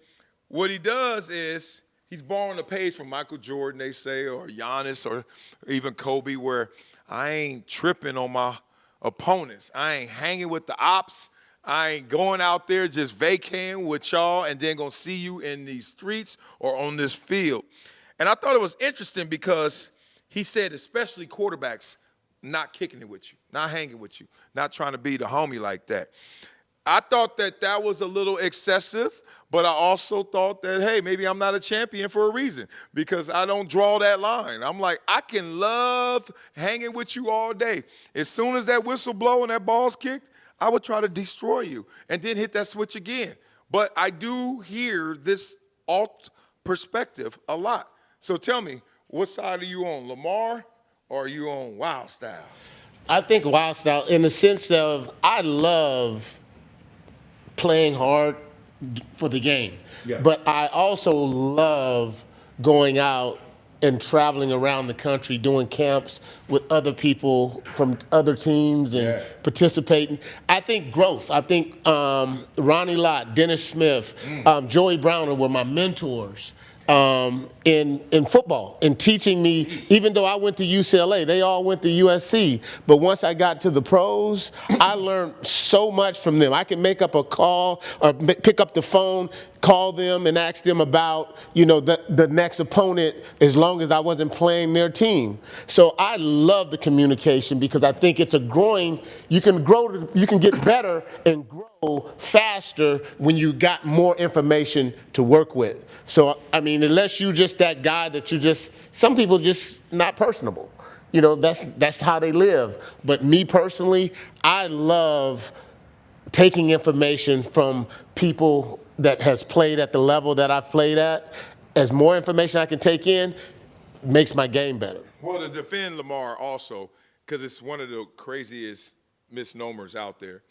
what he does is he's borrowing a page from Michael Jordan, they say, or Giannis, or even Kobe, where I ain't tripping on my opponents. I ain't hanging with the ops. I ain't going out there just vacating with y'all and then going to see you in these streets or on this field. And I thought it was interesting because he said especially quarterbacks not kicking it with you, not hanging with you, not trying to be the homie like that. I thought that that was a little excessive, but I also thought that, hey, maybe I'm not a champion for a reason because I don't draw that line. I'm like, I can love hanging with you all day. As soon as that whistle blow and that ball's kicked, I would try to destroy you and then hit that switch again. But I do hear this alt perspective a lot. So tell me, what side are you on, Lamar? Or are you on Wild Styles? I think Wild Style in the sense of I love playing hard for the game. Yeah. But I also love going out and traveling around the country doing camps with other people from other teams and participating. I think growth. I think Ronnie Lott, Dennis Smith, Joey Browner were my mentors. In football, in teaching me, even though I went to UCLA, they all went to USC. But once I got to the pros, I learned so much from them. I can make up a call or pick up the phone, call them and ask them about, you know, the next opponent as long as I wasn't playing their team. So I love the communication because I think it's a growing, you can get better and grow faster when you got more information to work with. So, I mean, unless you just that guy that you just, some people just not personable. You know, that's how they live. But me personally, I love taking information from people that has played at the level that I've played at. As more information I can take in, makes my game better. Well, to defend Lamar also, because it's one of the craziest misnomers out there,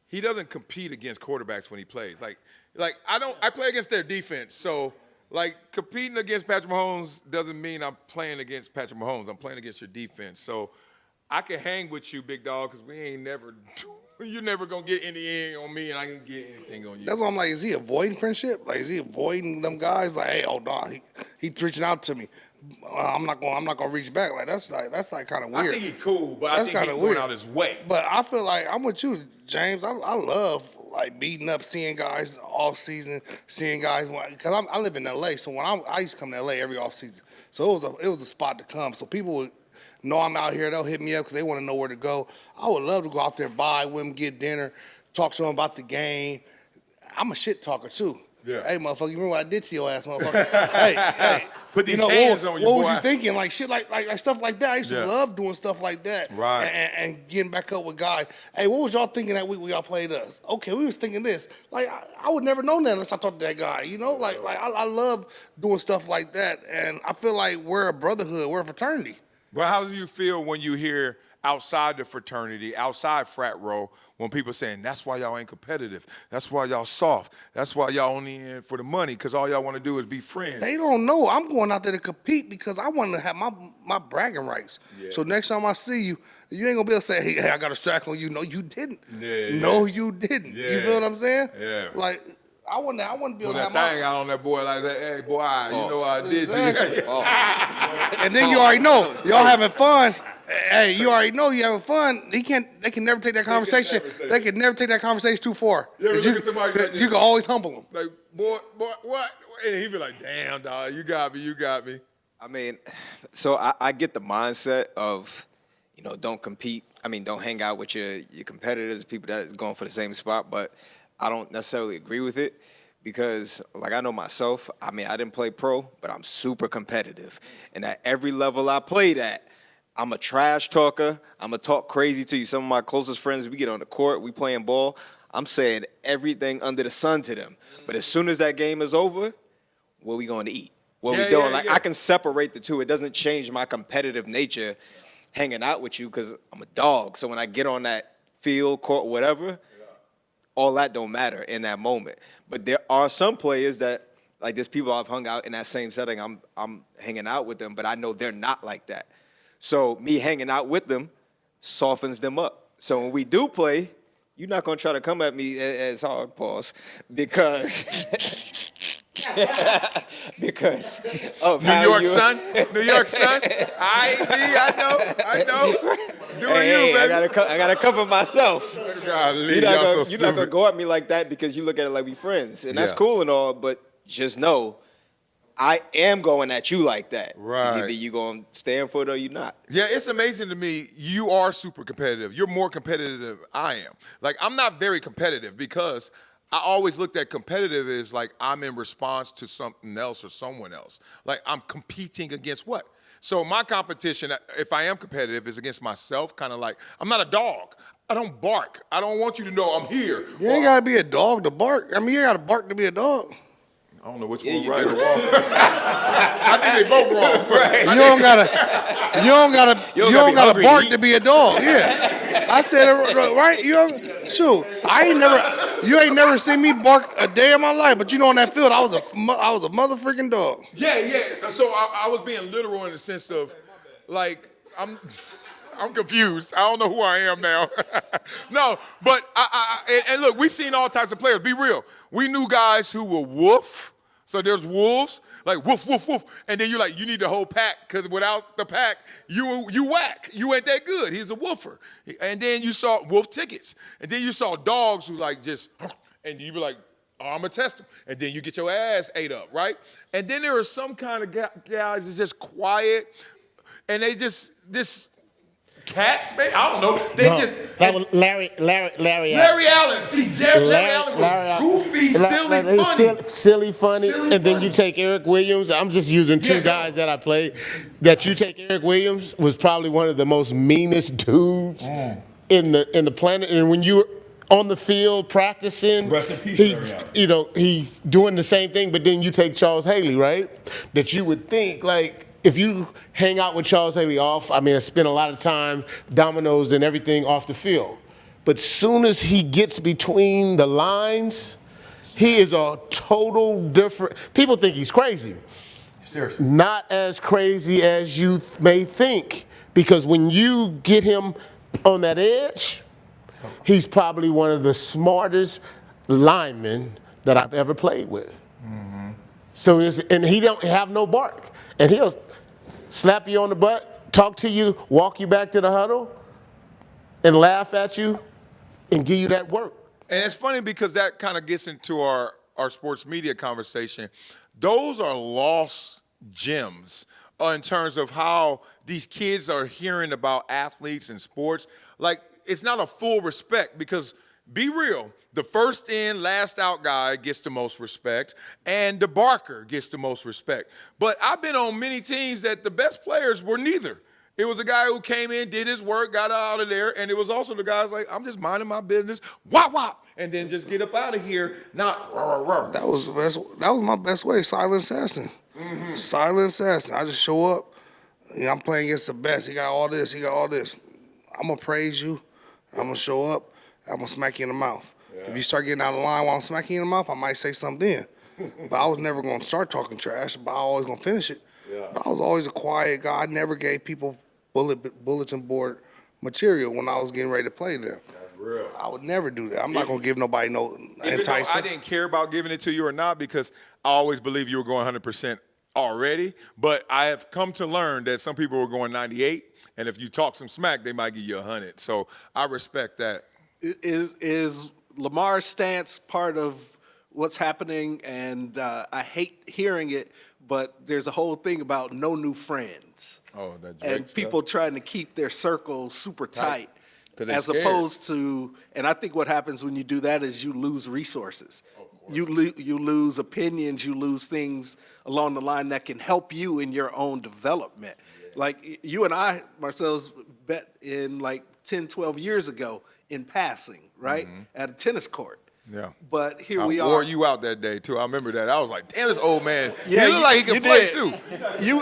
he doesn't compete against quarterbacks when he plays. Like I play against their defense. So, like, competing against Patrick Mahomes doesn't mean I'm playing against Patrick Mahomes. I'm playing against your defense. So, I can hang with you, big dog, because we ain't never you're never going to get any on me, and I can get anything on you. That's why I'm like, is he avoiding friendship? Like, is he avoiding them guys? Like, hey, hold on, he's reaching out to me. I'm not gonna reach back. Like that's kind of weird. I think he's cool, but I think he's going out his way. But I feel like I'm with you, James. I love like beating up, seeing guys off season, seeing guys because I live in LA. So when I used to come to LA every off season, so it was a spot to come. So people would know I'm out here. They'll hit me up because they want to know where to go. I would love to go out there, vibe with them, get dinner, talk to them about the game. I'm a shit talker too. Yeah. Hey, motherfucker, you remember what I did to your ass, motherfucker? hey. Put these hands on you, What boy. was you thinking? Like shit, like stuff like that. I used to love doing stuff like that. Right. And getting back up with guys. Hey, what was y'all thinking that week when y'all played us? Okay, we was thinking this. Like, I would never know that unless I talked to that guy. You know, like I love doing stuff like that. And I feel like we're a brotherhood. We're a fraternity. But how do you feel when you hear outside the fraternity, outside frat row, when people saying, that's why y'all ain't competitive, that's why y'all soft, that's why y'all only in for the money, because all y'all want to do is be friends? They don't know. I'm going out there to compete because I want to have my bragging rights. Yeah. So next time I see you, you ain't going to be able to say, hey, I got a sack on you. No, you didn't. No, you didn't. Yeah. You feel what I'm saying? Yeah. Like, I want to be able to have that thing out on that boy like that. Hey, boy, you know what I did to you. And then you already know. Y'all having fun. Hey, you already know you having fun. They can never take that conversation. They can never take that conversation too far. You ever look at somebody like you can always humble them. Like, boy, what? And he be like, damn, dog, you got me. I mean, so I get the mindset of, you know, don't compete. I mean, don't hang out with your competitors, people that is going for the same spot. But I don't necessarily agree with it because, like, I know myself. I mean, I didn't play pro, but I'm super competitive. And at every level I played at, I'm a trash talker. I'm going to talk crazy to you. Some of my closest friends, we get on the court, we playing ball. I'm saying everything under the sun to them. But as soon as that game is over, what are we going to eat? What we doing? Like, I can separate the two. It doesn't change my competitive nature hanging out with you because I'm a dog. So when I get on that field, court, whatever, all that don't matter in that moment. But there are some players that, like, there's people I've hung out in that same setting. I'm hanging out with them, but I know they're not like that. So me hanging out with them softens them up. So when we do play, you're not going to try to come at me as hard, pause, because because of New York Sun. I know. Doing hey, you, baby. I gotta cover myself. Golly, You're not so gonna go at me like that because you look at it like we friends, and that's cool and all. But just know, I am going at you like that. Right. It's either you gonna stand for it or you not. Yeah, it's amazing to me. You are super competitive. You're more competitive than I am. Like, I'm not very competitive because I always looked at competitive as like I'm in response to something else or someone else. Like, I'm competing against what? So my competition, if I am competitive, is against myself, kind of like, I'm not a dog. I don't bark. I don't want you to know I'm here. You ain't gotta be a dog to bark. I mean, you gotta bark to be a dog. I don't know which one right or wrong. I think they both wrong. Right. You don't gotta bark to be a dog. Yeah, I said it right. You ain't never seen me bark a day in my life. But you know, on that field, I was a motherfucking dog. Yeah. So I was being literal in the sense of, like, I'm confused. I don't know who I am now. No, but and look, we've seen all types of players. Be real. We knew guys who were woof. So there's wolves, like woof, woof, woof. And then you're like, you need the whole pack, because without the pack, you whack. You ain't that good. He's a woofer. And then you saw wolf tickets. And then you saw dogs who like just, and you be like, oh, I'm going to test them. And then you get your ass ate up, right? And then there are some kind of guys that's just quiet, and they just, cats, man. I don't know. They just. That was Larry Allen. See, Larry Allen was goofy, silly, funny. And then you take Eric Williams. I'm just using two guys that I played. That you take Eric Williams was probably one of the most meanest dudes in the planet. And when you were on the field practicing, rest in peace, he's doing the same thing. But then you take Charles Haley, right? That you would think like. If you hang out with Charles Haley I spend a lot of time dominoes and everything off the field. But soon as he gets between the lines, he is a total different. People think he's crazy. Seriously. Not as crazy as you may think. Because when you get him on that edge, he's probably one of the smartest linemen that I've ever played with. Mm-hmm. So and he don't have no bark. And he'll slap you on the butt, talk to you, walk you back to the huddle, and laugh at you, and give you that work. And it's funny because that kind of gets into our sports media conversation. Those are lost gems in terms of how these kids are hearing about athletes and sports. Like, it's not a full respect because, be real, the first in, last out guy gets the most respect, and the barker gets the most respect. But I've been on many teams that the best players were neither. It was the guy who came in, did his work, got out of there, and it was also the guys like, I'm just minding my business, wop, wop, and then just get up out of here, not rah, rah, rah. That was my best way, silent assassin. Mm-hmm. Silent assassin. I just show up. I'm playing against the best. He got all this. I'm going to praise you. I'm going to show up. I'm going to smack you in the mouth. Yeah. If you start getting out of line while I'm smacking you in the mouth, I might say something then. But I was never going to start talking trash, but I was always going to finish it. Yeah. But I was always a quiet guy. I never gave people bulletin board material when I was getting ready to play them. That's real. I would never do that. I'm not going to give nobody no enticement. I didn't care about giving it to you or not because I always believed you were going 100% already. But I have come to learn that some people were going 98, and if you talk some smack, they might give you 100. So I respect that. Is Lamar's stance part of what's happening, and I hate hearing it, but there's a whole thing about no new friends. Oh, that Drake And people trying to keep their circle super tight. 'Cause they As scared. opposed to, and I think what happens when you do that is you lose resources. You lose opinions, you lose things along the line that can help you in your own development. Like you and I, Marcellus, bet in like 10, 12 years ago in passing, right? At a tennis court. Yeah. But here we I are. wore you out that day too. I remember that. I was like, damn, this old man. Yeah, he look like he can you play did. too.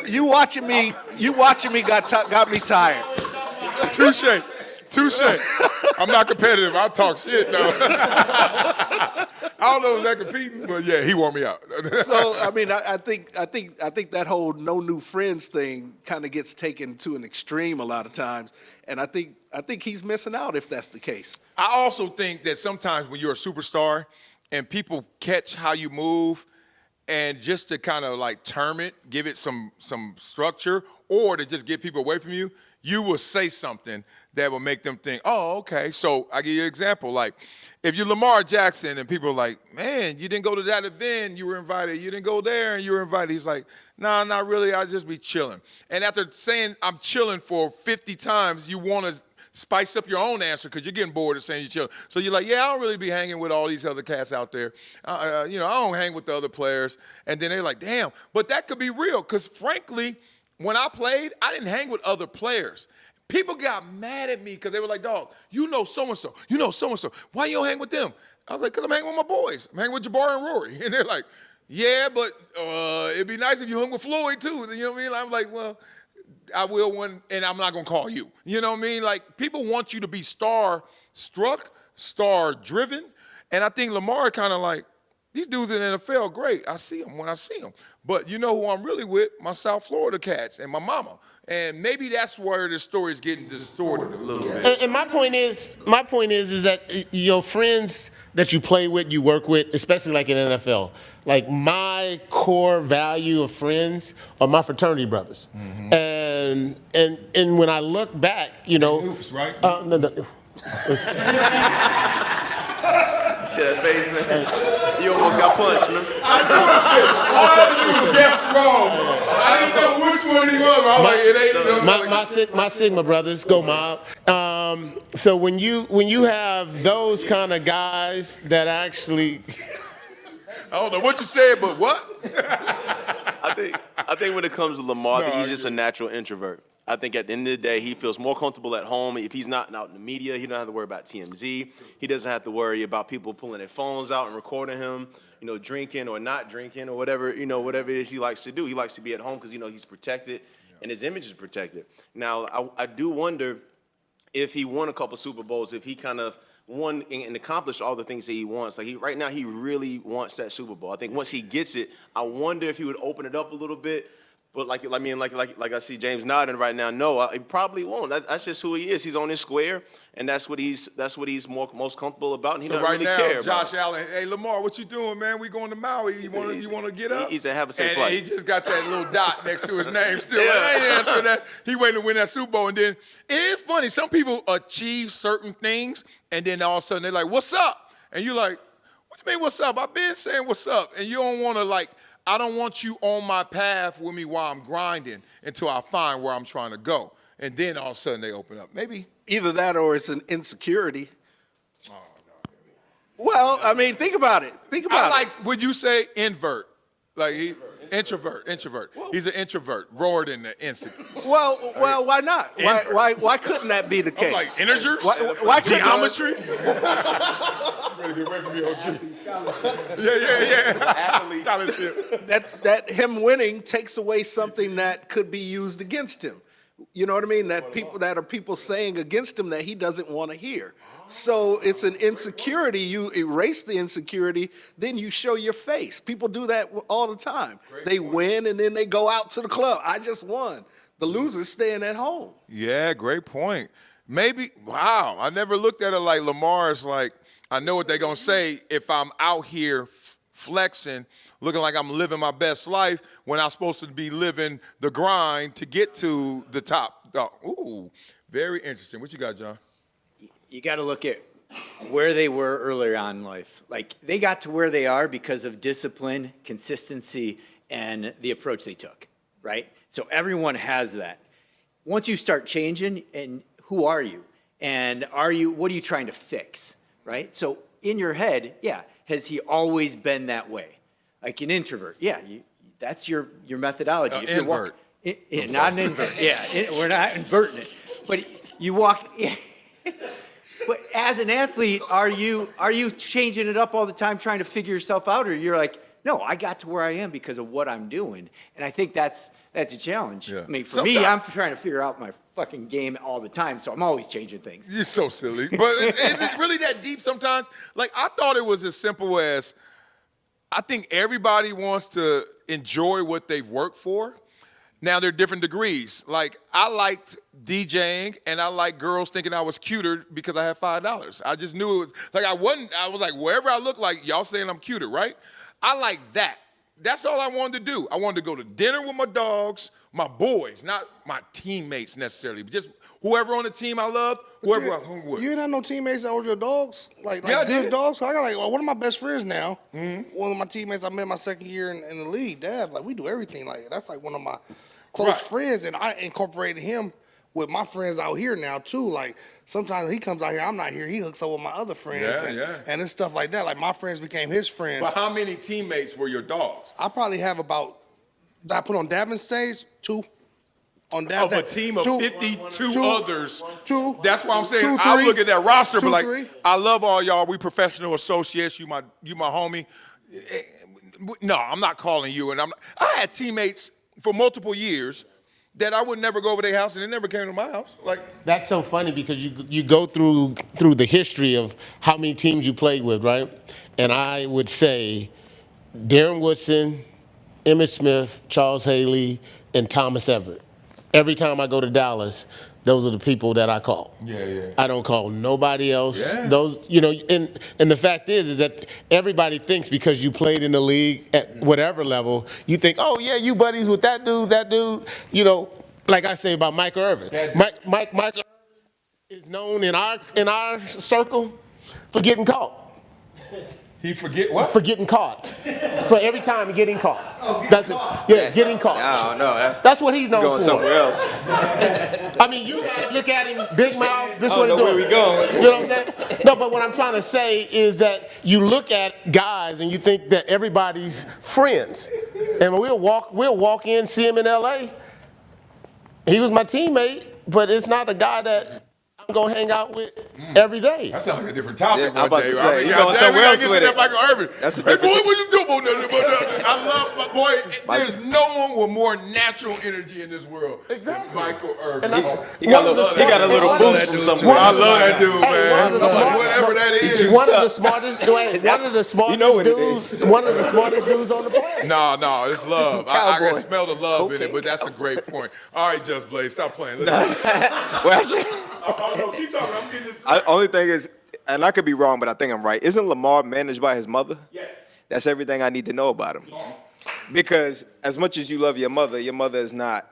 You watching me got me tired. Touche. I'm not competitive. I talk shit though. I don't know if they're competing, but yeah, he wore me out. So I mean, I think that whole no new friends thing kind of gets taken to an extreme a lot of times, and I think he's missing out if that's the case. I also think that sometimes when you're a superstar and people catch how you move, and just to kind of like term it, give it some structure, or to just get people away from you, you will say something that will make them think, oh, okay. So I give you an example. Like, if you're Lamar Jackson and people are like, man, you didn't go to that event, you were invited. You didn't go there and you were invited. He's like, nah, not really. I'll just be chilling. And after saying I'm chilling for 50 times, you want to spice up your own answer because you're getting bored of saying you're chilling. So you're like, yeah, I don't really be hanging with all these other cats out there. I don't hang with the other players. And then they're like, damn. But that could be real because, frankly, when I played, I didn't hang with other players. People got mad at me because they were like, dog, you know so-and-so. You know so-and-so. Why you don't hang with them? I was like, because I'm hanging with my boys. I'm hanging with Jabbar and Rory. And they're like, yeah, but it'd be nice if you hung with Floyd, too. You know what I mean? I'm like, well, I will one, and I'm not going to call you. You know what I mean? Like, people want you to be star-struck, star-driven. And I think Lamar kind of like, these dudes in the NFL, great. I see them when I see them. But you know who I'm really with? My South Florida cats and my mama. And maybe that's where the story is getting distorted a little bit. And my point is that your friends that you play with, you work with, especially like in NFL, like my core value of friends are my fraternity brothers. And when I look back, KNUCK, right? No. See that face, man? You almost got punched, man. All I had to do was guess wrong. I didn't know which one he was. I was like, it ain't. My Sigma brothers, go mob. So when you have those kind of guys that actually, I don't know what you said, but what? I think when it comes to Lamar, I think he's just a natural introvert. I think at the end of the day, he feels more comfortable at home. If he's not out in the media, he don't have to worry about TMZ. He doesn't have to worry about people pulling their phones out and recording him, drinking or not drinking or whatever, whatever it is he likes to do. He likes to be at home because, he's protected and his image is protected. Now, I do wonder if he won a couple Super Bowls, if he kind of won and accomplished all the things that he wants. Like right now, he really wants that Super Bowl. I think once he gets it, I wonder if he would open it up a little bit. But like I see James nodding right now. No, he probably won't. That's just who he is. He's on his square, and that's what he's most comfortable about. And he So doesn't right really now, care Josh about Allen, hey Lamar, what you doing, man? We going to Maui. You want to get up? He said, have a safe and flight. he just got that little dot next to his name still. Yeah. I ain't answering that. He waiting to win that Super Bowl, and then it is funny. Some people achieve certain things, and then all of a sudden they're like, "What's up?" And you're like, "What you mean, what's up? I've been saying what's up," and you don't want to I don't want you on my path with me while I'm grinding until I find where I'm trying to go. And then all of a sudden they open up. Maybe. Either that or it's an insecurity. Oh, no. Well, I mean, think about it. Would you say invert? Introvert. He's an introvert, roared in the insect. Well, why not? Why couldn't that be the case? Like integers? Why geometry? Ready to get away from me, OG. Yeah. Scholarship. That him winning takes away something that could be used against him. You know what I mean? That people saying against him that he doesn't want to hear. So it's an insecurity. You erase the insecurity, then you show your face. People do that all the time. They win and then they go out to the club. I just won. The loser's staying at home. Yeah, great point. Maybe, wow, I never looked at it like Lamar's like, I know what they're going to say if I'm out here flexing, looking like I'm living my best life when I'm supposed to be living the grind to get to the top. Oh, ooh, very interesting. What you got, John? You got to look at where they were earlier on in life. Like, they got to where they are because of discipline, consistency, and the approach they took, right? So everyone has that. Once you start changing, and who are you? And what are you trying to fix, right? So in your head, yeah, has he always been that way? Like an introvert, yeah, that's your methodology. If Invert. Not an invert, yeah, we're not inverting it. But you walk, but as an athlete, are you changing it up all the time trying to figure yourself out? Or you're like, no, I got to where I am because of what I'm doing. And I think that's a challenge. Yeah. I mean, for me, I'm trying to figure out my fucking game all the time, so I'm always changing things. You're so silly. But is it really that deep sometimes? Like, I thought it was as simple as, I think everybody wants to enjoy what they've worked for. Now, there are different degrees. Like, I liked DJing, and I liked girls thinking I was cuter because I had $5. I just knew it was, like, I was like, wherever I look like, y'all saying I'm cuter, right? I like that. That's all I wanted to do. I wanted to go to dinner with my dogs, my boys, not my teammates necessarily, but just whoever on the team I loved, whoever I hung with. You ain't have no teammates that were your dogs? Like Yeah, good dogs? So I got like one of my best friends now. One of my teammates I met my second year in the league, Dav. Like, we do everything. Like, that's like one of my close friends, and I incorporated him with my friends out here now too. Like, sometimes he comes out here, I'm not here, he hooks up with my other friends. And it's stuff like that. Like, my friends became his friends. But how many teammates were your dogs? I probably have about, that I put on Davin's stage, 2. On Of a team of 52 others. That's why I'm saying, I look at that roster, but like, I love all y'all. We professional associates. You my homie. No, I'm not calling you. And I had teammates for multiple years that I would never go over their house, and they never came to my house. Like, that's so funny because you go through the history of how many teams you played with, right? And I would say Darren Woodson, Emmitt Smith, Charles Haley, and Thomas Everett. Every time I go to Dallas, those are the people that I call. Yeah. I don't call nobody else. Yeah. Those, and the fact is that everybody thinks because you played in the league at whatever level, you think, oh yeah, you buddies with that dude. Like I say about Michael Irvin. Michael Irvin is known in our circle for getting caught. He forget what? For getting caught. For every time getting caught. Getting caught. No, that's what he's known going for. somewhere else. I mean, you guys look at him, big mouth, this what he's where doing. we going. You know what I'm saying? No, but what I'm trying to say is that you look at guys and you think that everybody's friends. And we'll walk in, see him in LA. He was my teammate, but it's not a guy that I'm going to hang out with every day. That sounds like a different topic. Yeah, I'm about to say, you you're going somewhere else with it. Michael Irvin. That's a Hey, boy, different what you doing? I love my boy. There's no one with more natural energy in this world than Michael Irvin. He got a little boost from somewhere. I love that dude, man. Whatever that is. One of the smartest, one of the smartest dudes on the planet. No, it's love. I can smell the love in it, but that's a great point. All right, Just Blaze, stop playing. No, keep talking. I'm getting this. Only thing is, and I could be wrong, but I think I'm right. Isn't Lamar managed by his mother? Yes. That's everything I need to know about him. Because as much as you love your mother is not,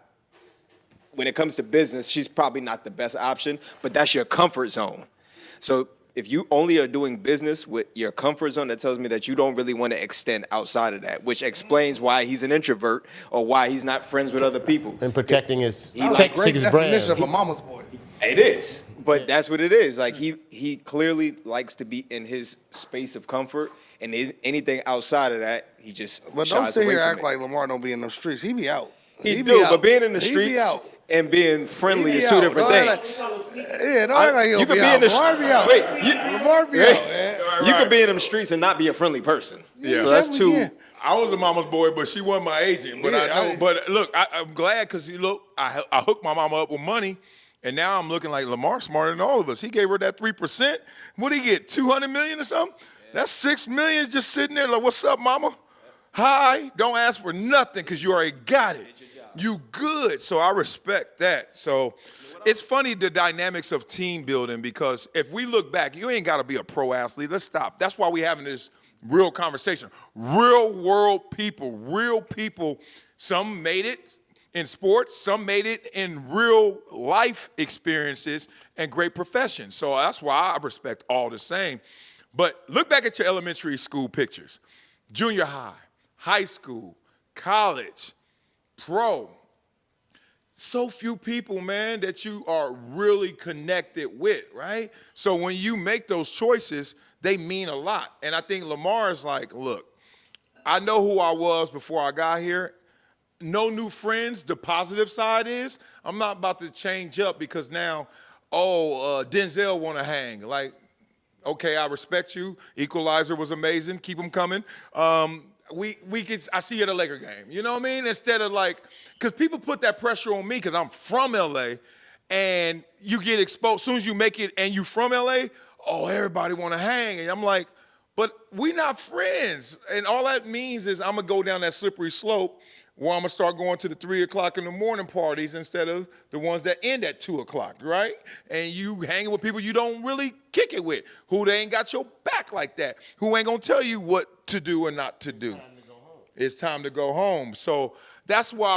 when it comes to business, she's probably not the best option, but that's your comfort zone. So if you only are doing business with your comfort zone, that tells me that you don't really want to extend outside of that, which explains why he's an introvert or why he's not friends with other people. And protecting his great brand. definition of a mama's boy. It is, but that's what it is. Like, he clearly likes to be in his space of comfort, and anything outside of that, he just But shies don't sit away here and from act it. like Lamar don't be in the streets. He be out. He do, but being in the He be streets out. and being friendly He is be two out. different Don't act things. Yeah, don't act like he'll You could be be out. in the Lamar be out. Wait, Lamar be out, man. you could be in them streets and not be a friendly person. Yeah. So that's Definitely two. can. I was a mama's boy, but she wasn't my agent. But but look, I'm glad because I hooked my mama up with money. And now I'm looking like Lamar smarter than all of us. He gave her that 3%. What did he get, 200 million or something? That's 6 million just sitting there like, what's up, mama? Hi, don't ask for nothing because you already got it. You good, so I respect that. So it's funny the dynamics of team building because if we look back, you ain't got to be a pro athlete. Let's stop. That's why we having this real conversation. Real world people, some made it. in sports, some made it in real life experiences and great professions. So that's why I respect all the same. But look back at your elementary school pictures. Junior high, high school, college, pro. So few people, man, that you are really connected with, right? So when you make those choices, they mean a lot. And I think Lamar is like, look, I know who I was before I got here. No new friends. The positive side is I'm not about to change up because now, Denzel want to hang. Like, okay, I respect you. Equalizer was amazing. Keep them coming. I see you at a Laker game. You know what I mean? Instead of like, because people put that pressure on me because I'm from LA, and you get exposed. As soon as you make it and you from LA, everybody want to hang. And I'm like, but we not friends. And all that means is I'm going to go down that slippery slope where I'm going to start going to the 3 o'clock in the morning parties instead of the ones that end at 2 o'clock, right? And you hanging with people you don't really kick it with, who they ain't got your back like that, who ain't going to tell you what to do or not to do. It's time to go home. So that's why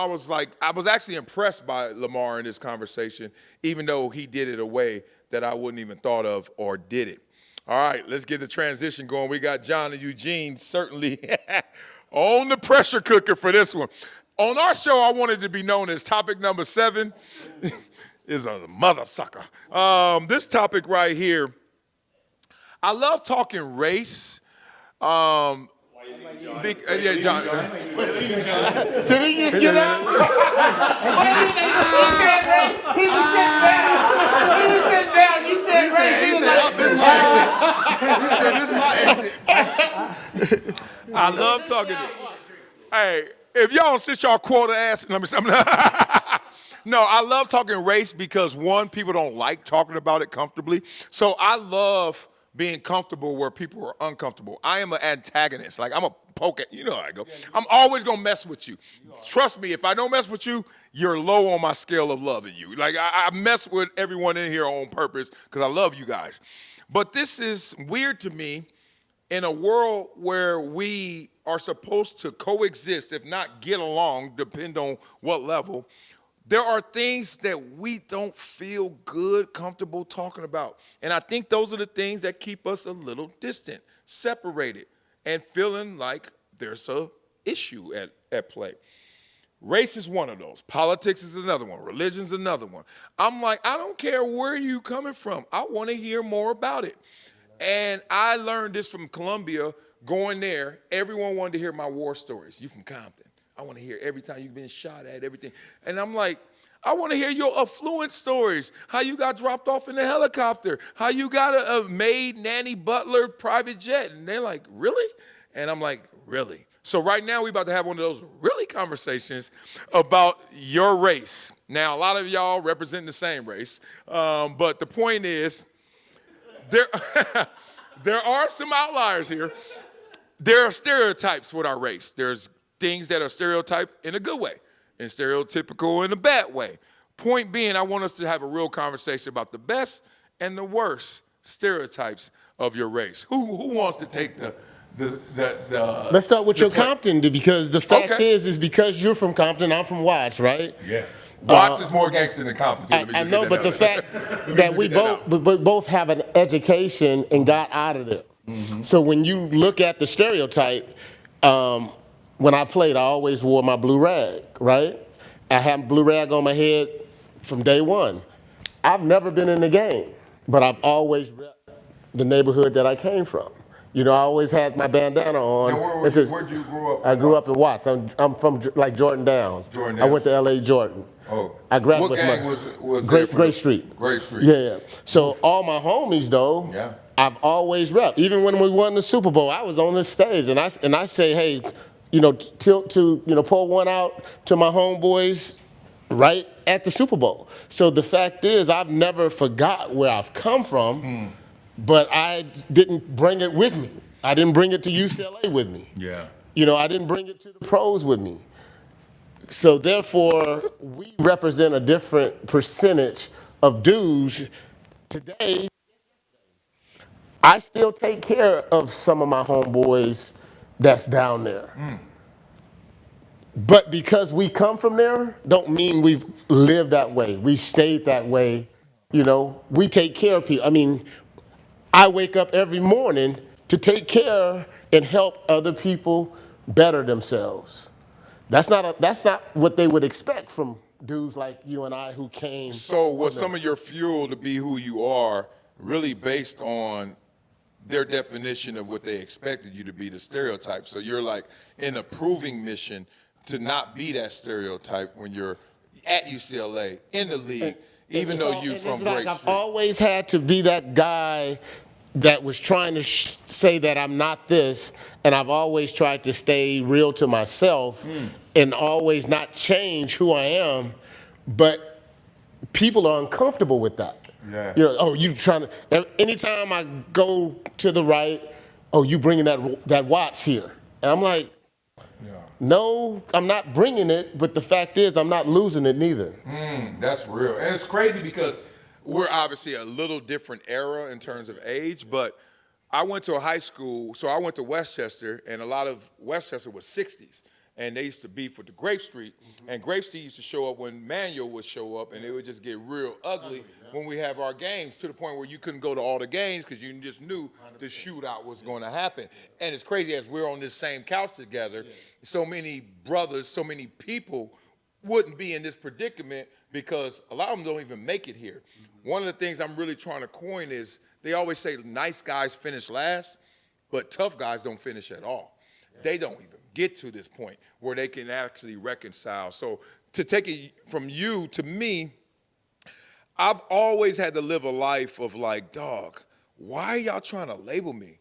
I was actually impressed by Lamar in this conversation, even though he did it a way that I wouldn't even thought of or did it. All right, let's get the transition going. We got John and Eugene certainly on the pressure cooker for this one. On our show, I wanted to be known as topic number 7 is a mother sucker. This topic right here, I love talking race. John. Did he just get out? He was sitting down. You said race. He said, this is my exit. He said, this is my exit. I love talking. Hey, if y'all don't sit y'all quarter ass, let me say. No, I love talking race because, one, people don't like talking about it comfortably. So I love being comfortable where people are uncomfortable. I am an antagonist. Like, I'm a poke at, you know how I go. I'm always going to mess with you. Trust me, if I don't mess with you, you're low on my scale of loving you. Like, I mess with everyone in here on purpose because I love you guys. But this is weird to me in a world where we are supposed to coexist, if not get along, depend on what level. There are things that we don't feel good, comfortable talking about. And I think those are the things that keep us a little distant, separated, and feeling like there's a issue at play. Race is one of those. Politics is another one. Religion's another one. I'm like, I don't care where you coming from. I want to hear more about it. And I learned this from Columbia, going there. Everyone wanted to hear my war stories. You from Compton. I want to hear every time you've been shot at, everything. And I'm like, I want to hear your affluent stories, how you got dropped off in a helicopter, how you got a maid, nanny, butler, private jet. And they're like, really? And I'm like, really? So right now we're about to have one of those really conversations about your race. Now, a lot of y'all represent the same race, but the point is, there are some outliers here. There are stereotypes with our race. There's things that are stereotyped in a good way and stereotypical in a bad way. Point being, I want us to have a real conversation about the best and the worst stereotypes of your race. Who wants to take the Let's start with your Compton, because the fact is because you're from Compton, I'm from Watts, right? Yeah. Watts is more gangster than Compton. I know, but the fact that we both have an education and got out of it. Mm-hmm. So when you look at the stereotype, when I played, I always wore my blue rag, right? I had blue rag on my head from day one. I've never been in the game, but I've always repped the neighborhood that I came from. You know, I always had my bandana on. Now, where'd you grow up? I grew up in Watts. I'm from like Jordan Downs. Jordan I Downs. went to L.A. Jordan. Oh. I grabbed what gang was Great Street. Great Street. Yeah. So all my homies though, yeah. I've always repped. Even when we won the Super Bowl, I was on the stage and I say, hey, you know, tilt to, you know, pull one out to my homeboys right at the Super Bowl. So the fact is, I've never forgot where I've come from, but I didn't bring it with me. I didn't bring it to UCLA with me. Yeah. You know, I didn't bring it to the pros with me. So therefore, we represent a different percentage of dudes today. I still take care of some of my homeboys that's down there. But because we come from there, don't mean we've lived that way. We stayed that way. You know, we take care of people. I mean, I wake up every morning to take care and help other people better themselves. That's not what they would expect from dudes like you and I who came. So was some of your fuel to be who you are really based on their definition of what they expected you to be, the stereotype? So you're like in a proving mission to not be that stereotype when you're at UCLA, in the league, even though you're from Grape I've Street. always had to be that guy that was trying to say that I'm not this, and I've always tried to stay real to myself and always not change who I am, but people are uncomfortable with that. Yeah. You know, oh, you trying to, anytime I go to the right, oh, you bringing that Watts here. And I'm like, no, I'm not bringing it, but the fact is I'm not losing it neither. That's real. And it's crazy because we're obviously a little different era in terms of age, but I went to a high school, so I went to Westchester, and a lot of Westchester was 60s. And they used to beef with the Grape Street, and Grape Street used to show up when Manual would show up, and it would just get real ugly when we have our games, to the point where you couldn't go to all the games because you just knew the shootout was going to happen. And it's crazy, as we're on this same couch together, so many brothers, so many people wouldn't be in this predicament because a lot of them don't even make it here. One of the things I'm really trying to coin is, they always say nice guys finish last, but tough guys don't finish at all. They don't even get to this point where they can actually reconcile. So to take it from you to me, I've always had to live a life of like, dog, why are y'all trying to label me?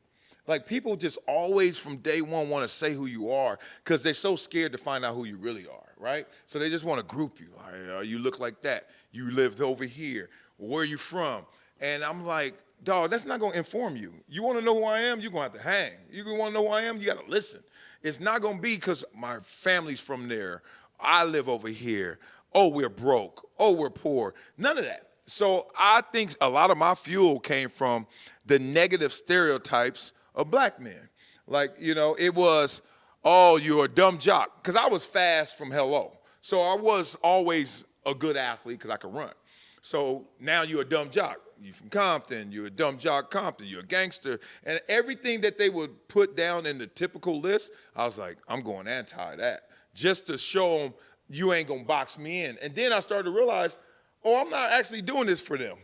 Like, people just always from day one want to say who you are because they're so scared to find out who you really are, right? So they just want to group you. You look like that. You lived over here. Where are you from? And I'm like, dog, that's not going to inform you. You want to know who I am? You're going to have to hang. You want to know who I am? You got to listen. It's not going to be because my family's from there. I live over here. Oh, we're broke. Oh, we're poor. None of that. So I think a lot of my fuel came from the negative stereotypes of black men. Like, you know, it was, oh, you're a dumb jock. Because I was fast from hello. So I was always a good athlete because I could run. So now you're a dumb jock. You from Compton, you're a dumb jock Compton, you're a gangster. And everything that they would put down in the typical list, I was like, I'm going anti that. Just to show them you ain't gonna box me in. And then I started to realize, oh, I'm not actually doing this for them.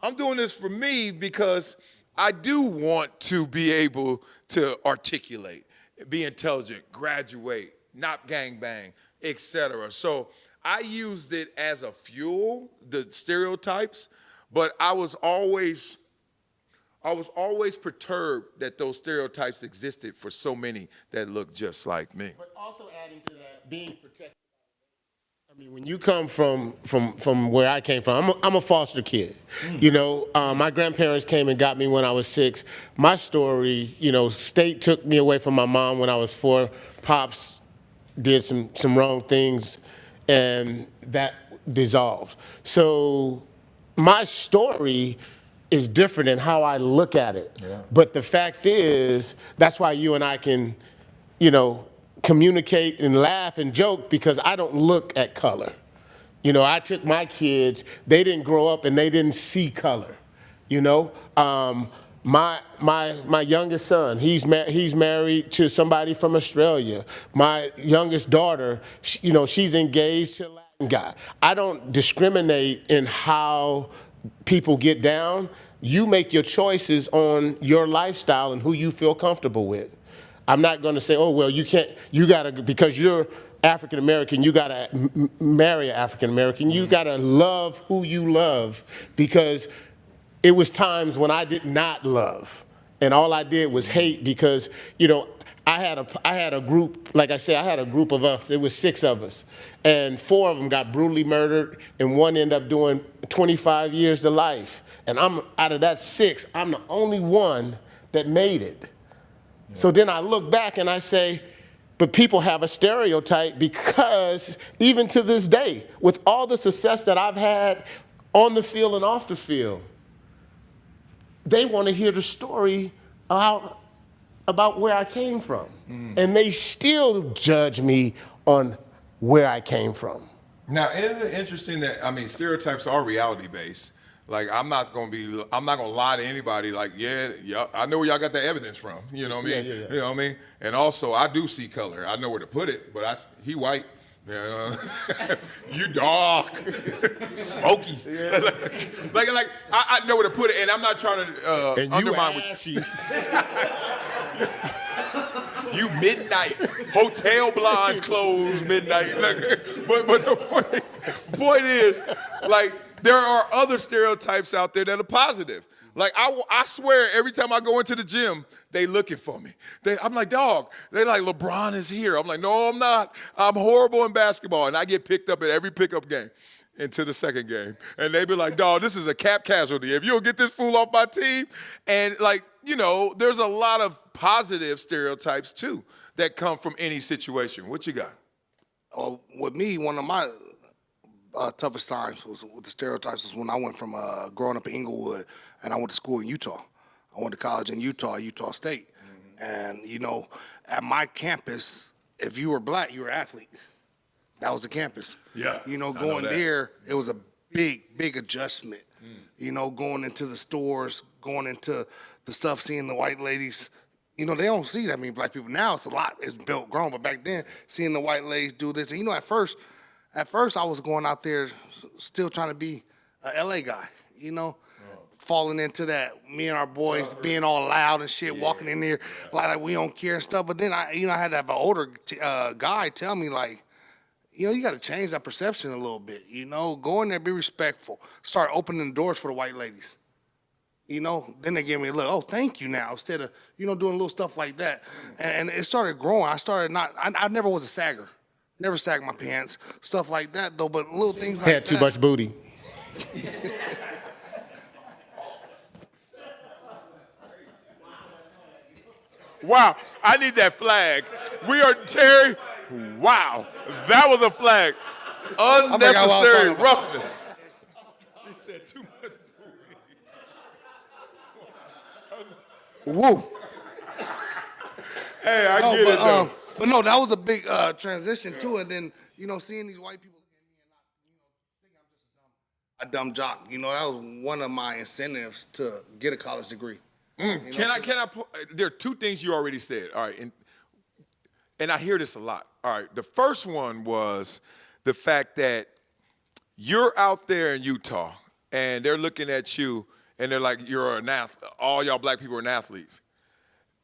I'm doing this for me because I do want to be able to articulate, be intelligent, graduate, not gangbang, etc. So I used it as a fuel, the stereotypes, but I was always perturbed that those stereotypes existed for so many that look just like me. But also adding to that, being protected. I mean, when you come from where I came from, I'm a foster kid. You know, my grandparents came and got me when I was 6. My story, you know, state took me away from my mom when I was 4. Pops did some wrong things, and that dissolved. So my story is different in how I look at it. Yeah. But the fact is, that's why you and I can, you know, communicate and laugh and joke, because I don't look at color. You know, I took my kids, they didn't grow up and they didn't see color. You know, my youngest son, he's married to somebody from Australia. My youngest daughter, you know, she's engaged to a Latin guy. I don't discriminate in how people get down. You make your choices on your lifestyle and who you feel comfortable with. I'm not going to say, oh, well, you can't, you got to, because you're African American, you got to marry an African American. You got to love who you love, because it was times when I did not love, and all I did was hate, because, you know, I had a group, like I said, I had a group of us. It was 6 of us, and 4 of them got brutally murdered, and 1 ended up doing 25 years to life. And I'm, out of that 6, I'm the only one that made it. Yeah. So then I look back and I say, but people have a stereotype, because even to this day, with all the success that I've had on the field and off the field, they want to hear the story about where I came from. And they still judge me on where I came from. Now, isn't it interesting that, I mean, stereotypes are reality-based. Like, I'm not gonna lie to anybody. Like, yeah, I know where y'all got the evidence from. You know what I mean? Yeah. You know what I mean? And also, I do see color. I know where to put it, but he white. You dark, smoky. like I know where to put it, and I'm not trying to undermine. You midnight, hotel blinds closed midnight. But the point is, like, there are other stereotypes out there that are positive. Like, I swear, every time I go into the gym, they looking for me. I'm like, dog, they like, LeBron is here. I'm like, no, I'm not. I'm horrible in basketball. And I get picked up at every pickup game into the second game. And they be like, dog, this is a cap casualty. If you don't get this fool off my team. And, like, you know, there's a lot of positive stereotypes, too, that come from any situation. What you got? With me, one of my toughest times was with the stereotypes was when I went from growing up in Inglewood and I went to school in Utah. I went to college in Utah State. And, you know, at my campus, if you were black, you were an athlete. That was the campus. Yeah. You know, going there, it was a big adjustment. You know, going into the stores, going into the stuff, seeing the white ladies. You know, they don't see that many black people. Now it's a lot. It's built, grown. But back then, seeing the white ladies do this. And, you know, at first I was going out there still trying to be a LA guy, you know, falling into that, me and our boys being all loud and shit, walking in there like we don't care and stuff. But then I had to have an older guy tell me, like, you know, you got to change that perception a little bit, you know, go in there, be respectful, start opening the doors for the white ladies. You know, then they gave me a look, oh, thank you now, instead of, you know, doing little stuff like that. And it started growing. I never was a sagger. Never sagged my pants, stuff like that, though, but little things like that. Had too much booty. Wow, I need that flag. We are, Terry, wow, that was a flag. Unnecessary roughness. He said too much booty. Woo. Hey, I get it, though. But no, that was a big transition too. And then, you know, seeing these white people look at me and not, you know, think I'm just a dumb jock. You know, that was one of my incentives to get a college degree. Can I? There are two things you already said. All right, and I hear this a lot. All right, the first one was the fact that you're out there in Utah and they're looking at you and they're like, you're an athlete. All y'all black people are athletes.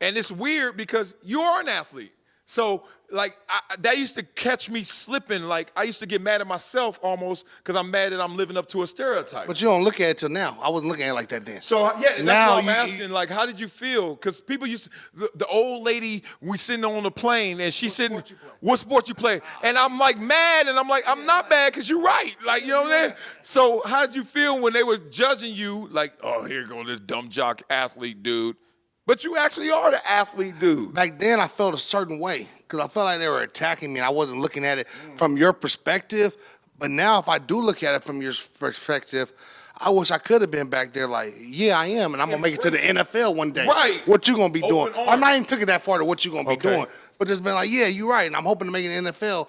And it's weird because you are an athlete. So, like, that used to catch me slipping. Like, I used to get mad at myself almost because I'm mad that I'm living up to a stereotype. But you don't look at it till now. I wasn't looking at it like that then. So, yeah, that's why I'm asking, like, how did you feel? Because people used to, the old lady, we sitting on the plane, and she's sitting, what sport you play? And I'm, like, mad, and I'm like, I'm not mad because you're right. Like, you know what I'm saying? So how did you feel when they were judging you, like, oh, here goes this dumb jock athlete dude? But you actually are the athlete dude. Back then, I felt a certain way because I felt like they were attacking me and I wasn't looking at it from your perspective. But now if I do look at it from your perspective, I wish I could have been back there like, yeah, I am, and I'm going to make it to the NFL one day. Right. What you going to be doing? I'm not even taking that far to what you going to be doing. But just been like, yeah, you're right, and I'm hoping to make it in the NFL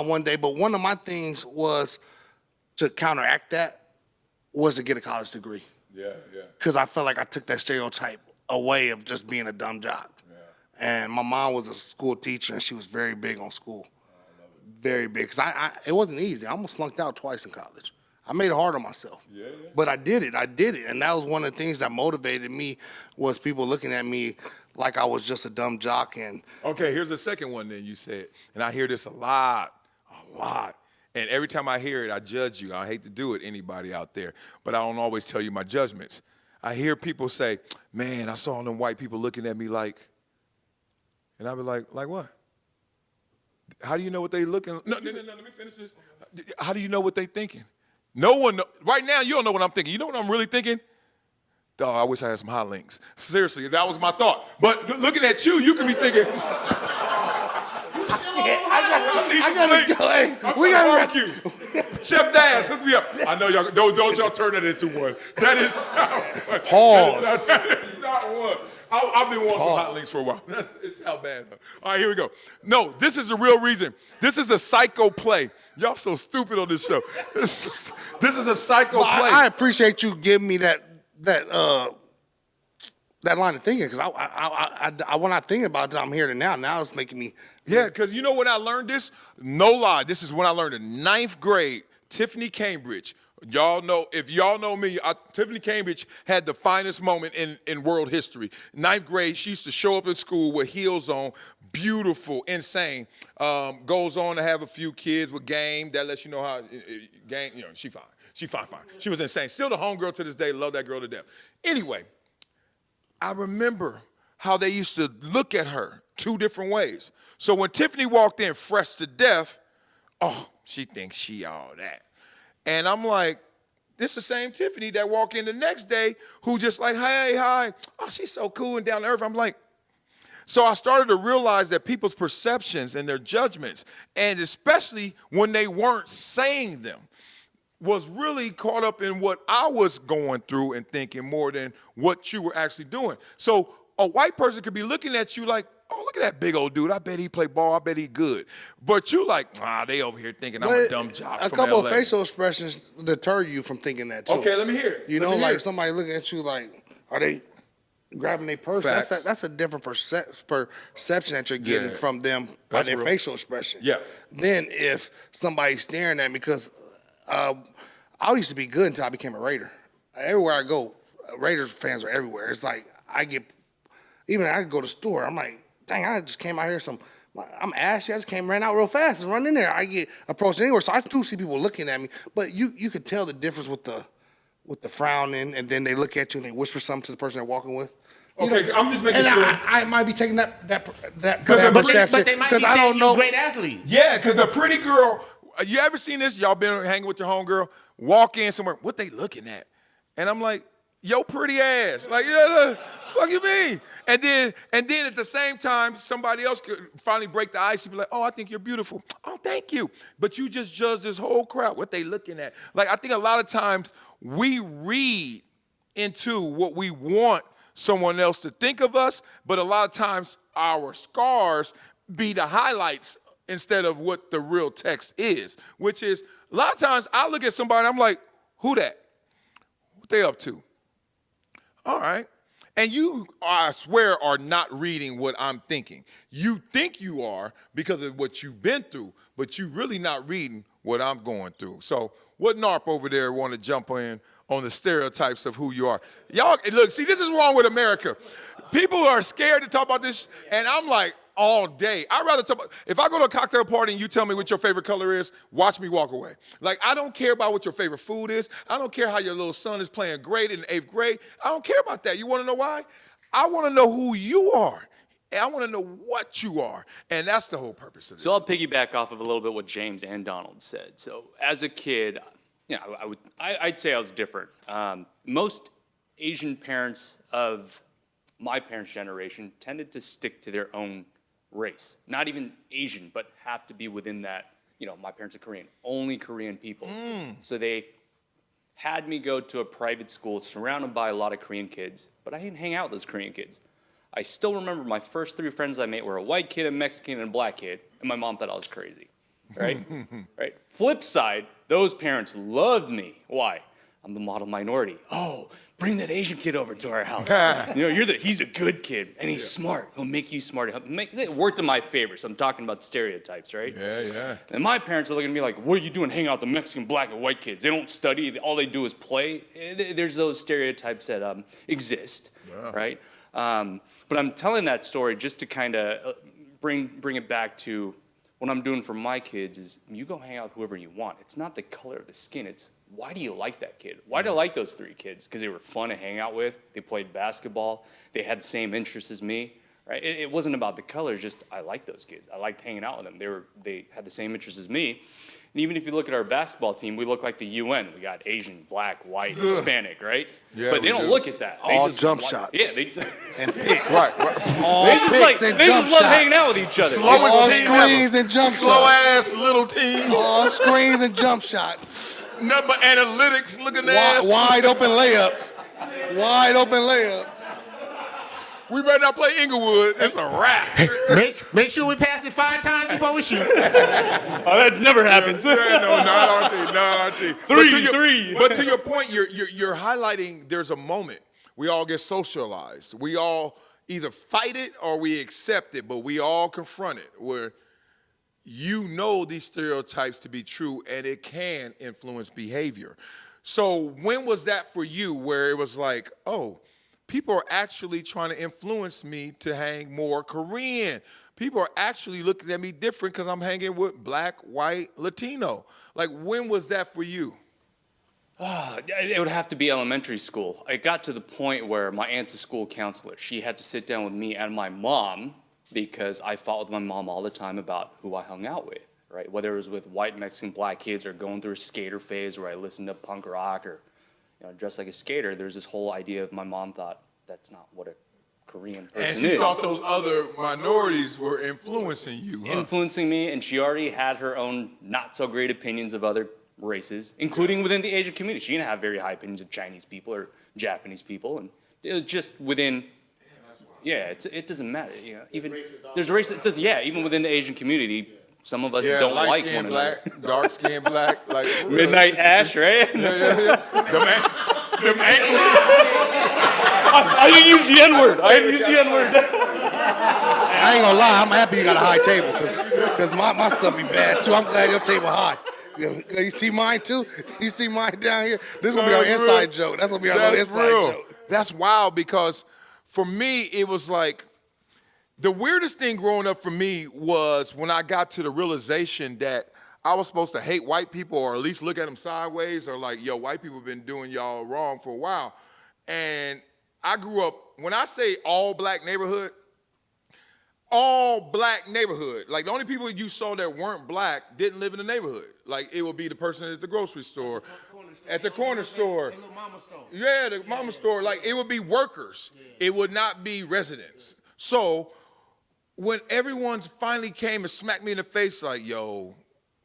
one day. But one of my things was to counteract that was to get a college degree. Yeah. Because I felt like I took that stereotype away of just being a dumb jock. And my mom was a school teacher, and she was very big on school. Very big. Because it wasn't easy. I almost flunked out twice in college. I made it hard on myself. But I did it. And that was one of the things that motivated me was people looking at me like I was just a dumb jock. And okay, here's the second one then you said. And I hear this a lot. And every time I hear it, I judge you. I hate to do it, anybody out there. But I don't always tell you my judgments. I hear people say, man, I saw them white people looking at me like, and I be like what? How do you know what they looking? No, let me finish this. How do you know what they thinking? No one, right now, you don't know what I'm thinking. You know what I'm really thinking? Dog, I wish I had some hot links. Seriously, that was my thought. But looking at you, you can be thinking, I gotta go. Hey, we got to barbecue. Chef Dash, hook me up. I know y'all don't y'all turn that into one. That is not one. Pause. That is not one. I've been wanting some hot links for a while. How bad. All right, here we go. No, this is the real reason. This is a psycho play. Y'all so stupid on this show. This is a psycho play. I appreciate you giving me that line of thinking, because I when I think about it, I'm hearing it now. Now it's making me. Yeah, because you know when I learned this? No lie. This is when I learned in 9th grade. Tiffany Cambridge. Y'all know, if y'all know me, Tiffany Cambridge had the finest moment in world history. 9th grade, she used to show up at school with heels on, beautiful, insane. Goes on to have a few kids with Game. That lets you know how, Game, you know, she fine. She fine. She was insane. Still the homegirl to this day, love that girl to death. Anyway, I remember how they used to look at her 2 different ways. So when Tiffany walked in fresh to death, oh, she thinks she all that. And I'm like, this is the same Tiffany that walk in the next day who just like, hey, hi. Oh, she's so cool and down to earth. I'm like, so I started to realize that people's perceptions and their judgments, and especially when they weren't saying them, was really caught up in what I was going through and thinking more than what you were actually doing. So a white person could be looking at you like, oh, look at that big old dude. I bet he play ball. I bet he good. But you like, they over here thinking I'm a dumb jock A from couple LA. of facial expressions deter you from thinking that too. Okay, let me hear it. You know, like somebody looking at you like, are they grabbing their purse? Facts. That's a different perception that you're getting from them by That's their real. facial expression. Yeah. Then if somebody's staring at me, because I used to be good until I became a Raider. Everywhere I go, Raiders fans are everywhere. It's like even I could go to the store, I'm like, dang, I just came out here I'm ashy. I just ran out real fast and run in there. I get approached anywhere. So I do see people looking at me, but you could tell the difference with the frowning, and then they look at you and they whisper something to the person they're walking with. Okay, I'm just making sure. I might be taking that But they might be because I don't saying know. you're a great athlete. Yeah, because the pretty girl, you ever seen this? Y'all been hanging with your homegirl, walk in somewhere, what they looking at? And I'm like, yo, pretty ass. Like, fuck you mean? And then at the same time, somebody else could finally break the ice and be like, oh, I think you're beautiful. Oh, thank you. But you just judge this whole crowd, what they looking at. Like, I think a lot of times we read into what we want someone else to think of us, but a lot of times our scars be the highlights instead of what the real text is, which is a lot of times I look at somebody and I'm like, who that? What they up to? All right. And you, I swear, are not reading what I'm thinking. You think you are because of what you've been through, but you really not reading what I'm going through. So what NARP over there want to jump in on the stereotypes of who you are? Y'all, look, see, this is wrong with America. People are scared to talk about this, and I'm like, all day. I'd rather talk about, if I go to a cocktail party and you tell me what your favorite color is, watch me walk away. Like, I don't care about what your favorite food is. I don't care how your little son is playing great in 8th grade. I don't care about that. You want to know why? I want to know who you are. And I want to know what you are. And that's the whole purpose of this. So I'll piggyback off of a little bit what James and Donald said. So as a kid, you know, I'd say I was different. Most Asian parents of my parents' generation tended to stick to their own race. Not even Asian, but have to be within that, you know, my parents are Korean, only Korean people. So they had me go to a private school surrounded by a lot of Korean kids, but I didn't hang out with those Korean kids. I still remember my first 3 friends I made were a white kid, a Mexican, and a black kid, and my mom thought I was crazy, right? Right. Flip side, those parents loved me. Why? I'm the model minority. Oh, bring that Asian kid over to our house. You know, he's a good kid, and he's smart. He'll make you smart. It worked in my favor, so I'm talking about stereotypes, right? Yeah. And my parents are looking at me like, what are you doing hanging out with the Mexican, black, and white kids? They don't study. All they do is play. There's those stereotypes that exist, right? But I'm telling that story just to kind of bring it back to what I'm doing for my kids is you go hang out with whoever you want. It's not the color of the skin. It's why do you like that kid? Why do I like those 3 kids? Because they were fun to hang out with. They played basketball. They had the same interests as me, right? It wasn't about the colors, just I liked those kids. I liked hanging out with them. They had the same interests as me. And even if you look at our basketball team, we look like the UN. We got Asian, black, white, Hispanic, right? Yeah, but they don't look at that. All jump shots. Yeah, and picks. Right. All they just picks and they jump just love shots. hanging out with each other. Slowest All team screens ever. and jump Slow shots. ass little team. All screens and jump shots. Nothing but analytics looking ass. Wide open layups. Wide open layups. we better not play Inglewood. It's a wrap. Make sure we pass it 5 times before we shoot. Oh, that never happens. No, not our team. Not our team. Three. But to your point, you're highlighting there's a moment. We all get socialized. We all either fight it or we accept it, but we all confront it where you know these stereotypes to be true and it can influence behavior. So when was that for you where it was like, oh, people are actually trying to influence me to hang more Korean. People are actually looking at me different because I'm hanging with black, white, Latino. Like, when was that for you? It would have to be elementary school. It got to the point where my aunt's a school counselor. She had to sit down with me and my mom because I fought with my mom all the time about who I hung out with, right? Whether it was with white, Mexican, black kids or going through a skater phase where I listened to punk rock or dressed like a skater, there's this whole idea of my mom thought that's not what a Korean person is. And she thought those other minorities were influencing you, huh? Influencing me, and she already had her own not so great opinions of other races, including within the Asian community. She didn't have very high opinions of Chinese people or Japanese people, and it was just within, it doesn't matter. Even there's races, even within the Asian community, some of us don't like one another. Dark skin black, like Midnight Ash, right? Them ankles. I didn't use the N-word. I ain't gonna lie, I'm happy you got a high table because my stuff be bad too. I'm glad your table high. You see mine too? You see mine down here? This is gonna be our inside joke. That's gonna be our little inside joke. That's wild because for me, it was like, the weirdest thing growing up for me was when I got to the realization that I was supposed to hate white people or at least look at them sideways or like, yo, white people been doing y'all wrong for a while. And I grew up, when I say all black neighborhood, like the only people you saw that weren't black didn't live in the neighborhood. Like it would be the person at the grocery store, at the corner store. The little mama store. Yeah, the mama store. Like it would be workers. Yeah. It would not be residents. So when everyone finally came and smacked me in the face like, yo,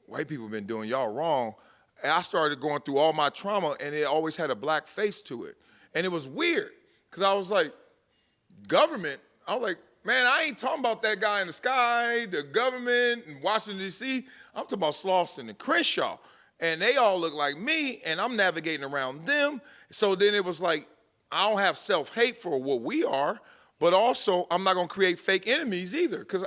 white people been doing y'all wrong, and I started going through all my trauma and it always had a black face to it. And it was weird because I was like, government, I was like, man, I ain't talking about that guy in the sky, the government in Washington, D.C. I'm talking about Slauson and Crenshaw. And they all look like me, and I'm navigating around them. So then it was like, I don't have self-hate for what we are, but also I'm not going to create fake enemies either because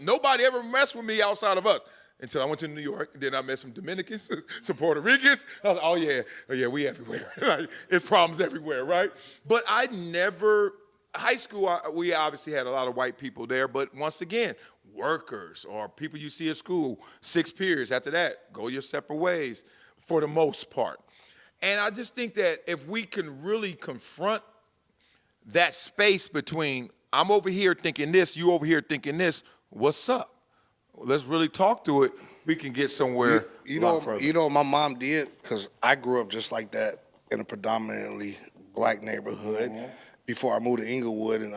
nobody ever messed with me outside of us. Until I went to New York, then I met some Dominicans, some Puerto Ricans. I was like, oh yeah, we everywhere. Like, it's problems everywhere, right? But I never, high school, we obviously had a lot of white people there, but once again, workers or people you see at school, 6 periods. After that, go your separate ways for the most part. And I just think that if we can really confront that space between I'm over here thinking this, you over here thinking this, what's up? Let's really talk through it. We can get somewhere. You know what my mom did? Because I grew up just like that in a predominantly black neighborhood before I moved to Inglewood in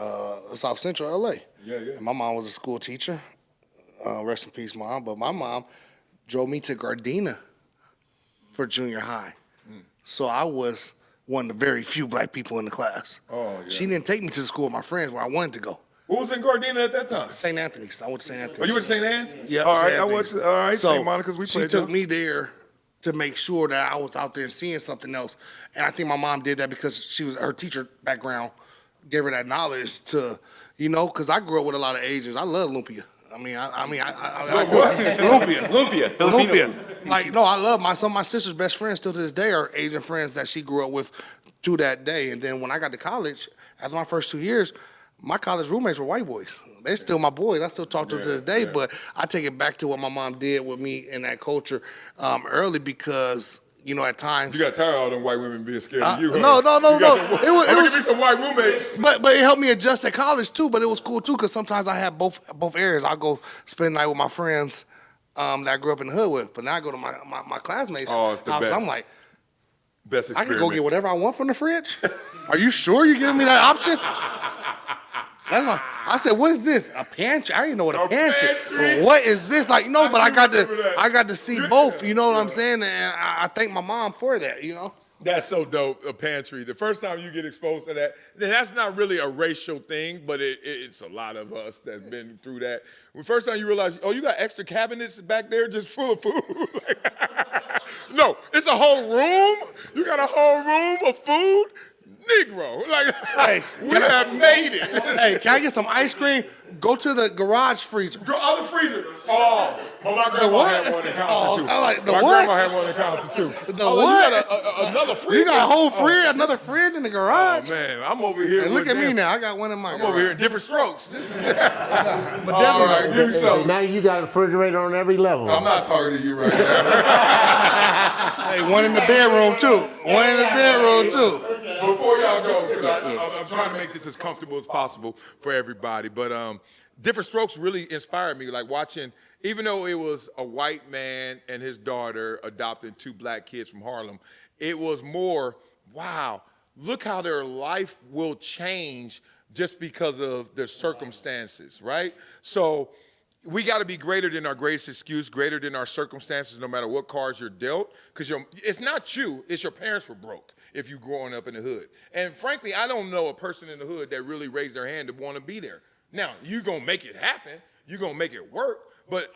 South Central LA. And my mom was a school teacher. Rest in peace, Mom. But my mom drove me to Gardena for junior high. So I was one of the very few black people in the class. She didn't take me to the school with my friends where I wanted to go. What was in Gardena at that time? St. Anthony's. I went to St. Anthony's. Oh, you went to St. Anthony's? Yeah. All right, I went to, all right, St. Monica's. We played. She took me there to make sure that I was out there seeing something else. And I think my mom did that because her teacher background gave her that knowledge to, because I grew up with a lot of Asians. I love lumpia. Lumpia. Like, no, I love some of my sister's best friends still to this day are Asian friends that she grew up with to that day. And then when I got to college, after my first 2 years, my college roommates were white boys. They're still my boys. I still talk to them to this day, but I take it back to what my mom did with me in that culture early because, at times. You got tired of all them white women being scared of you, huh? No. It was some white roommates. But it helped me adjust at college too, but it was cool too because sometimes I had both areas. I'll go spend the night with my friends that I grew up in the hood with, but now I go to my classmates' it's the house. best. I'm like, best I experience. can go get whatever I want from the fridge? Are you sure you're giving me that option? I said, what is this? A pantry? I didn't know what a pantry. What is this? Like, but I got to see both. You know what I'm saying? And I thank my mom for that. That's so dope, a pantry. The first time you get exposed to that, then that's not really a racial thing, but it's a lot of us that's been through that. The first time you realize, oh, you got extra cabinets back there just full of food. No, it's a whole room. You got a whole room of food. Negro, like, Hey, we have made it. Hey, can I get some ice cream? Go to the garage freezer. Go other freezer. Oh, my grandma had one in Compton too. I like the my what? grandma had one in Compton too. The what? what? You got another freezer? You got a whole fridge, another fridge in the garage? Oh man, I'm over here. Hey, look at me now. I got one in my I'm garage. over here in different strokes. This is. But All right, give me some. Now you got a refrigerator on every level. I'm not talking to you right now. Hey, one in the bedroom too. One in the bedroom too. Before y'all go, 'cause I'm trying to make this as comfortable as possible for everybody. But Different Strokes really inspired me. Like watching, even though it was a white man and his daughter adopting 2 black kids from Harlem, it was more, wow, look how their life will change just because of their circumstances, right? So we got to be greater than our greatest excuse, greater than our circumstances, no matter what cards you're dealt. Because it's not you, it's your parents were broke if you're growing up in the hood. And frankly, I don't know a person in the hood that really raised their hand to want to be there. Now, you're going to make it happen. You're going to make it work. But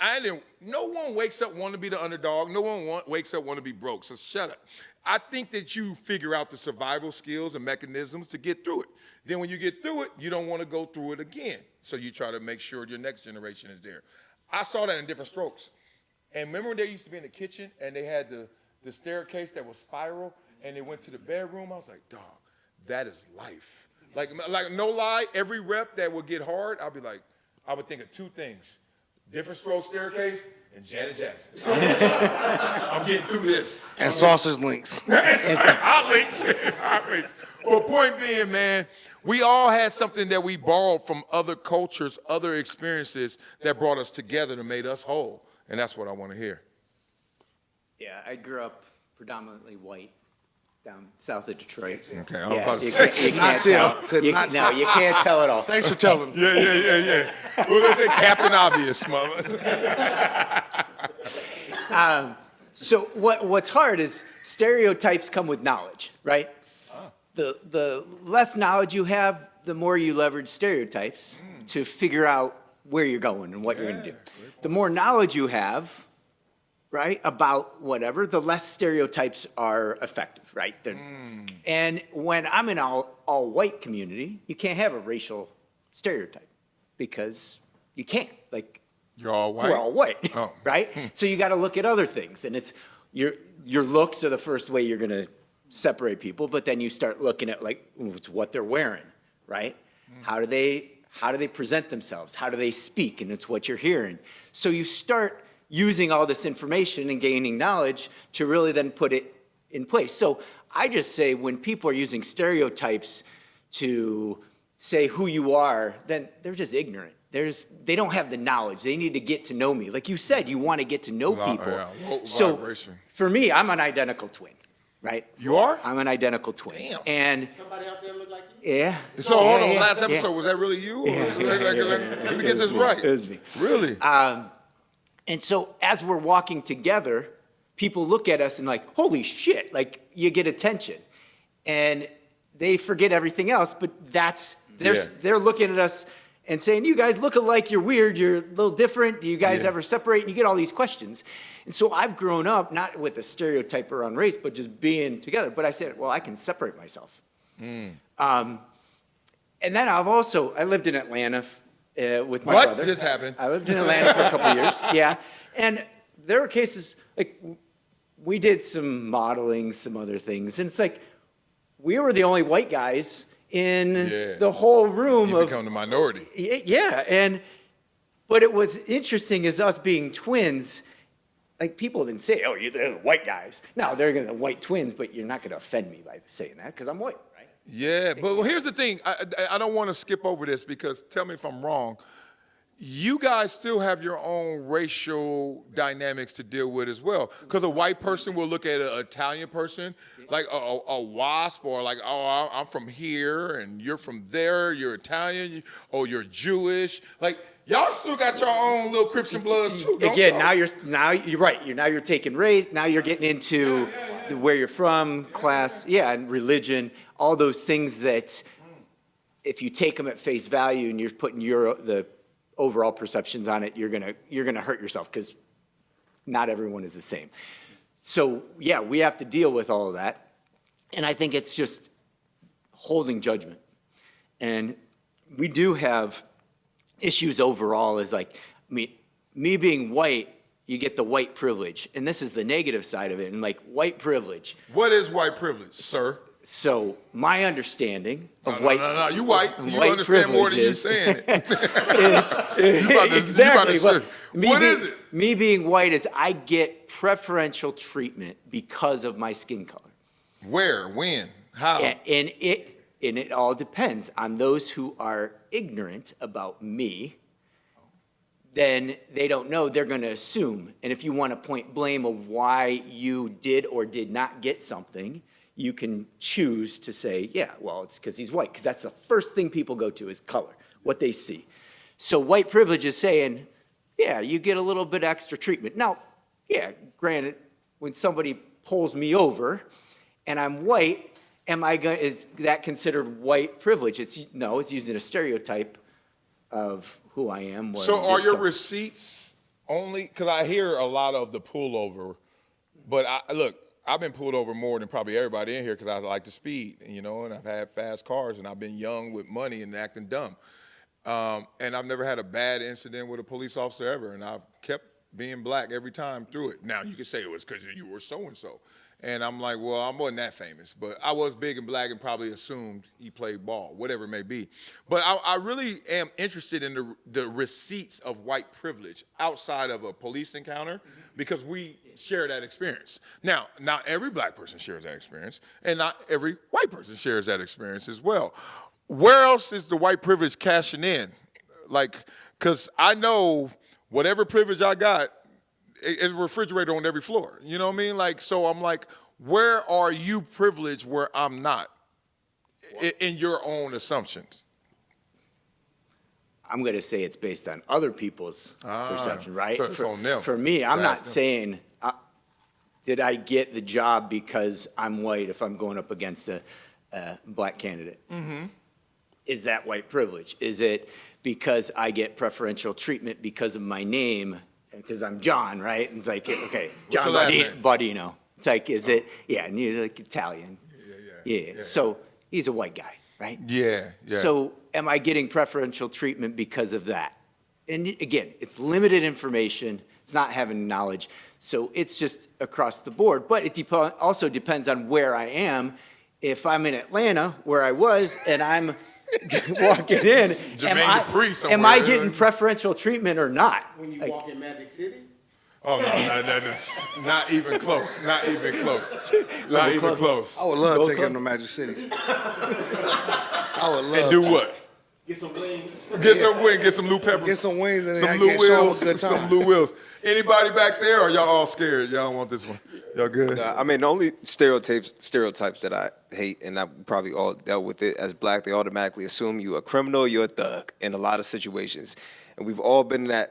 no one wakes up wanting to be the underdog. No one wakes up wanting to be broke. So shut up. I think that you figure out the survival skills and mechanisms to get through it. Then when you get through it, you don't want to go through it again. So you try to make sure your next generation is there. I saw that in Different Strokes. And remember when they used to be in the kitchen and they had the staircase that was spiral and they went to the bedroom? I was like, dog, that is life. Like no lie, every rep that would get hard, I would think of 2 things. Different Strokes staircase and Janet Jackson. I'm getting through this. And sausage links. Hot links. Hot links. Well, point being, man, we all had something that we borrowed from other cultures, other experiences that brought us together and made us whole. And that's what I want to hear. Yeah, I grew up predominantly white down south of Detroit. Okay, I'm about to say. You can't tell. You can't tell at all. Thanks for telling me. Yeah. Well, they say Captain Obvious, mother. So what's hard is stereotypes come with knowledge, right? The less knowledge you have, the more you leverage stereotypes to figure out where you're going and what you're going to do. The more knowledge you have, right, about whatever, the less stereotypes are effective, right? And when I'm in an all-white community, you can't have a racial stereotype because you can't. Like, you're all white? We're all white, Oh. right? So you got to look at other things, and it's your looks are the first way you're going to separate people, but then you start looking at like it's what they're wearing, right? How do they present themselves? How do they speak? And it's what you're hearing. So you start using all this information and gaining knowledge to really then put it in place. So I just say when people are using stereotypes to say who you are, then they're just ignorant. They don't have the knowledge. They need to get to know me. Like you said, you want to get to know people. So for me, I'm an identical twin, right? You are? I'm an identical twin. Damn. And Somebody out there look like you? yeah. So hold on, yeah, last yeah. episode, was that really you? Yeah. Let me get this right. It was me. Really? And so as we're walking together, people look at us and like, holy shit, like you get attention. And they forget everything else, but they're looking at us and saying, you guys look alike, you're weird, you're a little different, do you guys ever separate? And you get all these questions. And so I've grown up, not with a stereotype around race, but just being together. But I said, well, I can separate myself. And then I lived in Atlanta with my brother. What just happened? I lived in Atlanta for a couple of years, yeah. And there were cases, like, we did some modeling, some other things, and it's like, we were the only white guys in the whole room. You become the minority. Yeah, but it was interesting as us being twins, like, people didn't say, oh, they're the white guys. No, they're the white twins, but you're not going to offend me by saying that, because I'm white, right? Yeah, but here's the thing. I don't want to skip over this because tell me if I'm wrong. you guys still have your own racial dynamics to deal with as well. Because a white person will look at an Italian person like a wasp, or like, oh, I'm from here and you're from there, you're Italian, or you're Jewish. Like, y'all still got your own little Crips and Bloods too, don't Again, y'all? now you're right. You're taking race. Now you're getting into where you're from, class, and religion. All those things that, if you take them at face value and you're putting the overall perceptions on it, you're gonna hurt yourself, because not everyone is the same. So yeah, we have to deal with all of that, and I think it's just holding judgment. And we do have issues overall. Is like, me being white, you get the white privilege, and this is the negative side of it. And like, white privilege. What is white privilege, sir? So my understanding of No, you white. You understand more than you saying it. Exactly. What is it? Me being white is I get preferential treatment because of my skin color. Where? When? How? And it all depends on those who are ignorant about me. Then they don't know, they're going to assume. And if you want to point blame of why you did or did not get something, you can choose to say, yeah, well, it's because he's white, because that's the first thing people go to is color, what they see. So white privilege is saying, yeah, you get a little bit extra treatment. Now, yeah, granted, when somebody pulls me over and I'm white, is that considered white privilege? No, it's using a stereotype of who I am. So are your receipts only, because I hear a lot of the pullover, but look, I've been pulled over more than probably everybody in here because I like to speed, and I've had fast cars, and I've been young with money and acting dumb. And I've never had a bad incident with a police officer ever, and I've kept being black every time through it. Now, you could say it was because you were so-and-so. And I'm like, well, I wasn't that famous, but I was big and black and probably assumed he played ball, whatever it may be. But I really am interested in the receipts of white privilege outside of a police encounter, because we share that experience. Now, not every black person shares that experience, and not every white person shares that experience as well. Where else is the white privilege cashing in? Like, because I know whatever privilege I got, it's a refrigerator on every floor. You know what I mean? Like, so I'm like, where are you privileged where I'm not in your own assumptions? I'm going to say it's based on other people's perception, right? So it's on them. For me, I'm not saying, did I get the job because I'm white if I'm going up against a black candidate? Mm-hmm. Is that white privilege? Is it because I get preferential treatment because of my name? Because I'm John, right? And it's like, okay, John Bodino. It's like, is it? Yeah, and you're like Italian. Yeah. So he's a white guy, right? Yeah. So am I getting preferential treatment because of that? And again, it's limited information. It's not having knowledge. So it's just across the board. But it also depends on where I am. If I'm in Atlanta, where I was, and I'm walking in, am I getting preferential treatment or not? When you walk in Magic City? Oh, no, not even close. Not even close. Not even close. I would love to take him to Magic City. I would love And do what? Get some wings. Get some Lou Peppers. Get some wings and some then Lou get shown a Wills. good time. Some Lou Wills. Anybody back there, or y'all all scared? Y'all don't want this one? Y'all good? I mean, the only stereotypes that I hate, and I probably all dealt with it as black, they automatically assume you're a criminal, you're a thug in a lot of situations. And we've all been in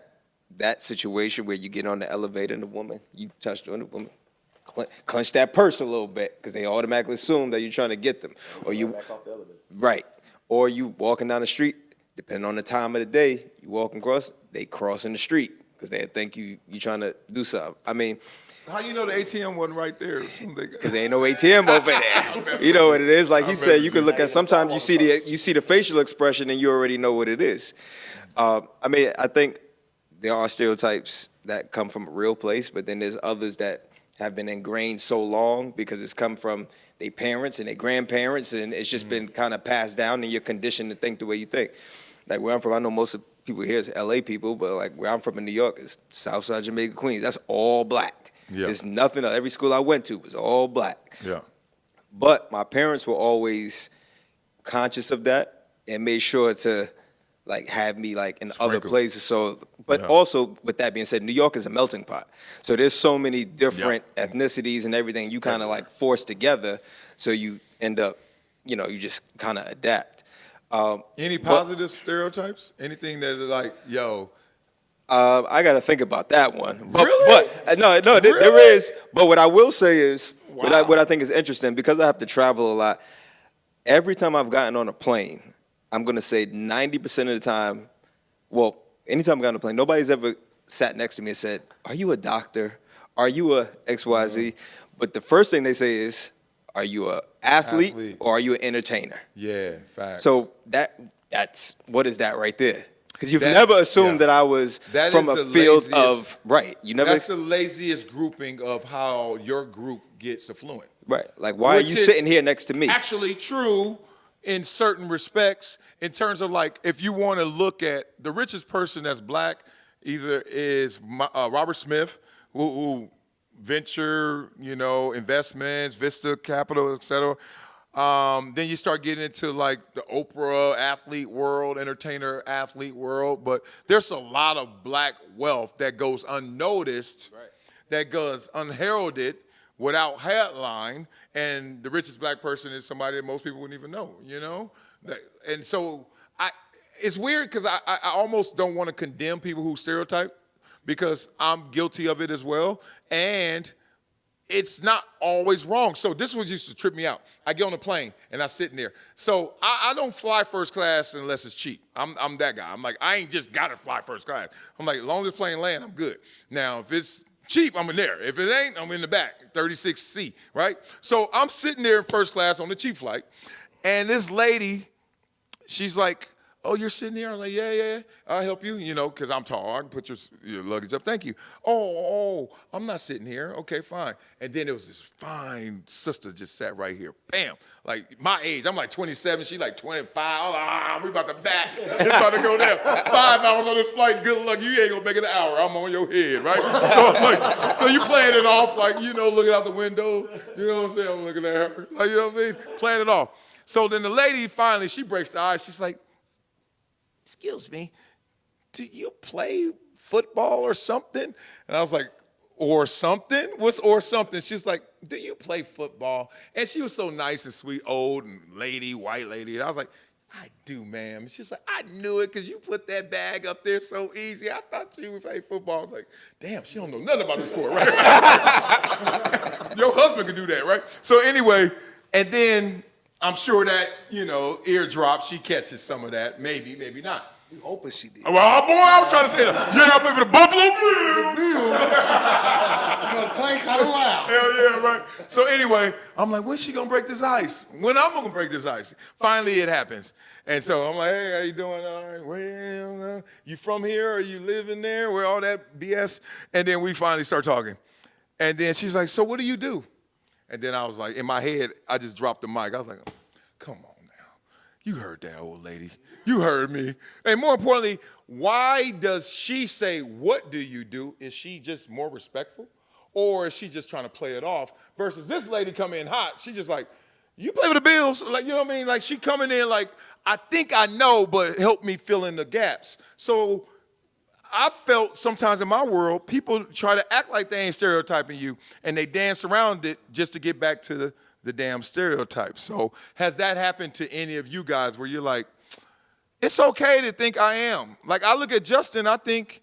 that situation where you get on the elevator and the woman, you touched on the woman, clench that purse a little bit because they automatically assume that you're trying to get them. Or you, back off the elevator. Right. Or you walking down the street, depending on the time of the day, you walking across, they crossing the street because they think you trying to do something. I mean, how you know the ATM wasn't right there? Because there ain't no ATM over there. You know what it is? Like he said, you can look at, sometimes you see the facial expression and you already know what it is. I mean, I think there are stereotypes that come from a real place, but then there's others that have been ingrained so long because it's come from their parents and their grandparents, and it's just been kind of passed down, and you're conditioned to think the way you think. Like where I'm from, I know most of people here is LA people, but like where I'm from in New York is Southside Jamaica, Queens. That's all black. Yeah. There's nothing, every school I went to was all black. Yeah. But my parents were always conscious of that and made sure to like have me like in Sprinkle. other places. So, but also with that being said, New York is a melting pot. So there's so many different ethnicities and everything you kind of like force together. So you end up, you know, you just kind of adapt. Any positive stereotypes? Anything that is like, yo? I got to think about that one. But, Really? But no, Really? there is. But what I will say is, what I think is interesting, because I have to travel a lot, every time I've gotten on a plane, I'm going to say 90% of the time, well, anytime I've gotten on a plane, nobody's ever sat next to me and said, are you a doctor? Are you a XYZ? But the first thing they say is, are you an athlete or are you an entertainer? Yeah, facts. So that's what is that right there? Because you've never assumed that I was from a field of, right. You never. That's the laziest grouping of how your group gets affluent. Right. Like, why are you sitting here next to me? Actually true in certain respects, in terms of like, if you want to look at the richest person that's black, either is Robert Smith, who venture, you know, investments, Vista Capital, et cetera. Then you start getting into like the Oprah athlete world, entertainer athlete world, but there's a lot of black wealth that goes unnoticed, that goes unheralded, without headline, and the richest black person is somebody that most people wouldn't even know, you know? And so it's weird because I almost don't want to condemn people who stereotype, because I'm guilty of it as well, and it's not always wrong. So this was used to trip me out. I get on a plane and I'm sitting there. So I don't fly first class unless it's cheap. I'm that guy. I'm like, I ain't just gotta fly first class. I'm like, as long as the plane land, I'm good. Now, if it's cheap, I'm in there. If it ain't, I'm in the back, 36C, right? So I'm sitting there in first class on the cheap flight, and this lady, she's like, oh, you're sitting here? I'm like, yeah, I'll help you, you know, because I'm tall. I can put your luggage up. Thank you. Oh, I'm not sitting here. Okay, fine. And then there was this fine sister just sat right here. Bam. Like my age. I'm like 27. She like 25. We about to back. We about to go there. 5 hours on this flight. Good luck. You ain't going to make it an hour. I'm on your head, right? So I'm like, so you playing it off like, you know, looking out the window. You know what I'm saying? I'm looking at her. Like, you know what I mean? Playing it off. So then the lady finally, she breaks the ice. She's like, excuse me, do you play football or something? And I was like, or something? What's or something? She's like, do you play football? And she was so nice and sweet, old and lady, white lady. And I was like, I do, ma'am. She's like, I knew it because you put that bag up there so easy. I thought you would play football. I was like, damn, she don't know nothing about the sport, right? Your husband could do that, right? So anyway, and then I'm sure that, you know, eardrop, she catches some of that. Maybe, maybe not. You hoping she did. Well, boy, I was trying to say that. Yeah, I play for the Buffalo Bills. You know, playing kind of loud. Hell yeah, right. So anyway, I'm like, when's she gonna break this ice? When I'm gonna break this ice? Finally, it happens. And so I'm like, hey, how you doing? All right, well, you from here or you living there? Where all that BS? And then we finally start talking. And then she's like, so what do you do? And then I was like, in my head, I just dropped the mic. I was like, come on now. You heard that old lady. You heard me. And more importantly, why does she say, what do you do? Is she just more respectful? Or is she just trying to play it off? Versus this lady come in hot. She just like, you play with the Bills? Like, you know what I mean? Like she coming in like, I think I know, but help me fill in the gaps. So I felt sometimes in my world, people try to act like they ain't stereotyping you, and they dance around it just to get back to the damn stereotype. So has that happened to any of you guys where you're like, it's okay to think I am? Like I look at Justin, I think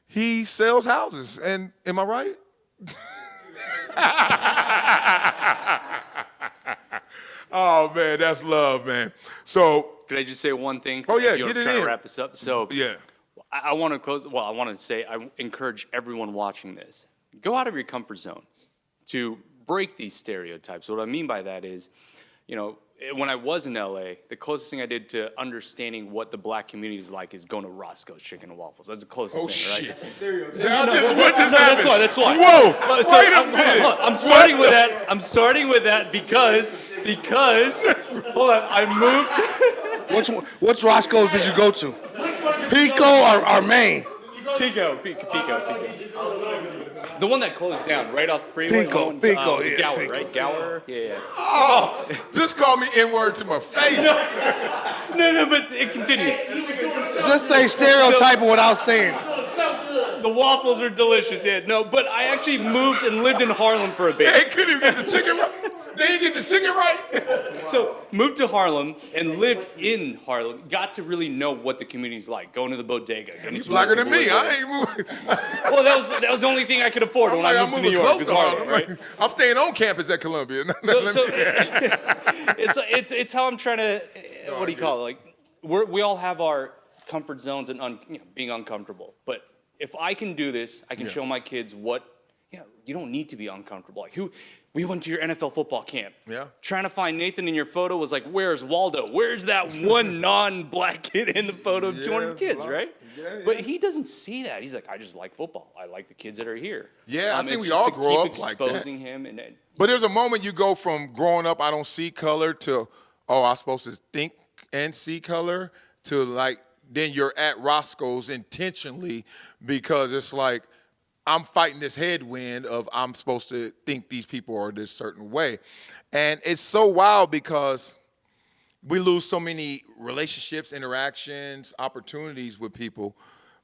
he sells houses, and am I right? Oh man, that's love, man. So could I just say one thing? Oh yeah, get it in. Trying to wrap this up. So yeah. I want to close. Well, I want to say I encourage everyone watching this, go out of your comfort zone to break these stereotypes. What I mean by that is, you know, when I was in LA, the closest thing I did to understanding what the black community is like is going to Roscoe's Chicken and Waffles. That's the closest thing, right? What just happened? That's why. Whoa! Wait a minute. I'm starting with that. I'm starting with that because hold on, I moved. Which Roscoe's did you go to? Pico or Maine? Pico. The one that closed down right off the freeway. Pico, was Pico, it yeah, Gower, Pico. right? Gower? Yeah. Oh, just call me N-word to my face. No, but it continues. Just say stereotyping without saying it. The waffles are delicious, yeah. No, but I actually moved and lived in Harlem for a bit. They couldn't even get the chicken right. They didn't get the chicken right. So moved to Harlem and lived in Harlem. Got to really know what the community's like. Going to the bodega. You blacker than me. I ain't moving. Well, that was the only thing I could afford when I moved to New York. Close Was to Harlem, Harlem. right? I'm staying on campus at Columbia. So it's how I'm trying to. What do you call it? Like we all have our comfort zones and being uncomfortable. But if I can do this, I can show my kids what. You don't need to be uncomfortable. Like we went to your NFL football camp. Yeah. Trying to find Nathan in your photo was like, where's Waldo? Where's that one non-black kid in the photo of 200 kids, right? Yeah. But he doesn't see that. He's like, I just like football. I like the kids that are here. Yeah, I think it's we just all to grow keep up like that. exposing him and But there's a moment you go from growing up, I don't see color, to, oh, I'm supposed to think and see color, to like, then you're at Roscoe's intentionally because it's like, I'm fighting this headwind of I'm supposed to think these people are this certain way. And it's so wild because we lose so many relationships, interactions, opportunities with people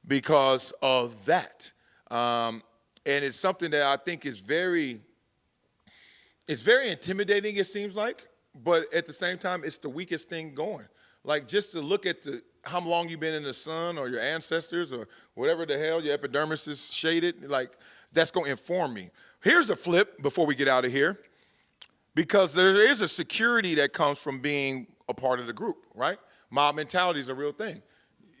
because of that. And it's something that I think is very intimidating, it seems like, but at the same time, it's the weakest thing going. Like just to look at how long you've been in the sun or your ancestors or whatever the hell, your epidermis is shaded, like that's going to inform me. Here's a flip before we get out of here, because there is a security that comes from being a part of the group, right? Mob mentality is a real thing.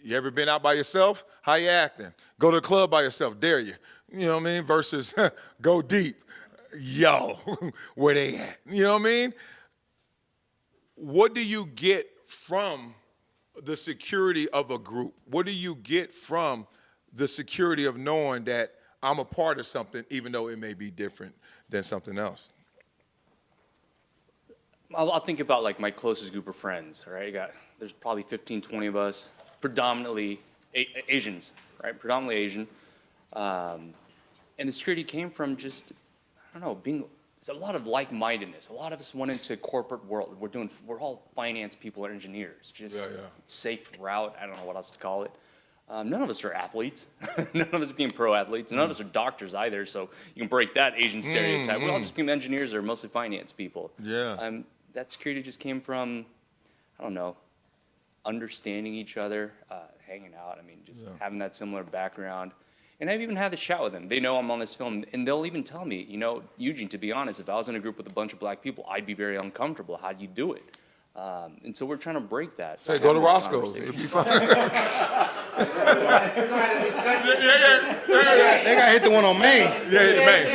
You ever been out by yourself? How you acting? Go to the club by yourself, dare you? You know what I mean? Versus go deep. Yo, where they at? You know what I mean? What do you get from the security of a group? What do you get from the security of knowing that I'm a part of something, even though it may be different than something else? I'll think about like my closest group of friends, right? There's probably 15, 20 of us, predominantly Asians, right? Predominantly Asian. And the security came from just, I don't know, it's a lot of like-mindedness. A lot of us went into corporate world. We're all finance people or engineers. Just safe route. I don't know what else to call it. None of us are athletes. None of us being pro athletes. None of us are doctors either. So you can break that Asian stereotype. We all just became engineers or mostly finance people. Yeah. That security just came from, I don't know, understanding each other, hanging out. I mean, just having that similar background. And I've even had the chat with them. They know I'm on this film, and they'll even tell me, you know, Eugene, to be honest, if I was in a group with a bunch of black people, I'd be very uncomfortable. How do you do it? And so we're trying to break that. Say, go to Roscoe's. It'll be fine. They got hit the one on Main. Yeah, hit the Main.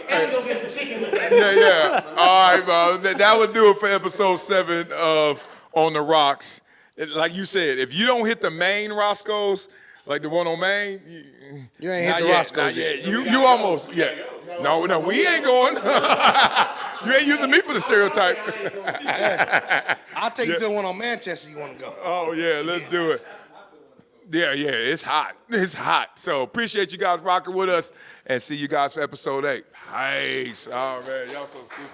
And go get some chicken. Yeah. All right, bro. That would do it for episode 7 of On the Rocks. Like you said, if you don't hit the main Roscoe's, like the one on Main, You ain't hit the Roscoe's yet. You almost, No, we ain't going. You ain't using me for the stereotype. I'll take you to the one on Manchester you want to go. Oh, yeah, let's do it. Yeah, it's hot. It's hot. So appreciate you guys rocking with us and see you guys for episode 8. Nice. Oh, man, y'all so stupid.